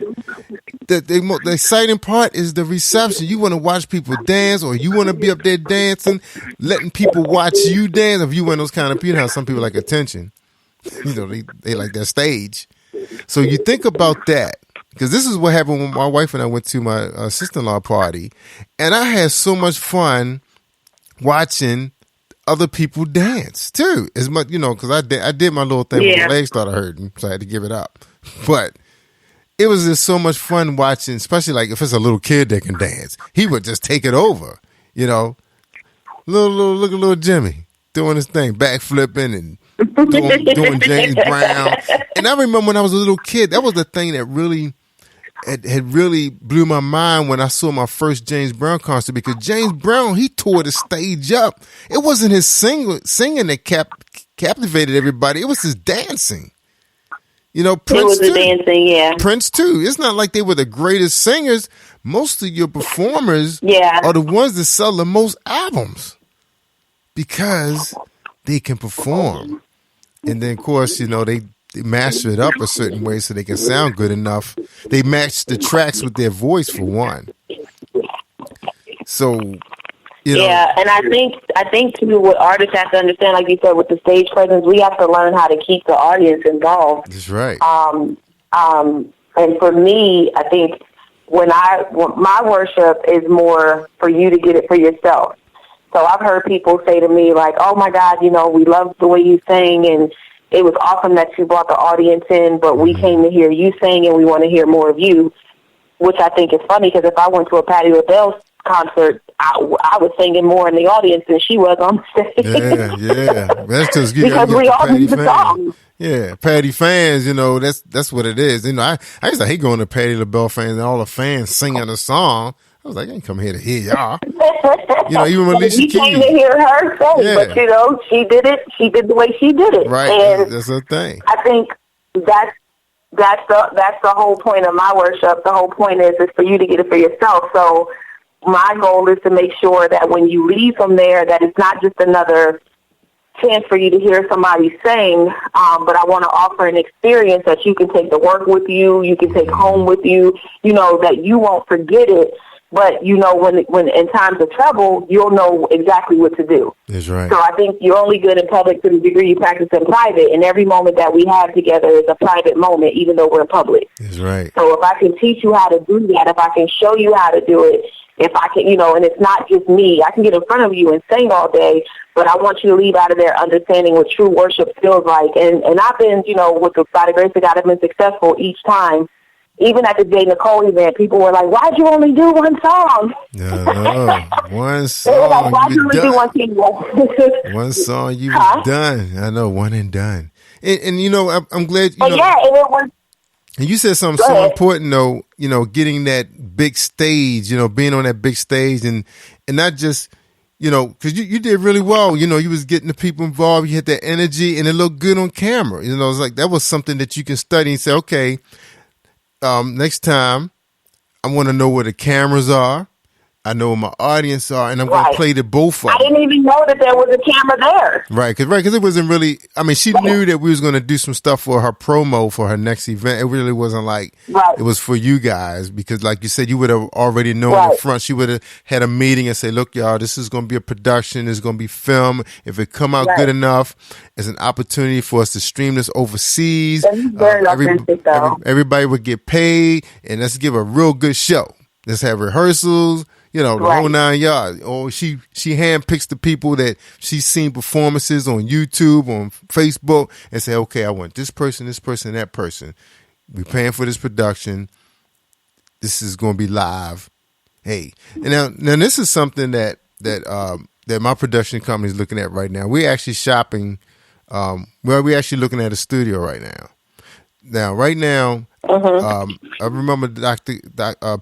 The exciting part is the reception. You want to watch people dance, or you want to be up there dancing, letting people watch you dance. If you want those kind of people, how some people like attention. They like that stage. So you think about that, because this is what happened when my wife and I went to my sister-in-law party, and I had so much fun watching other people dance too. As much, because I did my little thing when my legs started hurting, so I had to give it up. But it was just so much fun watching, especially like if it's a little kid that can dance, he would just take it over. Look at little Jimmy doing his thing, backflipping and doing James Brown. And I remember when I was a little kid, that was the thing that really had really blew my mind when I saw my first James Brown concert, because James Brown, he tore the stage up. It wasn't his singing that captivated everybody. It was his dancing. Prince too. Dancing, Prince too. It's not like they were the greatest singers. Most of your performers are the ones that sell the most albums because they can perform. And then, of course, they master it up a certain way so they can sound good enough. They match the tracks with their voice, for one. So, and I think too, what artists have to understand, like you said, with the stage presence, we have to learn how to keep the audience involved. That's right. And for me, I think when my worship is more for you to get it for yourself. So I've heard people say to me like, "Oh my God, we love the way you sing, and it was awesome that you brought the audience in, but we came to hear you sing, and we want to hear more of you," which I think is funny, because if I went to a Patti LaBelle concert, I was singing more in the audience than she was on stage. Yeah. That's because we all need the song. Yeah, Patti fans, that's what it is. I used to hate going to Patti LaBelle fans and all the fans singing a song. I was like, I ain't come here to hear y'all. Even when Alicia Keys. Came to hear her sing, but she did it. She did the way she did it. Right, and that's her thing. I think that's that's the whole point of my worship. The whole point is for you to get it for yourself. So my goal is to make sure that when you leave from there, that it's not just another chance for you to hear somebody sing, but I want to offer an experience that you can take to work with you, you can take home with you, that you won't forget it. But, when in times of trouble, you'll know exactly what to do. That's right. So I think you're only good in public to the degree you practice in private, and every moment that we have together is a private moment, even though we're in public. That's right. So if I can teach you how to do that, if I can show you how to do it, if I can, and it's not just me, I can get in front of you and sing all day, but I want you to leave out of there understanding what true worship feels like. And I've been, by the grace of God, I've been successful each time. Even at the J. Nicole event, people were like, "Why'd you only do one song?" No, one song. They were like, "Why'd you only do one thing?" One song, you was done. I know, one and done. And I'm glad. But yeah, and it was. And you said something so important, though. Getting that big stage. Being on that big stage, and not just. Because you did really well. You was getting the people involved. You had that energy, and it looked good on camera. It's like that was something that you can study and say, okay. Next time, I want to know where the cameras are. I know where my audience are, and I'm going to play the both of them. I didn't even know that there was a camera there. Right, because it wasn't really. I mean, she knew that we was going to do some stuff for her promo for her next event. It really wasn't like it was for you guys, because, like you said, you would have already known in front. She would have had a meeting and say, "Look, y'all, this is going to be a production. It's going to be film. If it come out good enough, it's an opportunity for us to stream this overseas. Everybody would get paid, and let's give a real good show. Let's have rehearsals." The whole 9 yards. Or she handpicks the people that she's seen performances on YouTube, on Facebook, and say, okay, I want this person, that person. We're paying for this production. This is going to be live. Hey, and now this is something that my production company is looking at right now. We're actually shopping. We're actually looking at a studio right now. Right now. I remember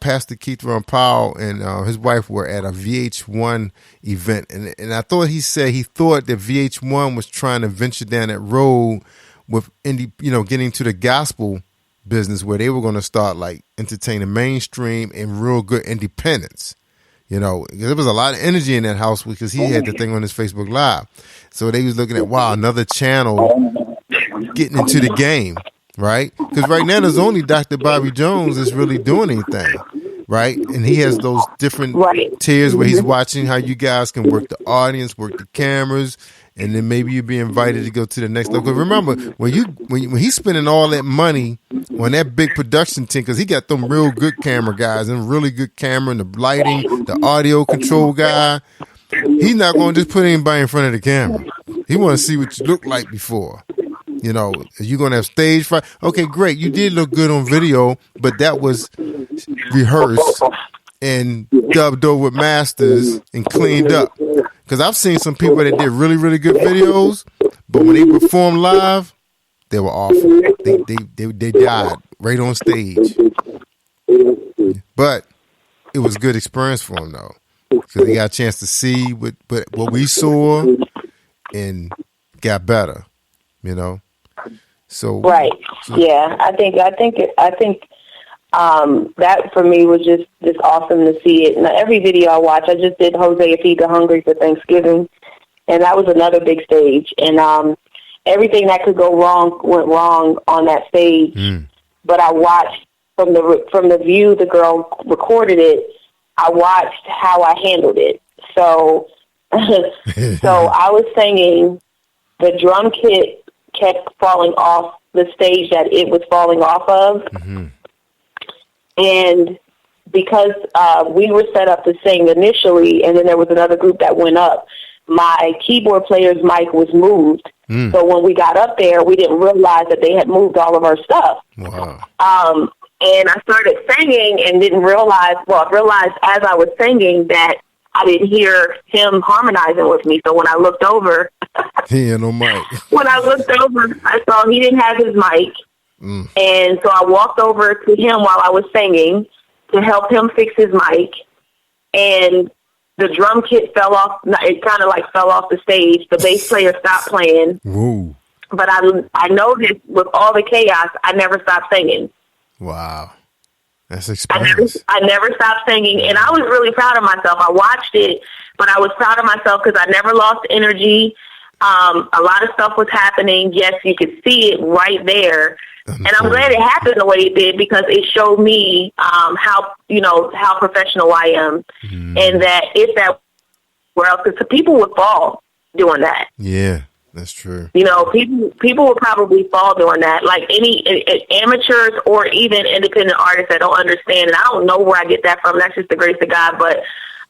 Pastor Keith Ron Powell and his wife were at a VH1 event, and I thought he thought that VH1 was trying to venture down that road with getting to the gospel business, where they were going to start like entertaining mainstream and real good independence. There was a lot of energy in that house because he had the thing on his Facebook Live, so they was looking at another channel getting into the game. Right? Because right now there's only Dr. Bobby Jones that's really doing anything, right? And he has those different tiers where he's watching how you guys can work the audience, work the cameras, and then maybe you'll be invited to go to the next level. Because remember, when he's spending all that money on that big production team, because he got them real good camera guys and really good camera and the lighting, the audio control guy, he's not going to just put anybody in front of the camera. He want to see what you look like before. You're going to have stage fright. Okay, great. You did look good on video, but that was rehearsed and dubbed over with masters and cleaned up. Because I've seen some people that did really, really good videos, but when they performed live, they were awful. They died right on stage. But it was a good experience for them, though, because they got a chance to see what we saw and got better. So yeah, I think that for me was just awesome to see it. And every video I watch, I just did Hosea Feed the Hungry for Thanksgiving, and that was another big stage. And everything that could go wrong went wrong on that stage. But I watched from the view the girl recorded it. I watched how I handled it. So I was singing. The drum kit kept falling off the stage that it was falling off of. And because we were set up to sing initially, and then there was another group that went up, my keyboard player's mic was moved. So when we got up there, we didn't realize that they had moved all of our stuff. Wow. And I started singing and I realized as I was singing that I didn't hear him harmonizing with me. So when I looked over, he had no mic. When I looked over, I saw he didn't have his mic. And so I walked over to him while I was singing to help him fix his mic. And the drum kit fell off. It kind of like fell off the stage. The bass player stopped playing. Whoa. But I noticed with all the chaos, I never stopped singing. Wow. That's experience. I never stopped singing, and I was really proud of myself. I watched it, but I was proud of myself because I never lost energy. A lot of stuff was happening. Yes, you could see it right there. And I'm glad it happened the way it did because it showed me how professional I am, and that if that were else, because people would fall doing that. Yeah, that's true. You know, people would probably fall doing that. Like any amateurs or even independent artists that don't understand, and I don't know where I get that from. That's just the grace of God. But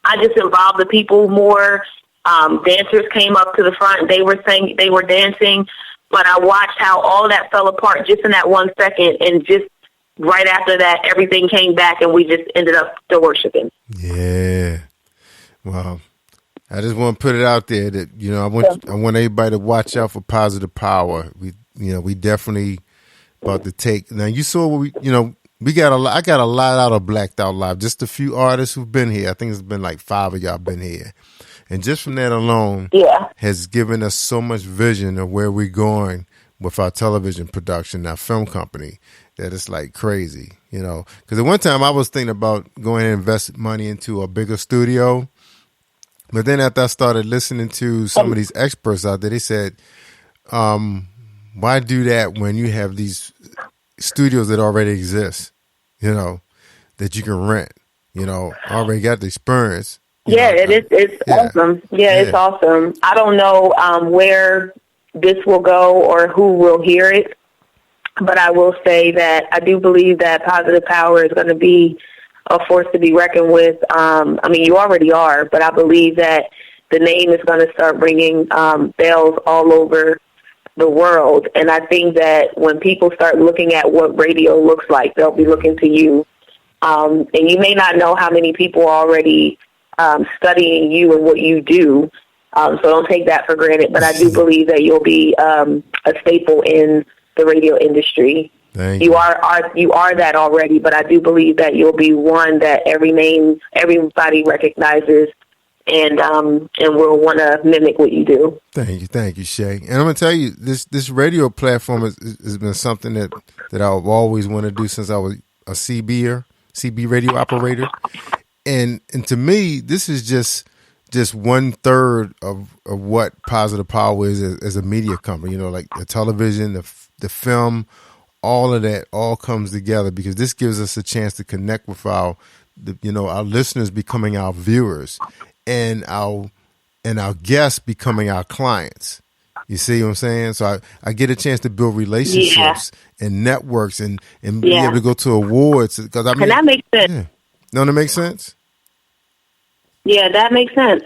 I just involve the people more. Dancers came up to the front. They were singing. They were dancing. But I watched how all that fell apart just in that 1 second, and just right after that, everything came back, and we just ended up still worshiping. Yeah. Well, I just want to put it out there that, you know, I want everybody to watch out for Positive Power. We definitely about to take. Now you saw what I got a lot out of Blacked Out Live. Just a few artists who've been here. I think it's been like 5 of y'all been here. And just from that alone has given us so much vision of where we're going with our television production, our film company, that it's like crazy, you know. Because at one time I was thinking about going and invest money into a bigger studio. But then after I started listening to some of these experts out there, they said, why do that when you have these studios that already exist, you know, that you can rent, you know, already got the experience. Yeah, it's awesome. Yeah, it's awesome. I don't know where this will go or who will hear it, but I will say that I do believe that Positive Power is going to be a force to be reckoned with. I mean, you already are, but I believe that the name is going to start ringing bells all over the world. And I think that when people start looking at what radio looks like, they'll be looking to you. And you may not know how many people are already studying you and what you do. So don't take that for granted. But I do believe that you'll be a staple in the radio industry. You are that already, but I do believe that you'll be one that everybody recognizes and will want to mimic what you do. Thank you, Shay. And I'm gonna tell you, this radio platform has been something that I've always wanted to do since I was a CB radio operator. And to me, this is just 1/3 of what Positive Power is as a media company. You know, like the television, the film, all of that all comes together because this gives us a chance to connect with our listeners becoming our viewers, and our guests becoming our clients. You see what I'm saying? So I get a chance to build relationships and networks and be able to go to awards because and that makes sense. Yeah. No, that makes sense. Yeah, that makes sense.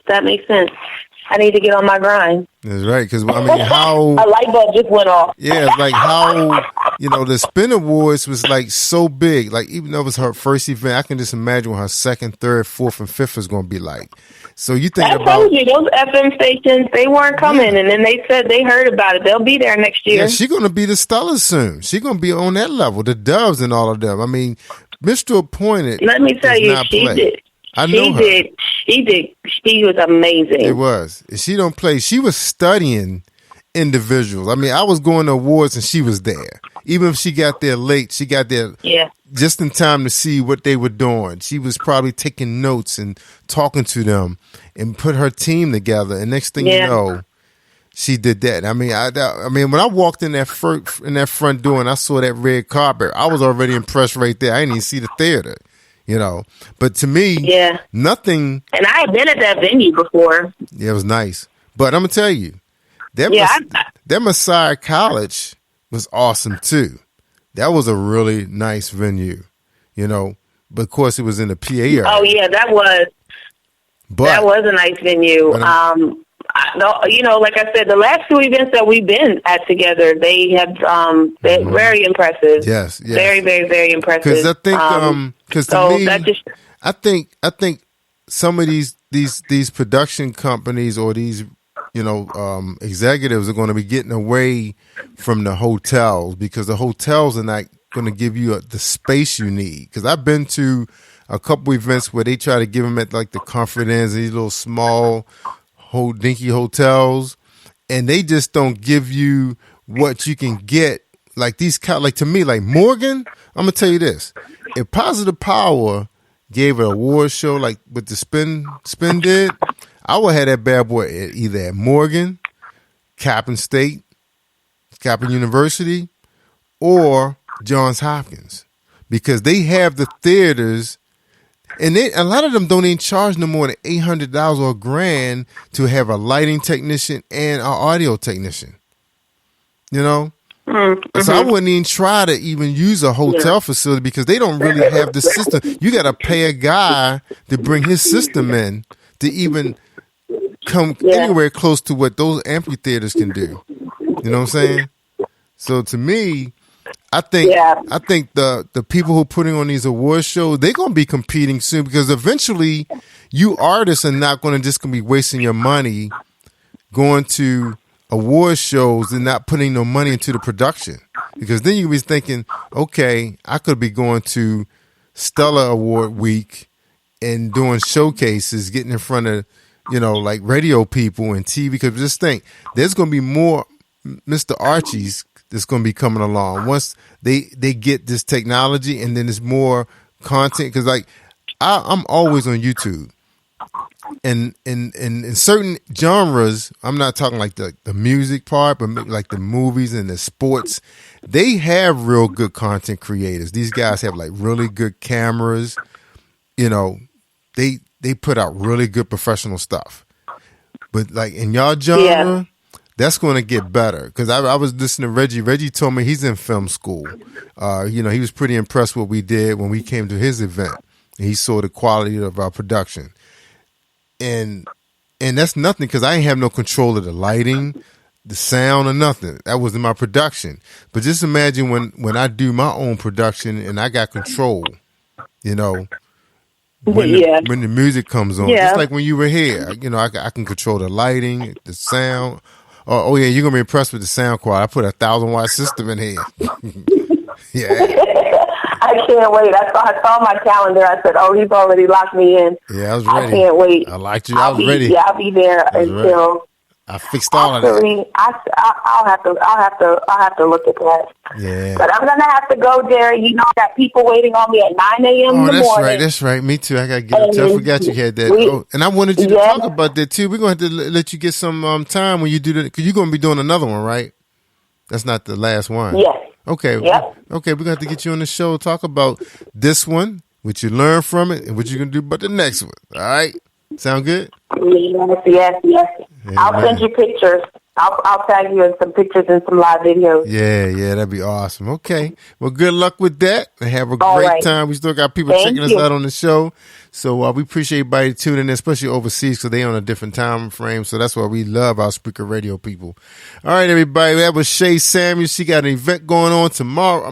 I need to get on my grind. That's right, because I mean, how a light bulb just went off. Yeah, it's like how the Spin Awards was like so big. Like even though it was her first event, I can just imagine what her second, third, fourth, and fifth is going to be like. So you think I told you those FM stations, they weren't coming, and then they said they heard about it. They'll be there next year. Yeah, she's going to be the Stellas soon. She's going to be on that level, the Doves and all of them. I mean, Mr. Appointed. Let me tell you, she did. I know her. She did. She was amazing. It was. She don't play. She was studying individuals. I mean, I was going to awards and she was there. Even if she got there late, she got there just in time to see what they were doing. She was probably taking notes and talking to them and put her team together. And next thing you know, she did that. I mean, when I walked in that front door and I saw that red carpet, I was already impressed right there. I didn't even see the theater. But to me, nothing. And I had been at that venue before. Yeah, it was nice. But I'm gonna tell you, that Messiah College was awesome too. That was a really nice venue, But of course, it was in the PA area. Oh yeah, that was a nice venue. Like I said, the last 2 events that we've been at together, they have they're very impressive. Yes, very, very, very impressive. Because I think, I think some of these production companies or these executives are going to be getting away from the hotels because the hotels are not going to give you the space you need. Because I've been to a couple events where they try to give them at like the Comfort Inns, these little small dinky hotels, and they just don't give you what you can get. Like to me, like Morgan, I'm gonna tell you this: if Positive Power gave an award show like what the Spin did, I would have that bad boy either at Morgan, Coppin State, Coppin University, or Johns Hopkins, because they have the theaters, and a lot of them don't even charge no more than $800 or $1,000 to have a lighting technician and an audio technician. You know. Mm-hmm. So I wouldn't even try to even use a hotel facility because they don't really have the system. You got to pay a guy to bring his system in to even come anywhere close to what those amphitheaters can do. You know what I'm saying? So to me, I think the people who are putting on these award shows, they're going to be competing soon, because eventually you artists are not going to just going to be wasting your money going to award shows and not putting no money into the production, because then you'll be thinking, okay, I could be going to Stellar Award Week and doing showcases, getting in front of, like radio people and TV. Because just think, there's going to be more Mr. Archies that's going to be coming along once they get this technology, and then there's more content. Because like I'm always on YouTube. And in certain genres, I'm not talking like the music part, but like the movies and the sports, they have real good content creators. These guys have like really good cameras. They put out really good professional stuff. But like in y'all genre, that's going to get better. Because I was listening to Reggie. Reggie told me he's in film school. He was pretty impressed with what we did when we came to his event. He saw the quality of our production. And that's nothing, because I ain't have no control of the lighting, the sound, or nothing. That was in my production. But just imagine when I do my own production and I got control, when the music comes on. Just like when you were here, I can control the lighting, the sound. Oh yeah, you're going to be impressed with the sound quality. I put a 1,000-watt system in here. Yeah. I can't wait. I saw my calendar. I said, "Oh, he's already locked me in." Yeah, I was ready. I can't wait. I liked you. I was ready. Yeah, I'll be there until. Ready. I fixed all of that. I'll have to look at that. Yeah. But I'm gonna have to go, Jerry. I got people waiting on me at 9 a.m. in the morning. That's right. Me too. I gotta get up. I forgot you had that. And I wanted you to talk about that too. We're gonna have to let you get some time when you do that, because you're gonna be doing another one, right? That's not the last one. Yes. Okay. Yep. Okay, we're going to have to get you on the show, talk about this one, what you learned from it, and what you're going to do about the next one. All right? Sound good? Yes. Yeah, I'll send you pictures. I'll tag you in some pictures and some live videos. Yeah, that'd be awesome. Okay. Well, good luck with that, and have a great time. We still got people checking us out on the show. So we appreciate everybody tuning in, especially overseas, because they on a different time frame. So that's why we love our Speaker Radio people. All right, everybody. That was Shay Samuels. She got an event going on tomorrow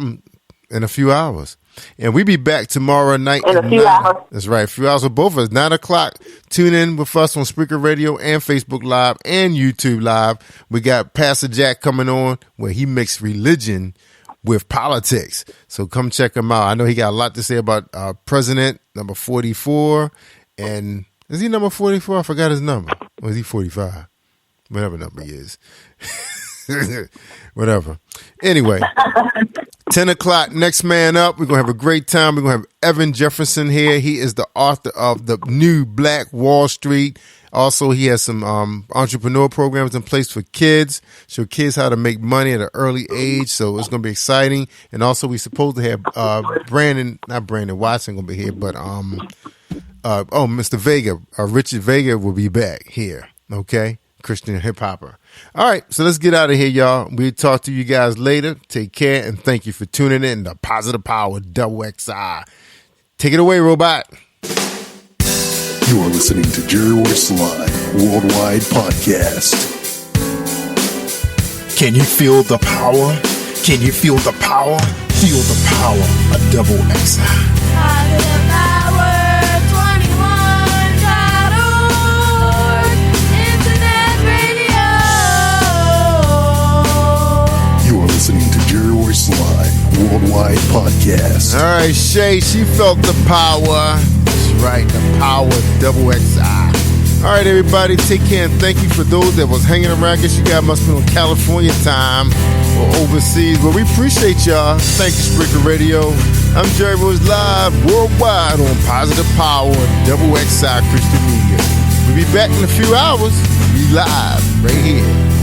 in a few hours. And we be back tomorrow night. In a few hours. That's right. A few hours with both of us. 9 o'clock. Tune in with us on Speaker Radio and Facebook Live and YouTube Live. We got Pastor Jack coming on, where he mixed religion with politics. So come check him out. I know he got a lot to say about President number 44. And is he number 44? I forgot his number. Or is he 45? Whatever number he is. Whatever. Anyway, 10 o'clock, next man up. We're going to have a great time. We're going to have Evan Jefferson here. He is the author of the new Black Wall Street. Also, he has some entrepreneur programs in place for kids, show kids how to make money at an early age. So it's going to be exciting. And also, we're supposed to have not Brandon Watson going to be here, but Mr. Vega, Richard Vega will be back here. Okay, Christian hip hopper. All right, so let's get out of here, y'all. We'll talk to you guys later. Take care, and thank you for tuning in to Positive Power XI. Take it away, Robot. You are listening to Jerry Royce Live Worldwide Podcast. Can you feel the power? Can you feel the power? Feel the power of XI. Positive Power 21.org Internet Radio. You are listening to Jerry Royce Live Worldwide Podcast. All right, Shay, she felt the power. Right, the power of XI. All right, everybody, take care and thank you for those that was hanging around. I guess you guys must be on California time. or overseas. But we appreciate y'all. Thank you, Sprinkler Radio. I'm Jerry Royce live worldwide on Positive Power and Double XI Christian Media. We'll be back in a few hours. Be live right here.